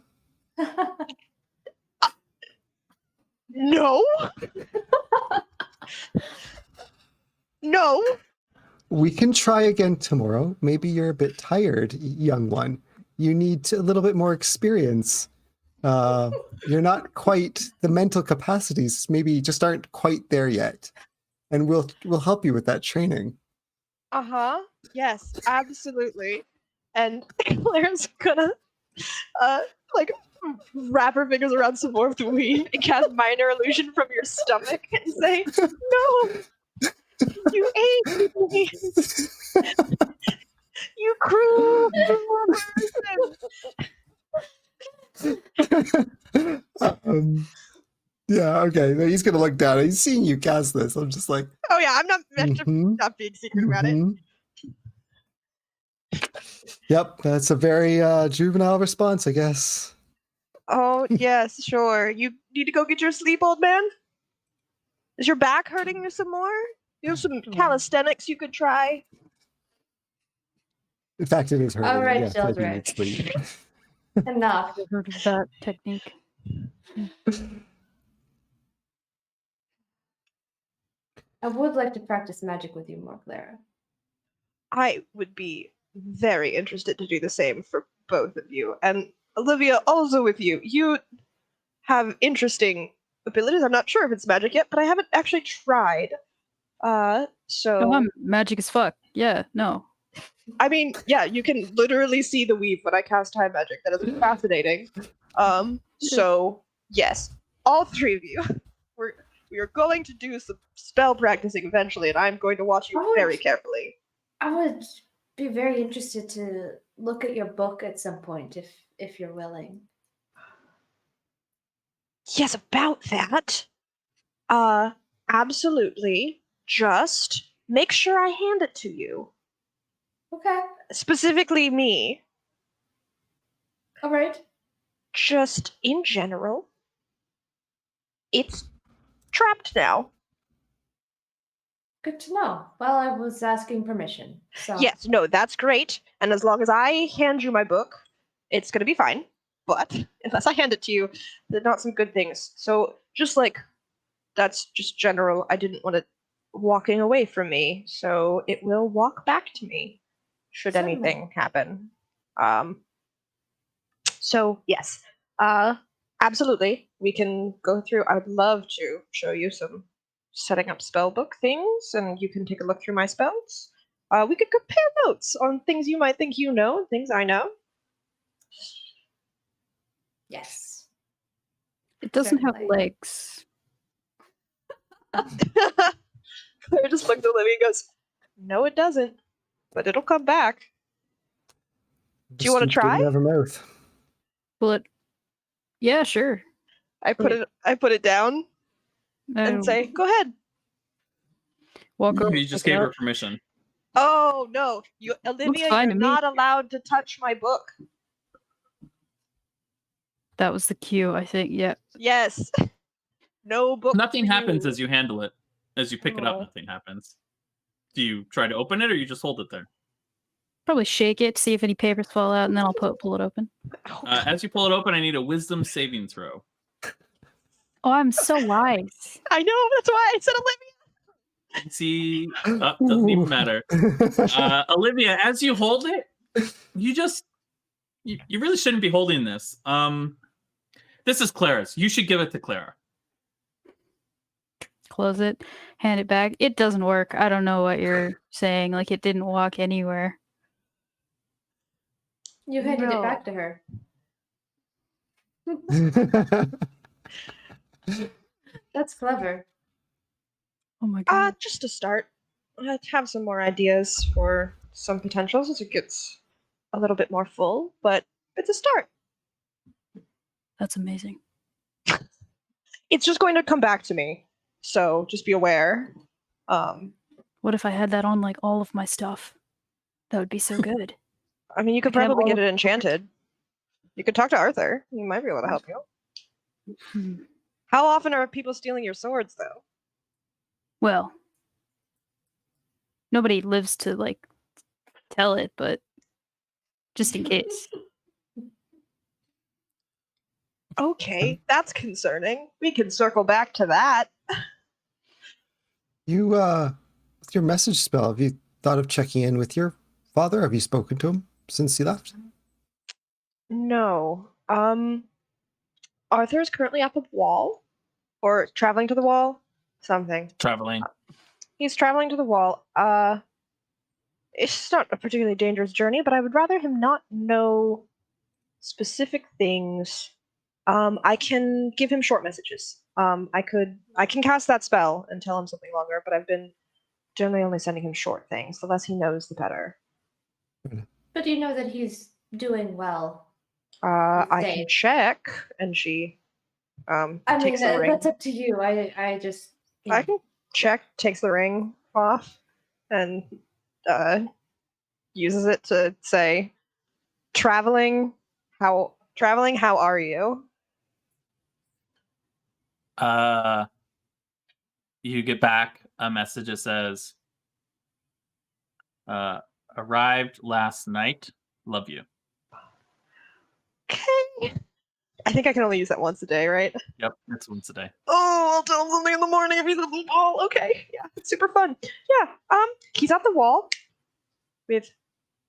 No. No. We can try again tomorrow. Maybe you're a bit tired, young one. You need a little bit more experience. You're not quite, the mental capacities maybe just aren't quite there yet. And we'll help you with that training. Uh-huh. Yes, absolutely. And Claire's gonna like wrap her fingers around some more of the weave and cast minor illusion from your stomach and say, "No, you ate me, you cruel person." Yeah, okay. He's gonna look down. He's seeing you cast this. I'm just like, Oh yeah, I'm not mhm, not being secret about it. mhm. Yep, that's a very juvenile response, I guess. Oh yes, sure. You need to go get your sleep, old man? Is your back hurting you some more? You have some calisthenics you could try. In fact, it is hurting. All right, Yes, I do children. need sleep. Enough. I've heard of that technique. I would like to practice magic with you more, Clara. I would be very interested to do the same for both of you. And Olivia, also with you. You have interesting abilities. I'm not sure if it's magic yet, but I haven't actually tried. So Oh, I'm magic as fuck. Yeah, no. I mean, yeah, you can literally see the weave when I cast time magic. That is fascinating. So yes, all three of you, we are going to do some spell practicing eventually, and I'm going to watch you very carefully. I would be very interested to look at your book at some point if you're willing. Yes, about that. Absolutely. Just make sure I hand it to you. Okay. Specifically me. All right. Just in general. It's trapped now. Good to know. Well, I was asking permission. So Yes, no, that's great. And as long as I hand you my book, it's gonna be fine. But unless I hand it to you, they're not some good things. So just like that's just general. I didn't want it walking away from me, so it will walk back to me should Certainly. anything happen. So yes, absolutely, we can go through. I'd love to show you some setting up spell book things, and you can take a look through my spells. We could compare notes on things you might think you know, and things I know. Yes. It doesn't have Certainly. legs. Claire just looked at Olivia and goes, "No, it doesn't, but it'll come back." Do you wanna Just didn't try? have a mouth. Will it? Yeah, sure. I put it down and say, "Go ahead." Walk over. You just pick it gave her up. permission. Oh no, Olivia, fine you're to me. not allowed to touch my book. That was the cue, I think. Yeah. Yes. No book. Nothing for happens you. as you handle it. As you pick it up, Oh. nothing happens. Do you try to open it or you just hold it there? Probably shake it, see if any papers fall out, and then I'll pull it open. Oh, As you pull it open, I need a wisdom saving throw. Oh, I'm so wise. I know. That's why I said Olivia. See, doesn't even matter. Olivia, as you hold it, you really shouldn't be holding this. This is Clara's. You should give it to Clara. Close it, hand it back. It doesn't work. I don't know what you're saying. Like, it didn't walk anywhere. You handed No. it back to her. That's clever. Oh my god. Just to start, I have some more ideas for some potentials as it gets a little bit more full, but it's a start. That's amazing. It's just going to come back to me, so just be aware. What if I had that on, like, all of my stuff? That would be so good. I mean, you could I could have probably all get of it enchanted. You could talk to Arthur. He might be able to help you. Hmm. How often are people stealing your swords, though? Well, nobody lives to, like, tell it, but just in case. Okay, that's concerning. We can circle back to that. You, with your message spell, have you thought of checking in with your father? Have you spoken to him since he left? No. Arthur is currently up a wall, or traveling to the wall. Something. Traveling. He's traveling to the wall. It's not a particularly dangerous journey, but I would rather him not know specific things. I can give him short messages. I can cast that spell and tell him something longer, but I've been generally only sending him short things. The less he knows, the better. But you know that he's doing well. I can Safe. check, and she I mean, takes the ring. that's up to you. I just. I can check, takes the ring off, and uses it to say, traveling, how are you? You get back a message that says, arrived last night. Love you. Okay. I think I can only use that once a day, right? Yep, it's once a day. Oh, I'll tell him something in the morning if he's at the wall. Okay, yeah, it's super fun. Yeah, he's at the wall with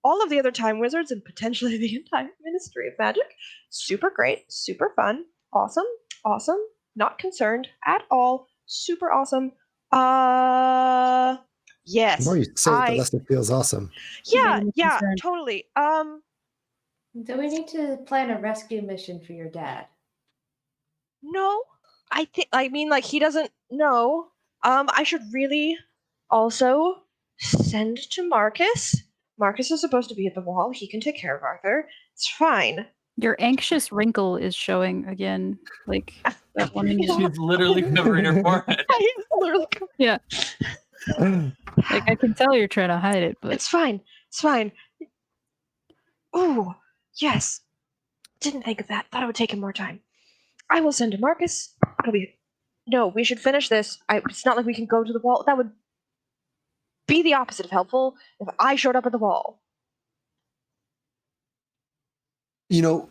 all of the other time wizards and potentially the entire Ministry of Magic. Super great, super fun, awesome, not concerned at all, super awesome. Yes. The more you say it, the less it feels awesome. Yeah, Very yeah, concerned. totally. Do we need to plan a rescue mission for your dad? No, I mean, like, he doesn't know. I should really also send to Marcus. Marcus is supposed to be at the wall. He can take care of Arthur. It's fine. Your anxious wrinkle is showing again. Like, that one in your... She's literally covering her forehead. I literally. Yeah. Like, I can tell you're trying to hide it, but It's fine. It's fine. Oh, yes. Didn't think of that. Thought it would take him more time. I will send to Marcus. It'll be. No, we should finish this. It's not like we can go to the wall. That would be the opposite of helpful if I showed up at the wall. You know,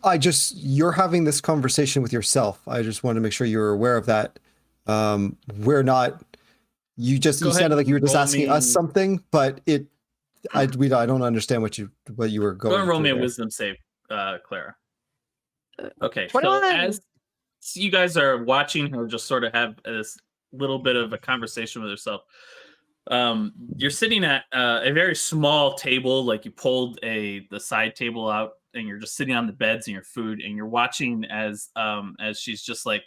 you're having this conversation with yourself. I just want to make sure you're aware of that. We're not, you sounded like you were just asking us something, but I don't understand what you were going. Go and roll through me a there. wisdom save, Clara. Okay, 21. so as you guys are watching her just sort of have this little bit of a conversation with herself, you're sitting at a very small table, like you pulled the side table out, and you're just sitting on the beds and your food, and you're watching as she's just like,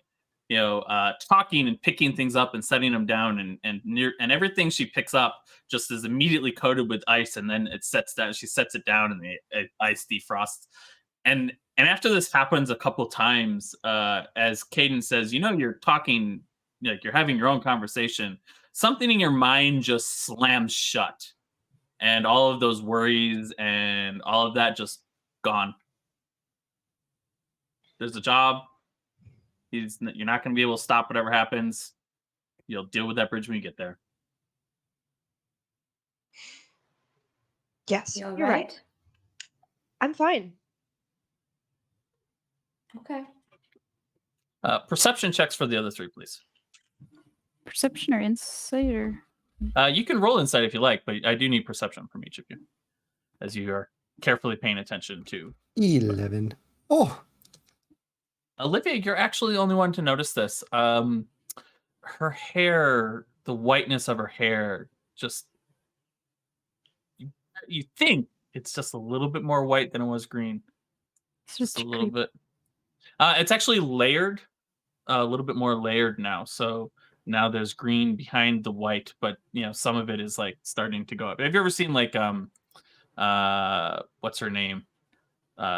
talking and picking things up and setting them down, and everything she picks up just is immediately coated with ice, and then it sets down. She sets it down, and the ice defrosts. And after this happens a couple times, as Caden says, you're talking like you're having your own conversation, something in your mind just slams shut, and all of those worries and all of that just gone. There's a job. You're not going to be able to stop whatever happens. You'll deal with that bridge when you get there. Yes, You all you're right. right? I'm fine. Okay. Perception checks for the other three, please. Perception or insight or You can roll insight if you like, but I do need perception from each of you, as you are carefully paying attention to. 11. Oh, Olivia, you're actually the only one to notice this. Her hair, the whiteness of her hair, just you think it's just a little bit more white than it was green. it's Just just a little bit. It's actually layered, a little bit more layered now. So now there's green behind the white, but some of it is like starting to go up. Have you ever seen like what's her name?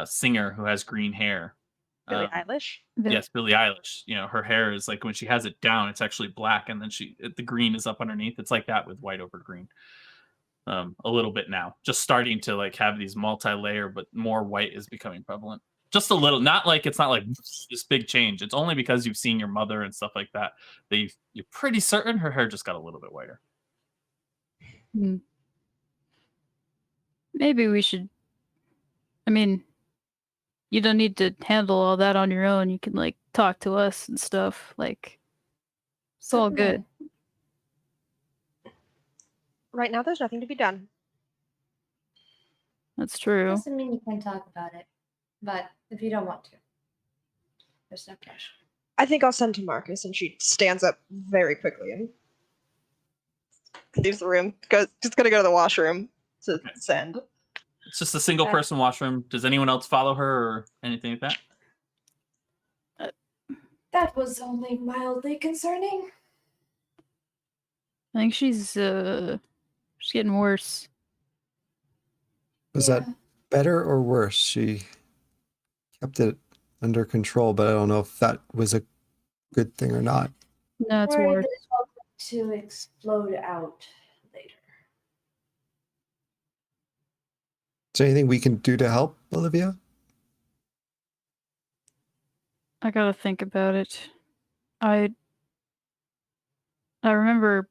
Singer who has green hair. Billie Eilish. Yes, Billie Eilish. Her hair is like when she has it down, it's actually black, and then the green is up underneath. It's like that with white over green. A little bit now, just starting to like have these multi-layer, but more white is becoming prevalent. Just a little, not like it's not like this big change. It's only because you've seen your mother and stuff like that. You're pretty certain her hair just got a little bit whiter. Maybe we should. I mean, you don't need to handle all that on your own. You can like talk to us and stuff. Like, it's all good. Right now, there's nothing to be done. That's true. Doesn't mean you can't talk about it, but if you don't want to, there's no pressure. I think I'll send to Marcus, and she stands up very quickly and leaves the room. Just gonna go to the washroom to send. It's just a single person washroom. Does anyone else follow her or anything like that? That was only mildly concerning. I think she's getting worse. was that better or worse? She kept it under control, but I don't know if that was a good thing or not. No, it's Worried worse. that it's all going to explode out later. Is there anything we can do to help, Olivia? I gotta think about it. I remember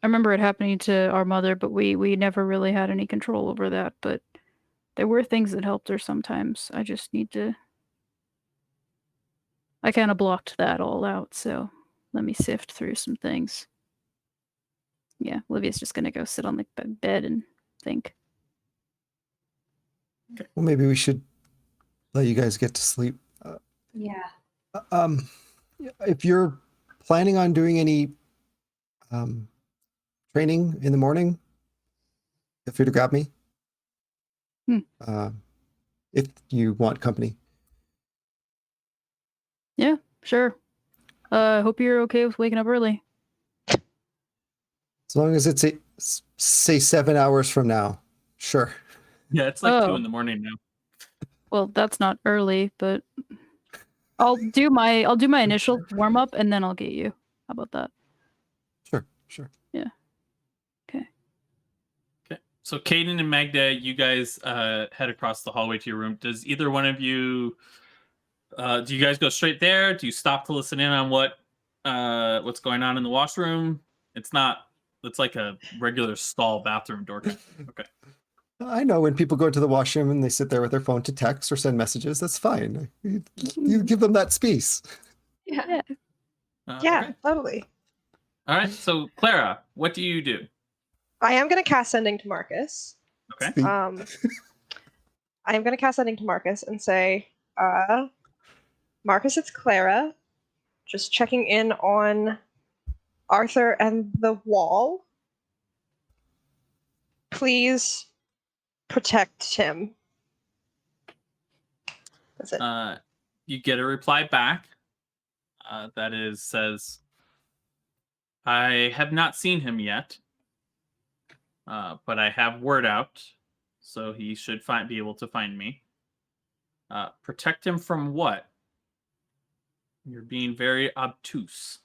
it happening to our mother, but we never really had any control over that. But there were things that helped her sometimes. I just need to. I kind of blocked that all out, so let me sift through some things. Yeah, Olivia's just gonna go sit on the bed and think. Well, maybe we should let you guys get to sleep. Yeah. If you're planning on doing any training in the morning, feel free to grab me. If you want company. Yeah, sure. Hope you're okay with waking up early. As long as it's say 7 hours from now. Sure. Yeah, it's like 2 in the morning now. Well, that's not early, but I'll do my initial warm up and then I'll get you. How about that? Sure. Yeah. Okay. So Caden and Magda, you guys head across the hallway to your room. Does either one of you do you guys go straight there? Do you stop to listen in on what's going on in the washroom? It's like a regular stall bathroom door. Okay. I know when people go into the washroom and they sit there with their phone to text or send messages, that's fine. You give them that space. Yeah. Yeah, Okay. totally. All right. So Clara, what do you do? I am going to cast Sending to Marcus. Okay. I am going to cast Sending to Marcus and say, Marcus, it's Clara. Just checking in on Arthur and the wall. Please protect him. That's it. You get a reply back that says, I have not seen him yet, but I have word out, so he should be able to find me. Protect him from what? You're being very obtuse.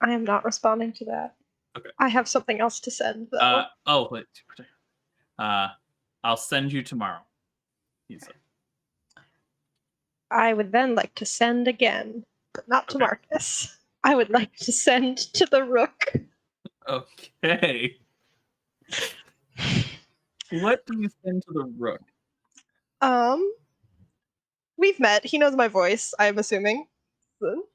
I am not responding to that. Okay. I have something else to send, though. Wait. I'll send you tomorrow. He said. I would then like to send again, but not to Okay. Marcus. I would like to send to the Rook. Okay. What do you send to the Rook? We've met. He knows my voice, I'm assuming. So,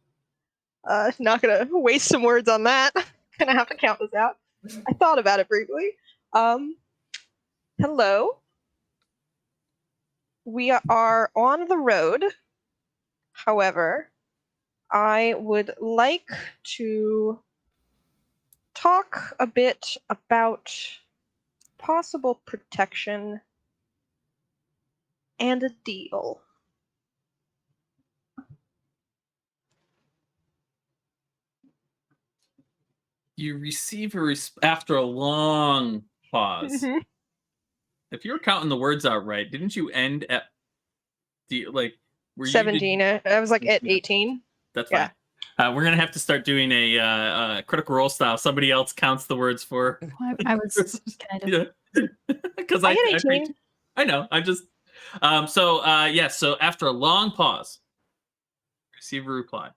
not gonna waste some words on that. Gonna have to count this out. I thought about it briefly. Hello. We are on the road. However, I would like to talk a bit about possible protection and a deal. You receive after a long pause. Mhm. If you were counting the words out right, didn't you end at were you 17. I was like at 18. That's Yeah. fine. We're gonna have to start doing a critical role style. Somebody else counts the words for. I was kind of. Yeah, because I hit 18. I know. I just. So after a long pause, receive a reply.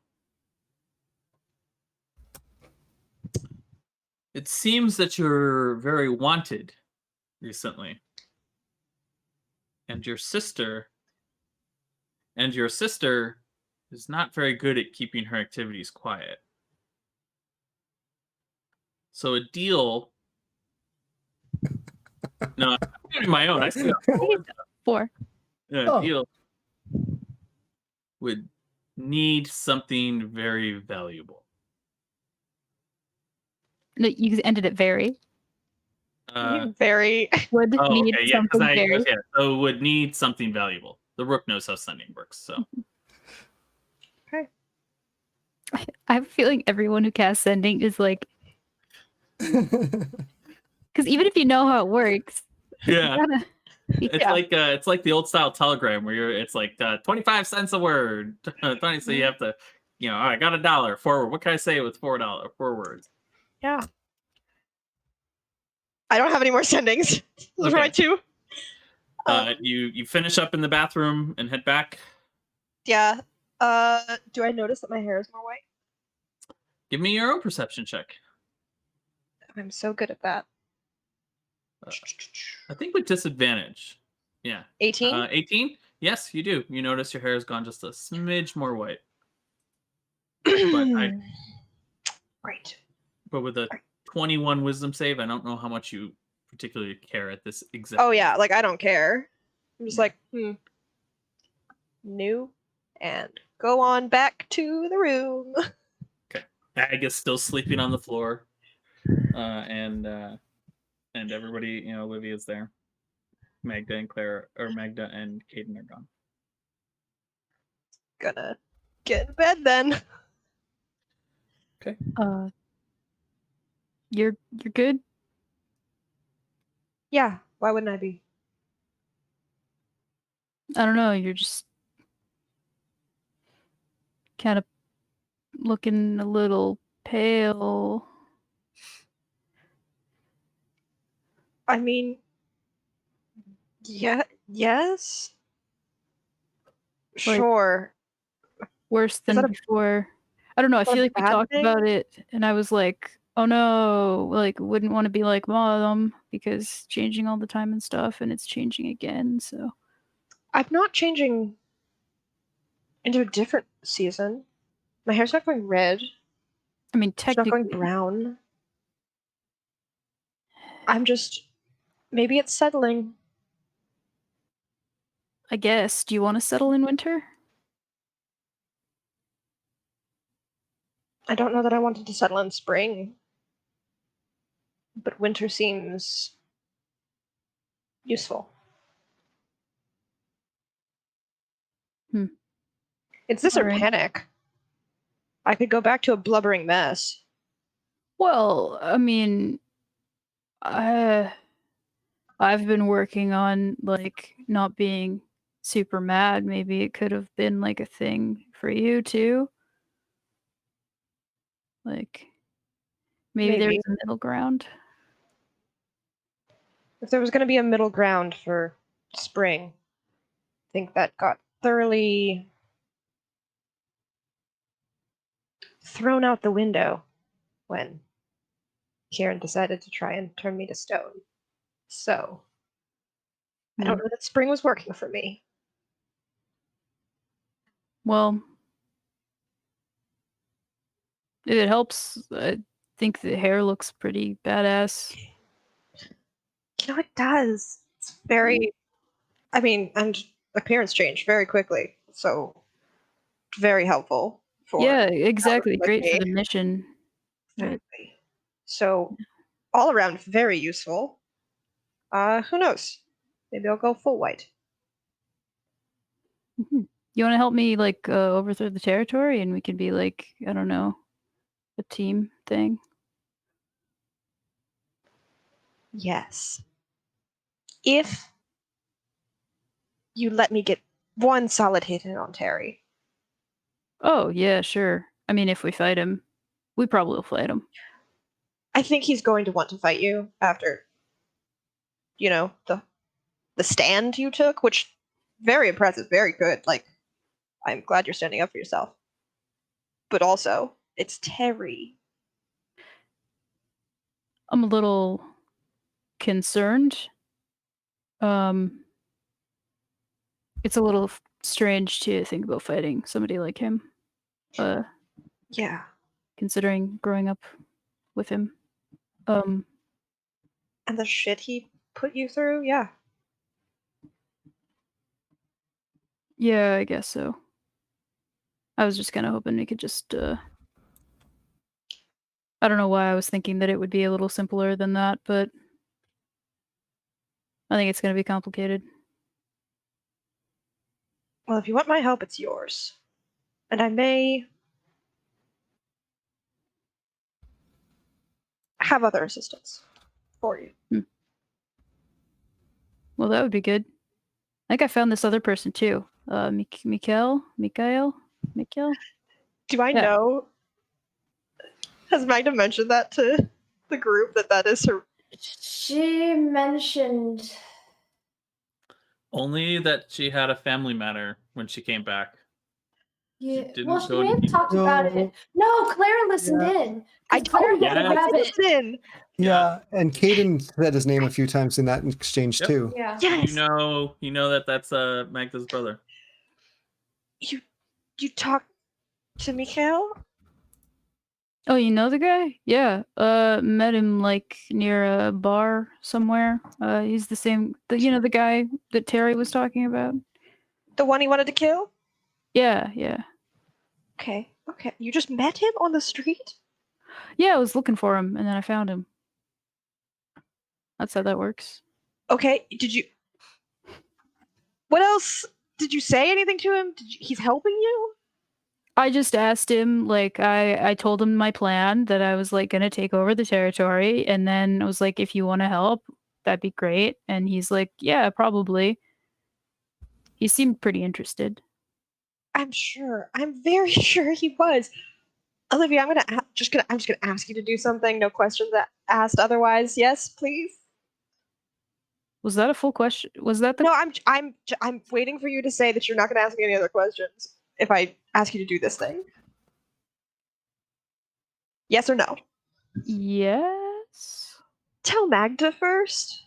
It seems that you're very wanted recently, and your sister is not very good at keeping her activities quiet. So a deal. No, I'm doing my own. I see. 4. A deal would need something very valuable. No, you ended it very. Very. Would need something very. So would need something valuable. The Rook knows how sending works. So. Okay. I have a feeling everyone who casts sending is like, because even if you know how it works, Yeah. It's like the old style telegram where it's like 25 cents a word. 20, so you have to, I got $1 forward. What can I say with $4 words? Yeah. I don't have any more sendings. Those are my 2. You finish up in the bathroom and head back. Yeah. Do I notice that my hair is more white? Give me your own perception check. I'm so good at that. I think with disadvantage. Yeah. 18? 18? Yes, you do. You notice your hair has gone just a smidge more white. Great. But with a 21 wisdom save, I don't know how much you particularly care at this exact. Oh yeah, like I don't care. I'm just like, new, and go on back to the room. Okay. Aga's still sleeping on the floor, and everybody, Olivia's there. Magda and Clara, or Magda and Caden are gone. Gonna get in bed then. Okay. You're good? Yeah, why wouldn't I be? I don't know, you're just kind of looking a little pale. I mean, yes. Like, Sure. Worse that than a- before. I don't know, I that a feel like we bad talked thing? about it and I was like, oh no, like wouldn't want to be like mom because changing all the time and stuff and it's changing again, so. I'm not changing into a different season. My hair's not going red. I mean, It's not going technically, brown. I'm just, maybe it's settling. I guess. Do you want to settle in winter? I don't know that I wanted to settle in spring. But winter seems useful. It's this or Alright. panic. I could go back to a blubbering mess. Well, I mean, I've been working on like not being super mad. Maybe it could have been like a thing for you too. Like, Maybe Maybe. there's a middle ground. If there was going to be a middle ground for spring, I think that got thoroughly thrown out the window when Kieran decided to try and turn me to stone. So, I don't know that spring was working for me. Well, if it helps, I think the hair looks pretty badass. You know, it does. It's very, I mean, and appearance change very quickly. So, very helpful for. Yeah, exactly. like Great for me. the mission. Right. Exactly. So, all around, very useful. Who knows? Maybe I'll go full white. Mhm. You want to help me like overthrow the territory, and we can be like, I don't know, a team thing. Yes. If you let me get one solid hit in on Terry. Oh yeah, sure. I mean, if we fight him, we probably will fight him. I think he's going to want to fight you after, you know, the stand you took, which very impressive, very good. Like, I'm glad you're standing up for yourself. But also, it's Terry. I'm a little concerned. It's a little strange to think about fighting somebody like him. Yeah. Considering growing up with him. And the shit he put you through, yeah. Yeah, I guess so. I was just kind of hoping we could just I don't know why I was thinking that it would be a little simpler than that, but I think it's going to be complicated. Well, if you want my help, it's yours. And I may have other assistance for you. Well, that would be good. I think I found this other person too. Mikhail? Do I Yeah. know? Has Magda mentioned that to the group that is her? She mentioned. Only that she had a family matter when she came back. Yeah, didn't well, she go may into have talked about it. No, Clara listened in. I 'Cause Clara told got a Yes. rabbit. Listen. Yeah, and Caden said his name a few times in that exchange Yep. too. Yeah. Yes. You know that that's Magda's brother. You talked to Mikhail? Oh, you know the guy? Yeah. Met him like near a bar somewhere. He's the same. The guy that Terry was talking about. The one he wanted to kill? Yeah. Okay. You just met him on the street? Yeah, I was looking for him, and then I found him. That's how that works. Okay. What else? Did you say anything to him? He's helping you? I just asked him, like, I told him my plan that I was like gonna take over the territory, and then I was like, if you want to help, that'd be great. And he's like, yeah, probably. He seemed pretty interested. I'm sure. I'm very sure he was. Olivia, I'm just gonna ask you to do something. No questions asked otherwise. Yes, please. Was that a full question? Was that the? No, I'm waiting for you to say that you're not gonna ask me any other questions if I ask you to do this thing. Yes or no? Yes. Tell Magda first.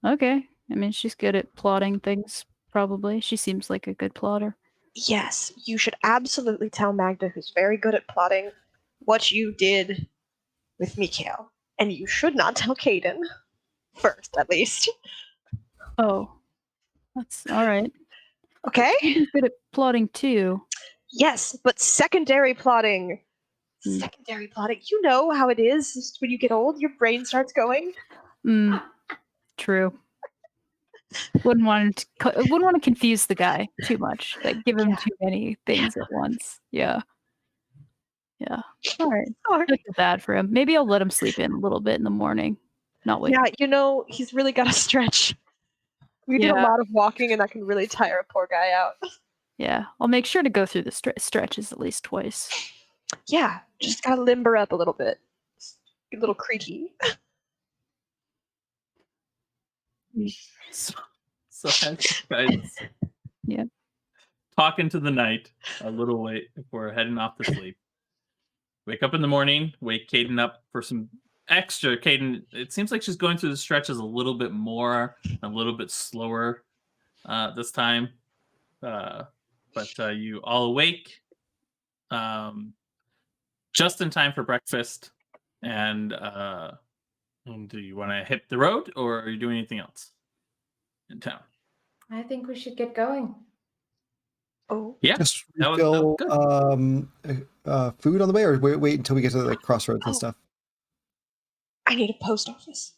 Okay. I mean, she's good at plotting things. Probably. She seems like a good plotter. Yes, you should absolutely tell Magda, who's very good at plotting, what you did with Mikhail. And you should not tell Caden. First, at least. Oh, that's all right. Okay? She's good at plotting too. Yes, but secondary plotting. Hmm. Secondary plotting. You know how it is when you get old, your brain starts going. True. Wouldn't want to confuse the guy too much. Like give him Yeah. too many things at once. Yeah. All right. Sorry. I feel bad for him. Maybe I'll let him sleep in a little bit in the morning. Not wake. Yeah, he's really got to stretch. We did a Yeah. lot of walking, and that can really tire a poor guy out. Yeah. I'll make sure to go through the stretches at least twice. Yeah, just gotta limber up a little bit. It's a little creaky. So as you guys Yeah. talk into the night a little late before heading off to sleep. Wake up in the morning, wake Caden up for some extra. Caden, it seems like she's going through the stretches a little bit more, a little bit slower this time. But you all awake just in time for breakfast. And do you want to hit the road or are you doing anything else in town? I think we should get going. Oh, Yeah, Just that was refill good. food on the way, or wait until we get to the crossroads and Oh. stuff. I need a post office.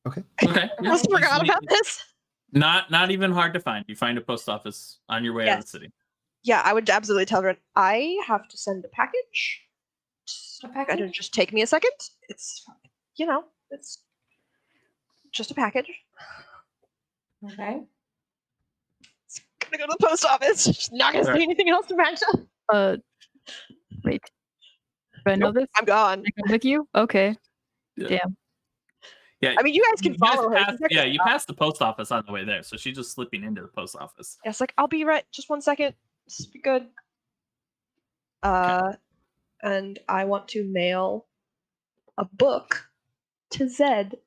Okay. I Yeah, almost forgot easily- about this. Not even hard to find. You find a post office on your way out of Yes. the city. Yeah, I would absolutely tell everyone I have to send a package. A package? It'll just take me a second. It's, it's just a package. Okay. It's gonna go to the post office. Just not gonna say Alright. anything else to Magda. Wait. Do I know Nope, this? I'm gone. I come with you? Okay. Yeah. Damn. Yeah, I mean, you guys can you guys follow her. passed- She's next yeah, to you the- passed the post office on the way there, so she's just slipping into the post office. Yeah, it's like I'll be right. Just 1 second. Just be good. And I want to mail a book to Zed.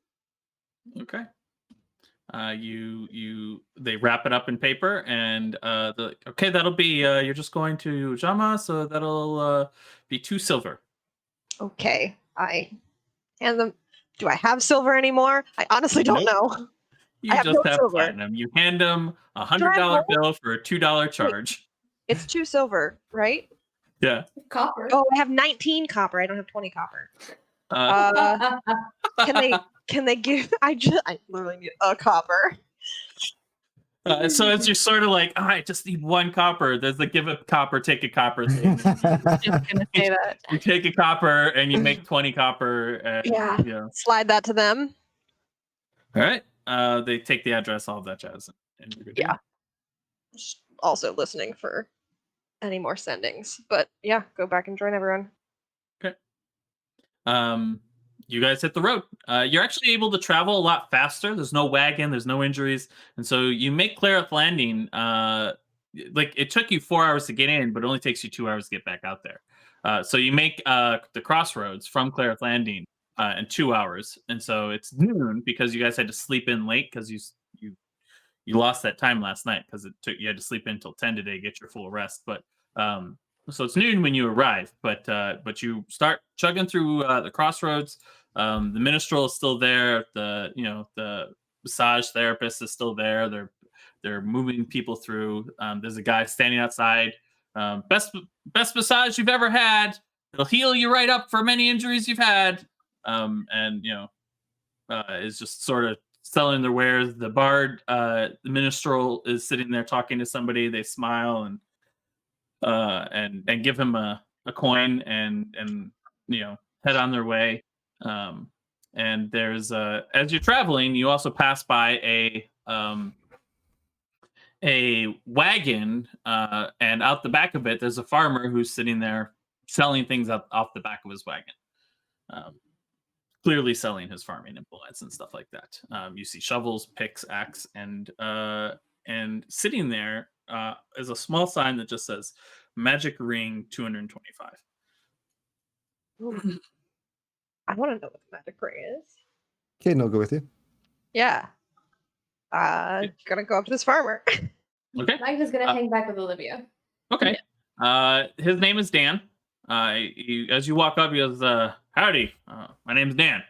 Okay. They wrap it up in paper and okay, that'll be you're just going to Jama, so that'll be 2 silver. Okay, I hand them. Do I have silver anymore? I honestly don't Nope. know. You I have just no have silver. platinum. You hand them a I have $100 gold? bill for a $2 charge. It's 2 silver, right? Yeah. Copper. Oh, I have 19 copper. I don't have 20 copper. Uh, Can they give? I literally need a copper. so as you're sort of like, I just need 1 copper. There's the give a copper, take a copper thing. Just gonna say that. You take a copper and you make 20 copper. And, Yeah. Yeah. Slide that to them. All right. They take the address, all of that jazz. And you're good to Yeah. go. Just also listening for any more sendings, but yeah, go back and join everyone. You guys hit the road. You're actually able to travel a lot faster. There's no wagon, there's no injuries, and so you make Clara landing. Like it took you 4 hours to get in, but it only takes you 2 hours to get back out there. So you make the crossroads from Clara Landing in 2 hours, and so it's noon because you guys had to sleep in late because you lost that time last night because you had to sleep in until 10 today to get your full rest. But so it's noon when you arrive, but you start chugging through the crossroads. The minstrel is still there. The massage therapist is still there. They're moving people through. There's a guy standing outside. Best massage you've ever had. It'll heal you right up for many injuries you've had. And is just sort of selling their wares. The bard, the minstrel is sitting there talking to somebody. They smile and give him a coin and head on their way. And there's as you're traveling, you also pass by a wagon, and out the back of it, there's a farmer who's sitting there selling things off the back of his wagon. Clearly selling his farming implements and stuff like that. You see shovels, picks, axe, and sitting there is a small sign that just says "Magic Ring 225." Ooh. I want to know what the magic ring is. Caden will go with you. Yeah. Gonna go up to this farmer. Okay. Magda's gonna hang back with Olivia. Okay. His name is Dan. As you walk up, he goes, "Howdy. My name's Dan.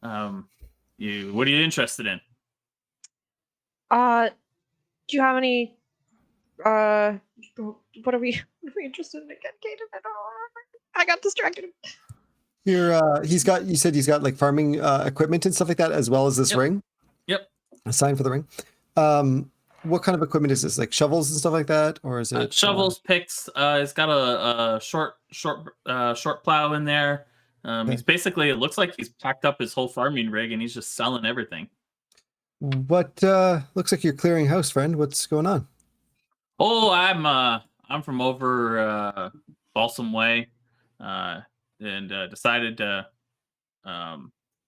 What are you interested in?" Do you have any? What are we interested in again, Kaden? I don't remember. I got distracted. You said he's got like farming equipment and stuff like that, as well as this Yep. ring. Yep. A sign for the ring. What kind of equipment is this? Like shovels and stuff like that, or is it Shovels, picks. It's got a short plow in there. He's basically, it looks like he's packed up his whole farming rig and he's just selling everything. What looks like you're clearing house, friend? What's going on? Oh, I'm I'm from over Balsam Way, and decided to,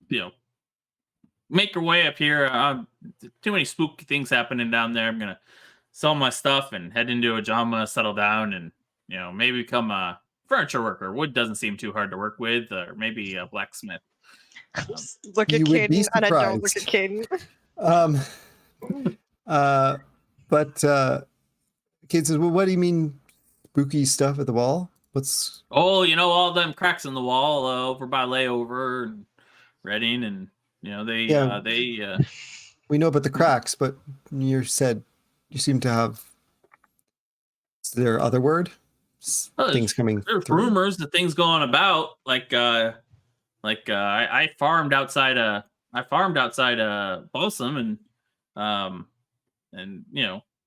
you know, make your way up here. Too many spooky things happening down there. I'm gonna sell my stuff and head into Ojama, settle down, and maybe become a furniture worker. Wood doesn't seem too hard to work with, or maybe a blacksmith. Look at You would be Caden, and I don't look at surprised. Caden. But Kate says, "Well, what do you mean, spooky stuff at the wall? What's?" Oh, all them cracks in the wall over by Layover and Reading, and Yeah. We know about the cracks, but you said you seem to have. Is there other word? Things coming there's through. rumors that things going about. I farmed outside. I farmed outside Balsam, and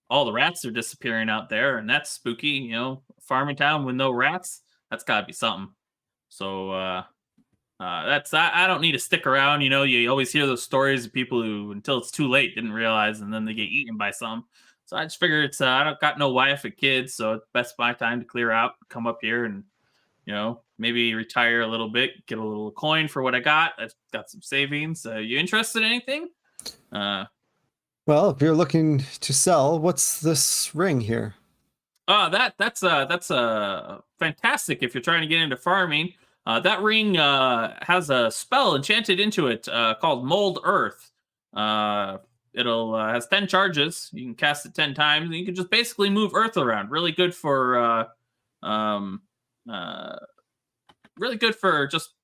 all the rats are disappearing out there, and that's spooky. Farming town with no rats. That's got to be something. So that's I don't need to stick around. You always hear those stories of people who, until it's too late, didn't realize, and then they get eaten by some. So I just figure it's I don't got no wife or kids, so it's best my time to clear out, come up here, and maybe retire a little bit, get a little coin for what I got. I've got some savings. You interested in anything? Well, if you're looking to sell, what's this ring here? That's fantastic if you're trying to get into farming. That ring has a spell enchanted into it called Mold Earth. It'll has 10 charges. You can cast it 10 times, and you can just basically move Earth around. Really good for really good for just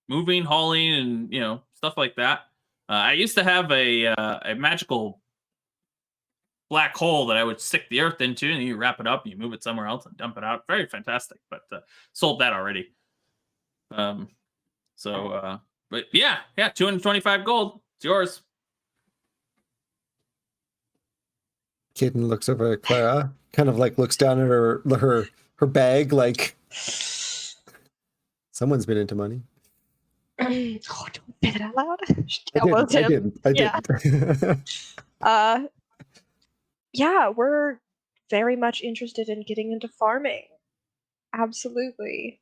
moving, hauling, and stuff like that. I used to have a magical black hole that I would stick the Earth into, and you wrap it up, and you move it somewhere else, and dump it out. Very fantastic, but sold that already. But yeah, 225 gold. It's yours. Kaden looks over at Clara, kind of like looks down at her bag, like someone's been into money. Oh, don't say that out loud. I didn't. Yeah, we're very much interested in getting into farming. Absolutely.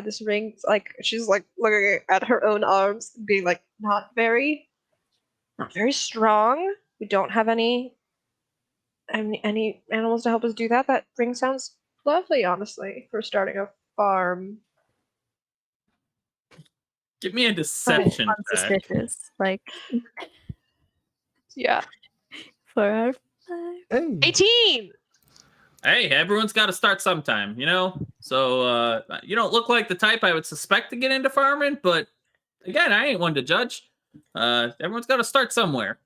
This ring's like, she's like looking at her own arms, being like, not very strong. We don't have any animals to help us do that. That ring sounds lovely, honestly, for starting a farm. Give me a deception check. Unsuspicious, like Yeah. for our Hey. 18! Hey, everyone's got to start sometime, So you don't look like the type I would suspect to get into farming, but again, I ain't one to judge. Everyone's got to start somewhere.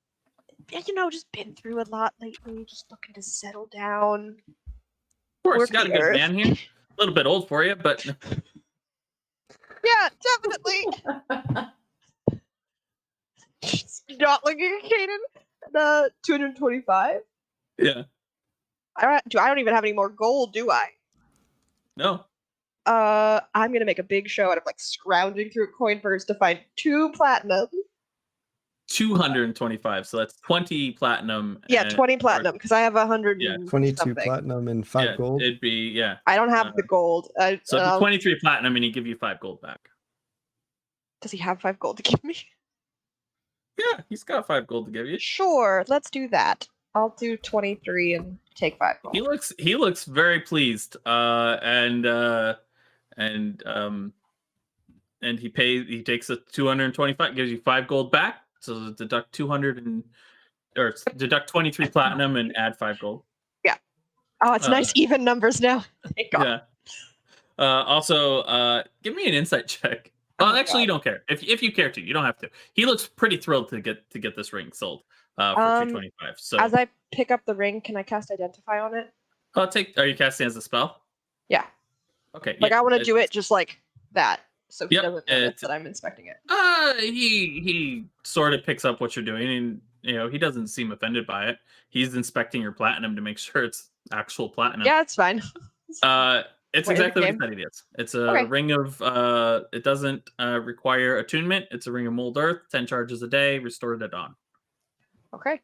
Just been through a lot lately, just looking to settle down. Of course, Work you got a the good earth. man here. A little bit old for you, but Yeah, definitely. Not looking at Kaden. The 225. yeah, I don't even have any more gold, do I? no. I'm gonna make a big show out of like scrounging through coin purse to find 2 platinum. 225, so that's 20 platinum. Yeah, 20 platinum because I have 100. Yeah. and 22 something. platinum and 5 gold. It'd be I don't have the gold. So it'd be 23 platinum, and he give you 5 gold back. Does he have 5 gold to give me? Yeah, he's got 5 gold to give you. Sure, let's do that. I'll do 23 and take 5 gold. He looks very pleased. And he takes a 225, gives you 5 gold back. So deduct 23 platinum and add 5 gold. Yeah. Oh, it's nice even numbers now. Thank God. Yeah. Also, give me an insight check. Well, actually, you don't care. If you care to, you don't have to. He looks pretty thrilled to get this ring sold for 225. So as I pick up the ring, can I cast Identify on it? Are you casting as a spell? Yeah. Okay. Like I want to do it just like that, so he Yep, doesn't notice that I'm inspecting it. He sort of picks up what you're doing, and he doesn't seem offended by it. He's inspecting your platinum to make sure it's actual platinum. Yeah, it's fine. It's exactly what he said it is. It's a ring of it doesn't require attunement. It's a ring of mold earth, 10 charges a day, restored at dawn. Okay.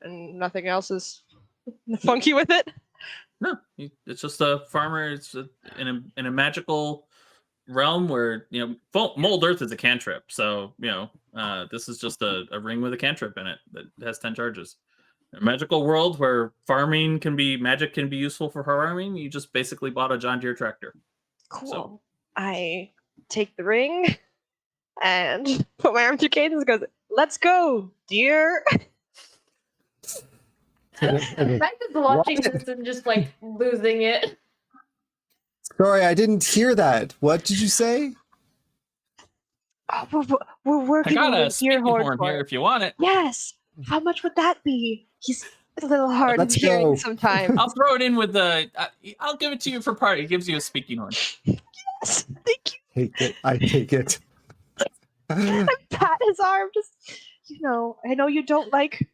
And nothing else is funky with it? No, it's just a farmer. It's in a magical realm where mold earth is a cantrip. So this is just a ring with a cantrip in it that has 10 charges. A magical world where magic can be useful for farming. You just basically bought a John Deere tractor. Cool. So- I take the ring and put my arm through Caden's and goes, "Let's go, dear." Max is watching this and just like losing it. Sorry, I didn't hear that. What did you say? Oh, we're I working got on a the speaking deer horn horn for here it. if you want it. Yes. How much would that be? He's a little hard Let's of hearing go. sometimes. I'll throw it in with the. I'll give it to you for part. It gives you a speaking horn. Yes, thank you. Take it. I take it. I pat his arm. Just, I know you don't like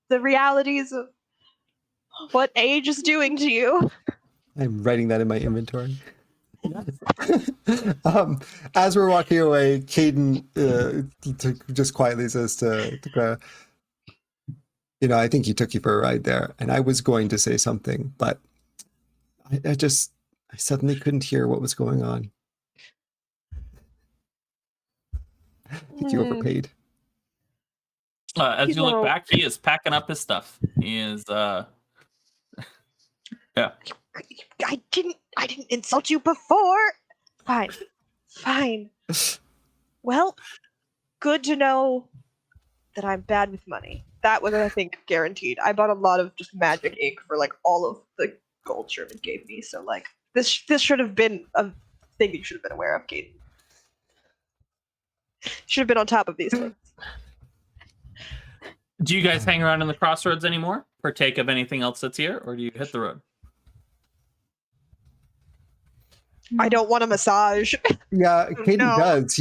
the realities of what age is doing to you. I'm writing that in my inventory. As we're walking away, Caden just quietly says to Clara, I think he took you for a ride there. And I was going to say something, but I suddenly couldn't hear what was going on. I think you overpaid. As you look know- back, he is packing up his stuff. He is. Yeah. I didn't insult you before. Fine. Well, good to know that I'm bad with money. That was, I think, guaranteed. I bought a lot of just magic ink for like all of the gold Sherman gave me. So like this should have been a thing that you should have been aware of, Kate. Should have been on top of these things. Do you guys hang around in the crossroads anymore? Partake of anything else that's here, or do you hit the road? I don't want a massage. Yeah, Caden No. does.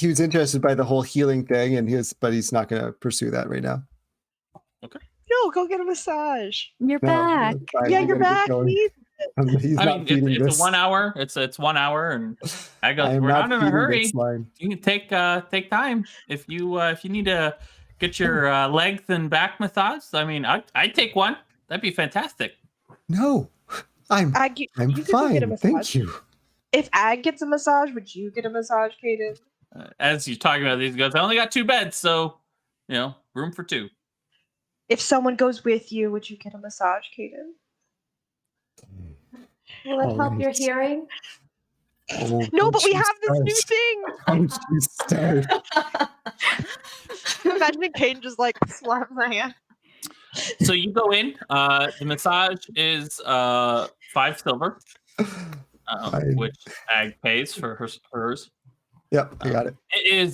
He was interested by the whole healing thing, but he's not going to pursue that right now. No, go get a massage. You're No, back. that's fine. Yeah, We you're gotta get back. going. He's I not mean, feeding it's this. a 1 hour. It's 1 hour, and I go. I am We're not in a feeding hurry. this line. You can take time if you need to get your length and back massaged. I mean, I'd take one. That'd be fantastic. No, I'm You could go fine. get a massage. Thank you. If Ag gets a massage, would you get a massage, Kaden? As you're talking about these guys, I only got 2 beds, so room for 2. If someone goes with you, would you get a massage, Kaden? Will it help your yes. hearing? Oh, No, but we don't have this you new thing. start. Don't you start. Imagining Kaden just like slap my hand. So you go in. The massage is 5 silver, which Ag pays for hers. Yep, I got it.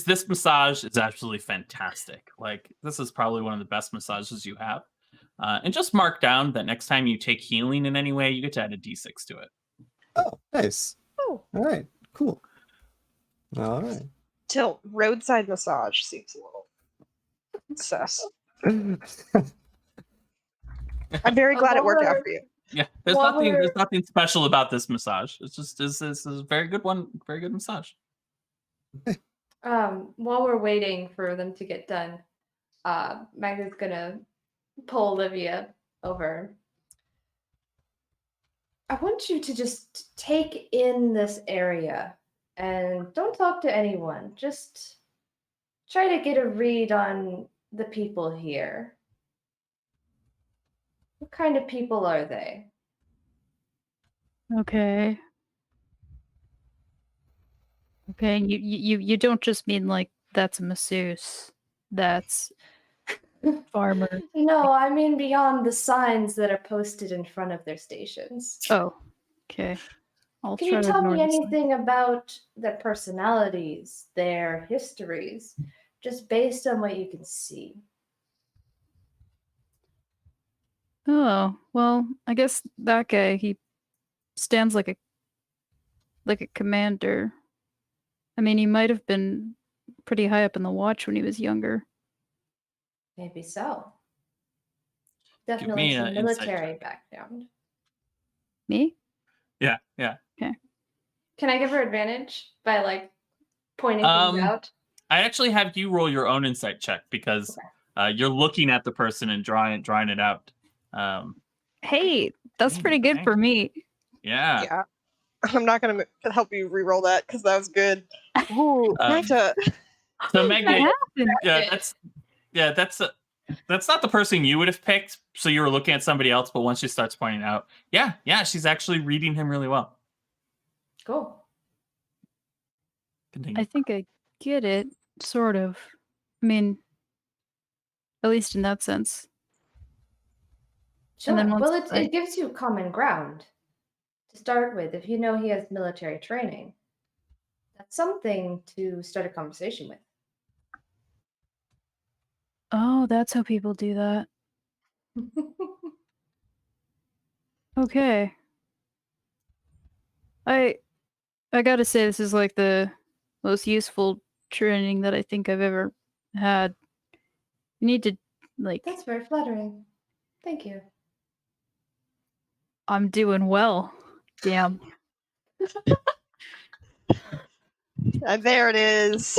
This massage is absolutely fantastic. Like, this is probably one of the best massages you have. And just mark down that next time you take healing in any way, you get to add a d6 to it. Oh, nice. Oh. All right, cool. All right. Till roadside massage seems a little sus. I'm very glad it worked out for you. Yeah, there's nothing special about this massage. It's just this is a very good one, very good massage. While we're waiting for them to get done, Magda's gonna pull Olivia over. I want you to just take in this area and don't talk to anyone. Just try to get a read on the people here. What kind of people are they? Okay. Okay, and you don't just mean like that's a masseuse. That's farmer. No, I mean beyond the signs that are posted in front of their stations. Oh, okay. I'll Can try you to tell ignore me this one. anything about their personalities, their histories, just based on what you can see? Oh, well, I guess that guy, he stands like a commander. I mean, he might have been pretty high up in the watch when he was younger. Maybe so. me Definitely some an insight military background. Me? Yeah. Can I give her advantage by like pointing things out? I actually have you roll your own insight check because you're looking at the person and drawing it out. Hey, That's pretty good Okay. for me. Yeah. Yeah. I'm not gonna help you re-roll that because that was good. Ooh, Um, Magda. So What Megan, happened? that's not the person you would have picked. So you were looking at somebody else, but once she starts pointing out, yeah, she's actually reading him really well. Cool. Continue. I think I get it, sort of. I mean, at least in that sense. Sure. And then once Well, I- it gives you common ground to start with. If you know he has military training, that's something to start a conversation with. Oh, that's how people do that. Okay. I gotta say, this is like the most useful training that I think I've ever had. You need to, like, That's very flattering. Thank you. I'm doing well. Damn. And there it is.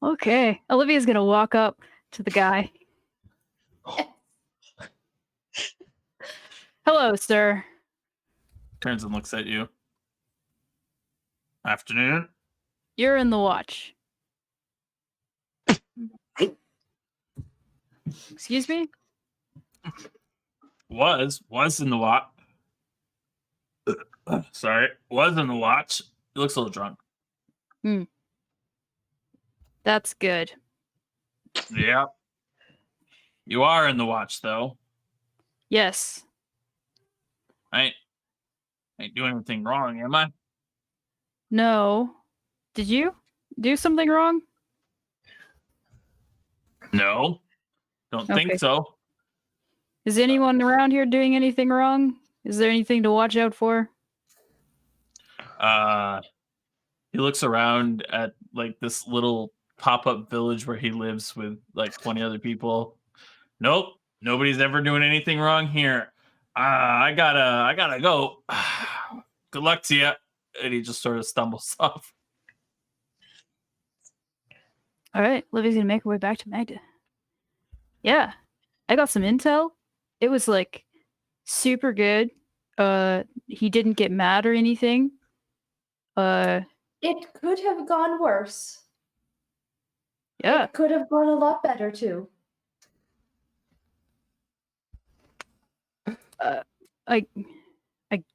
Okay. Olivia's gonna walk up to the guy. Hello, sir. Turns and looks at you. Afternoon. You're in the watch. Excuse me? Was in the watch. Sorry, was in the watch. He looks a little drunk. That's good. Yeah. You are in the watch, though. Yes. I ain't doing anything wrong, am I? No. Did you do something wrong? No. Don't think Okay. so. Is anyone around here doing anything wrong? Is there anything to watch out for? He looks around at like this little pop-up village where he lives with like 20 other people. Nope. Nobody's ever doing anything wrong here. I gotta go. Good luck to you. And he just sort of stumbles off. All right, Livy's gonna make her way back to Magda. Yeah, I got some intel. It was like super good. He didn't get mad or anything. It could have gone worse. Yeah. It could have gone a lot better too. I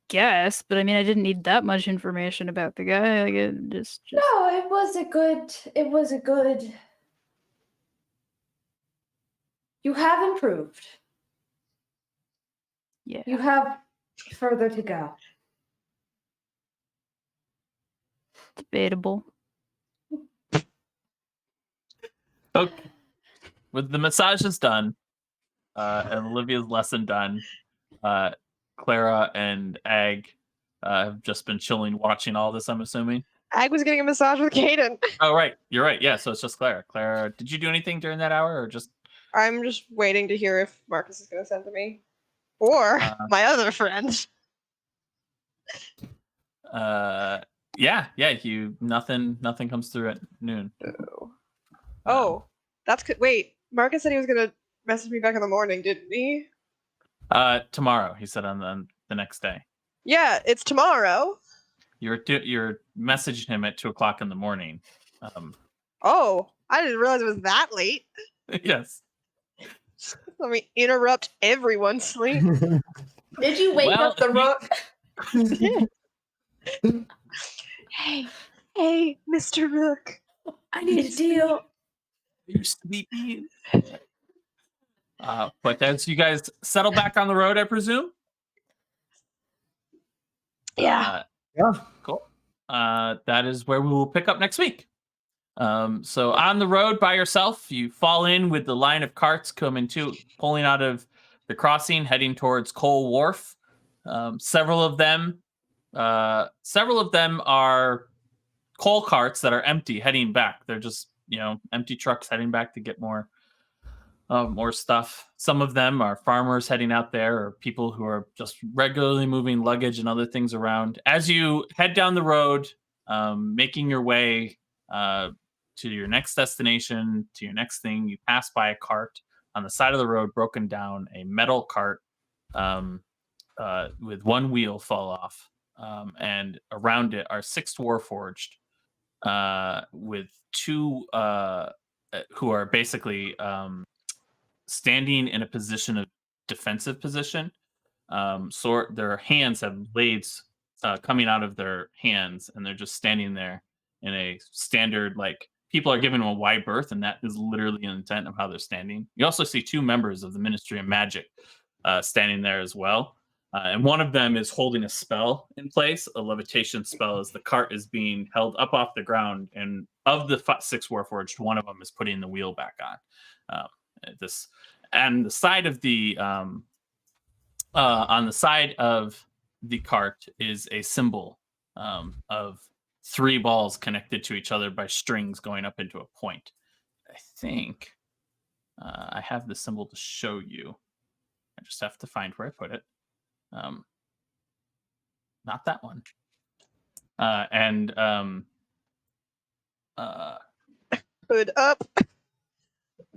guess, but I mean, I didn't need that much information about the guy. Like, it just. No, it was a good. You have improved. Yeah. You have further to go. Debatable. Okay. With the massages done, and Olivia's lesson done, Clara and Ag have just been chilling, watching all this, I'm assuming. Ag was getting a massage with Caden. Oh, right. You're right. Yeah, so it's just Clara. Clara, did you do anything during that hour or just... I'm just waiting to hear if Marcus is gonna send to me. Or my other friend. Yeah, nothing comes through at noon. Oh, that's good. Wait, Marcus said he was gonna message me back in the morning, didn't he? Tomorrow, he said on the next day. Yeah, it's tomorrow. You're messaging him at 2:00 in the morning. Oh, I didn't realize it was that late. Yes. Let me interrupt everyone's sleep. Did you wake Well, up the rook? Hey, Mr. Rook. I need a deal. You're sleepy. But as you guys settle back on the road, I presume. Yeah. Yeah. Cool. That is where we will pick up next week. So on the road by yourself, you fall in with the line of carts pulling out of the crossing, heading towards Coal Wharf. Several of them are coal carts that are empty, heading back. They're just empty trucks heading back to get more stuff. Some of them are farmers heading out there, or people who are just regularly moving luggage and other things around. As you head down the road, making your way to your next destination, to your next thing, you pass by a cart on the side of the road, broken down, a metal cart with one wheel fall off, and around it are 6 Warforged with 2 who are basically standing in a position of defensive position. Their hands have blades coming out of their hands, and they're just standing there in a standard, like, people are giving them a wide berth, and that is literally an intent of how they're standing. You also see 2 members of the Ministry of Magic standing there as well. And one of them is holding a spell in place, a levitation spell, as the cart is being held up off the ground. And of the 6 Warforged, one of them is putting the wheel back on. This and the side of the on the side of the cart is a symbol of 3 balls connected to each other by strings going up into a point. I think I have the symbol to show you. I just have to find where I put it. Not that one. Hood up.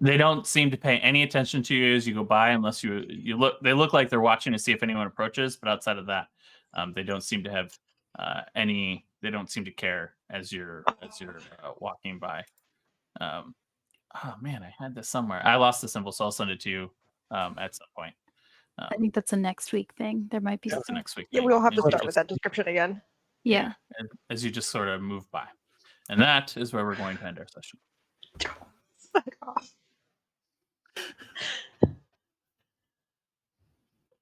They don't seem to pay any attention to you as you go by, unless you look. They look like they're watching to see if anyone approaches, but outside of that, they don't seem to have any. They don't seem to care as you're walking by. Oh man, I had this somewhere. I lost the symbol, so I'll send it to you at some point. I think that's a next week thing. There might be That's the something. next week. Yeah, thing. we'll have to As you start with just- that description again. Yeah. as you just sort of move by, and that is where we're going to end our session. Fuck off.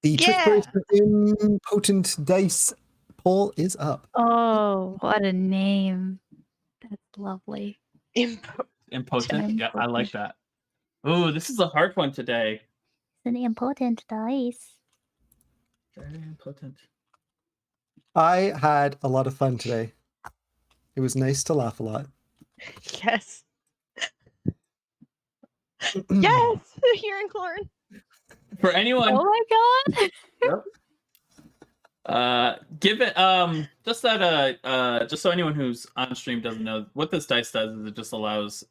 The Yeah. Trick-Person Potent Dice poll is up. Oh, what a name. That's lovely. Impotent. Yeah, I like that. Ooh, this is a hard one today. It's an important dice. Very impotent. I had a lot of fun today. It was nice to laugh a lot. Yes. Yes. Hearing Clara. For anyone, Oh my god. give it just that just so anyone who's on stream doesn't know, what this dice does is it just allows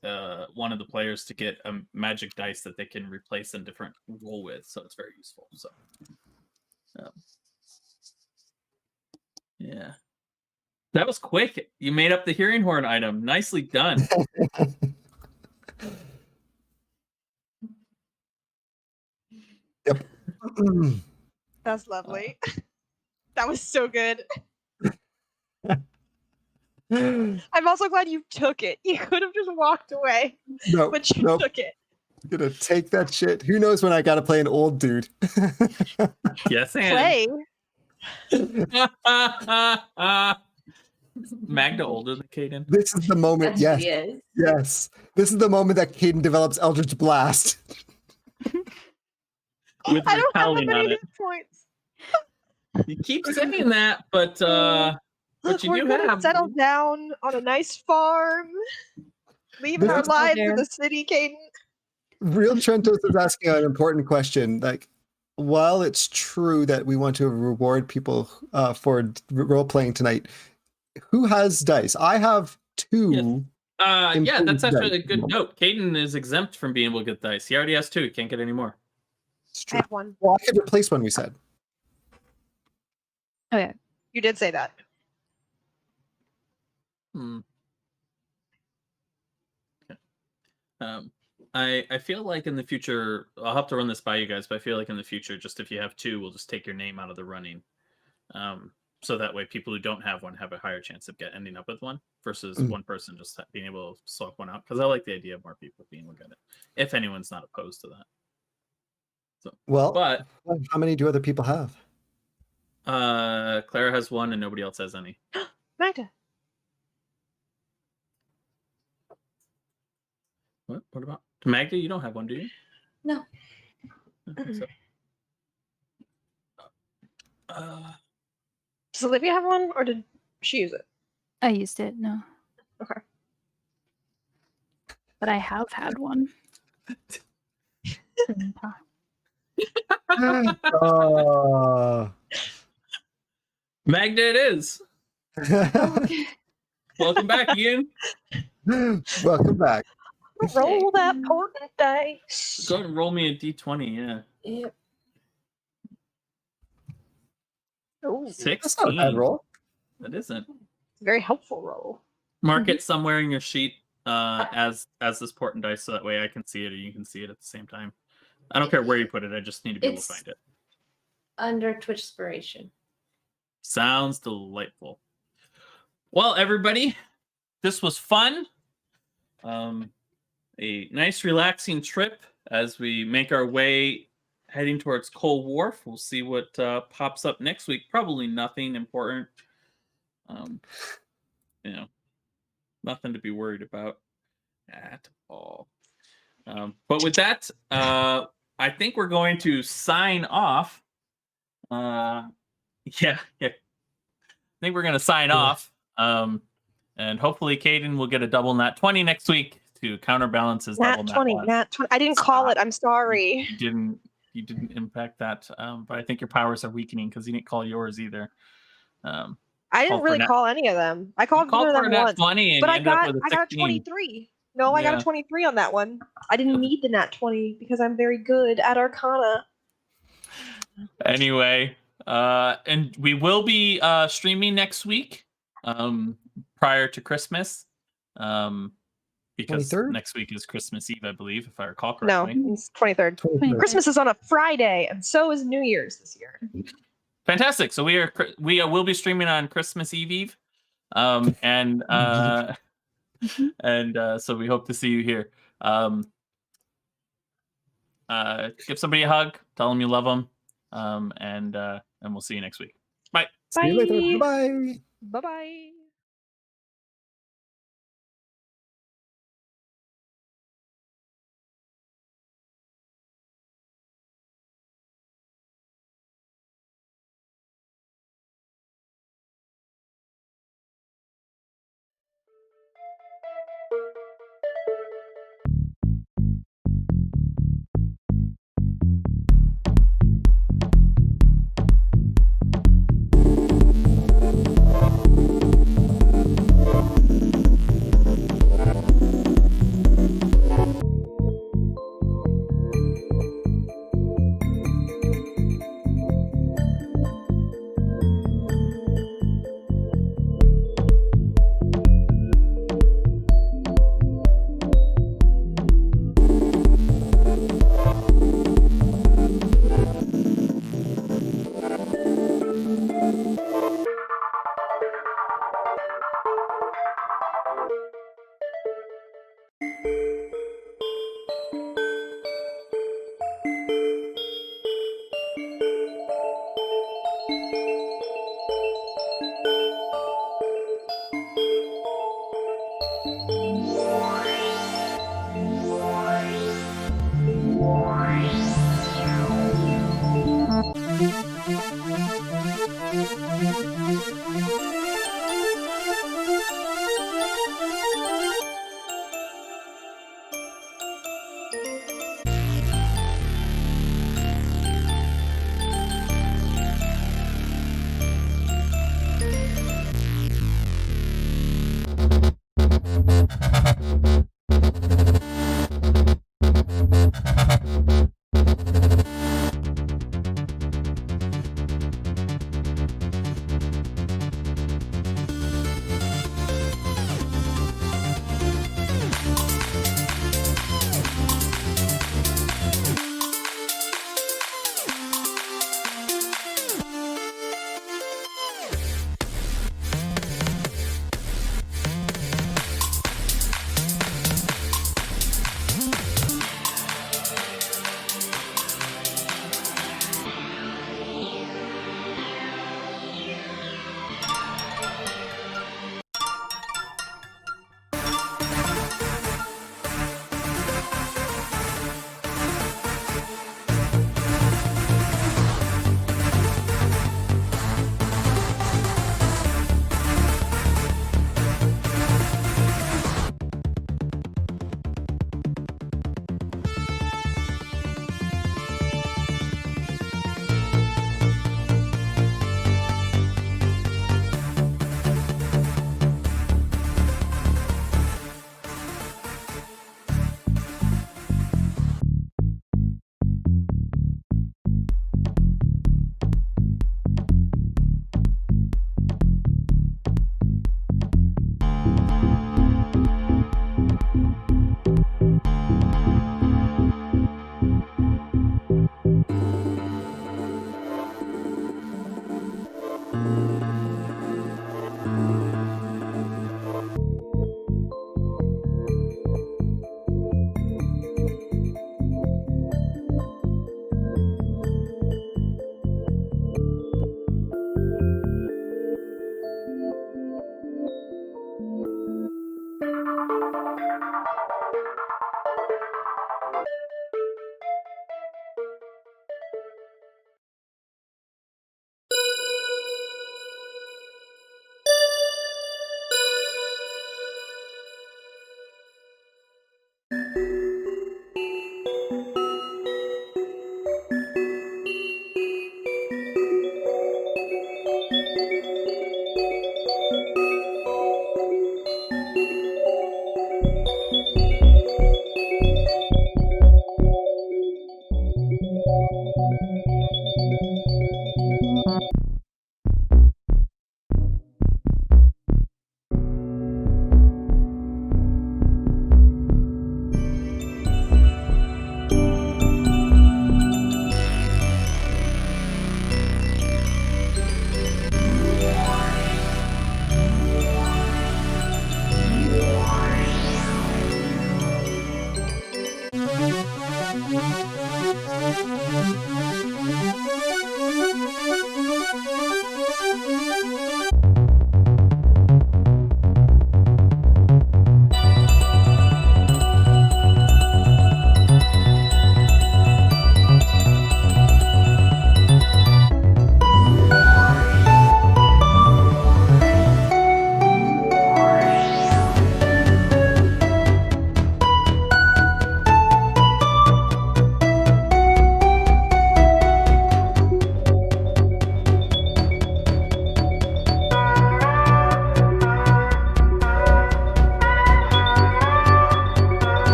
one of the players to get a magic dice that they can replace a different roll with, so it's very useful. So yeah, that was quick. You made up the hearing horn item. Nicely done. Yep. That's lovely. That was so good. I'm also glad you took it. You could have just walked away, Nope. but you Nope. took it. Gonna take that shit. Who knows when I gotta play an old dude? Yes, and Play. Magda older than Caden. This is the moment. Yes. Yes. Yes. This is the moment that Caden develops Eldritch Blast. With I don't have that repelling many on of it. these points. You keep saying that, but Look, you we're do gonna have. settle down on a nice farm, leaving This our is lives fair. in the city, Caden. Real Trentos is asking an important question. Like, while it's true that we want to reward people for role playing tonight, who has dice? I have 2. Yeah, that's Improved actually a dice. good note. Caden is exempt from being able to get dice. He already has 2. He can't get any more. It's I true. have one. Well, I could replace one, we said. Okay. You did say that. Hmm. Okay. I feel like in the future, I'll have to run this by you guys, but I feel like in the future, just if you have 2, we'll just take your name out of the running. So that way people who don't have one have a higher chance of ending up with one versus one person just being able to swap one out. Because I like the idea of more people being able to get it, if anyone's not opposed to that. So, Well, but how many do other people have? Clara has 1 and nobody else has any. Magda. What about Magda? You don't have one, do you? No. So, Does Olivia have one, or did she use it? I used it, no. Okay. But I have had one. Magda, it is. Welcome back, Ian. Welcome back. Roll that portent dice. Go ahead and roll me a d20. Yeah. Yep. Ooh, That's not a bad 16. roll. That isn't. very helpful roll. Mark it somewhere in your sheet as this portent dice, so that way I can see it and you can see it at the same time. I don't care where you put it. I just need to be able to It's- find it. Under Twitch Inspiration. Sounds delightful. Well, everybody, this was fun. A nice, relaxing trip as we make our way heading towards Cold Wharf. We'll see what pops up next week. Probably nothing important. You know, nothing to be worried about at all. But with that, I think we're going to sign off. Yeah. I think we're going to sign off. And hopefully Caden will get a double nat 20 next week to counterbalance his double Nat 20, nat 1. nat 20. I didn't call it. I'm sorry. You didn't impact that. But I think your powers are weakening because you didn't call yours either. I called didn't for really nat- call any of them. I called Called for for a them nat once. 20 and But you I ended up got with a I got a 16. 23. No, I got Yeah. a 23 on that one. I didn't need the nat 20 because I'm very good at Arcana. Anyway, and we will be streaming next week prior to Christmas. Because 23rd? next week is Christmas Eve, I believe, if I recall No, correctly. it's 23rd. 23rd. Christmas is on a Friday, and so is New Year's this year. Fantastic. So we will be streaming on Christmas Eve. And so we hope to see you here. Give somebody a hug, tell them you love them, and we'll see you next week. Bye. See you later. Bye-bye. Bye-bye.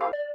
Bye.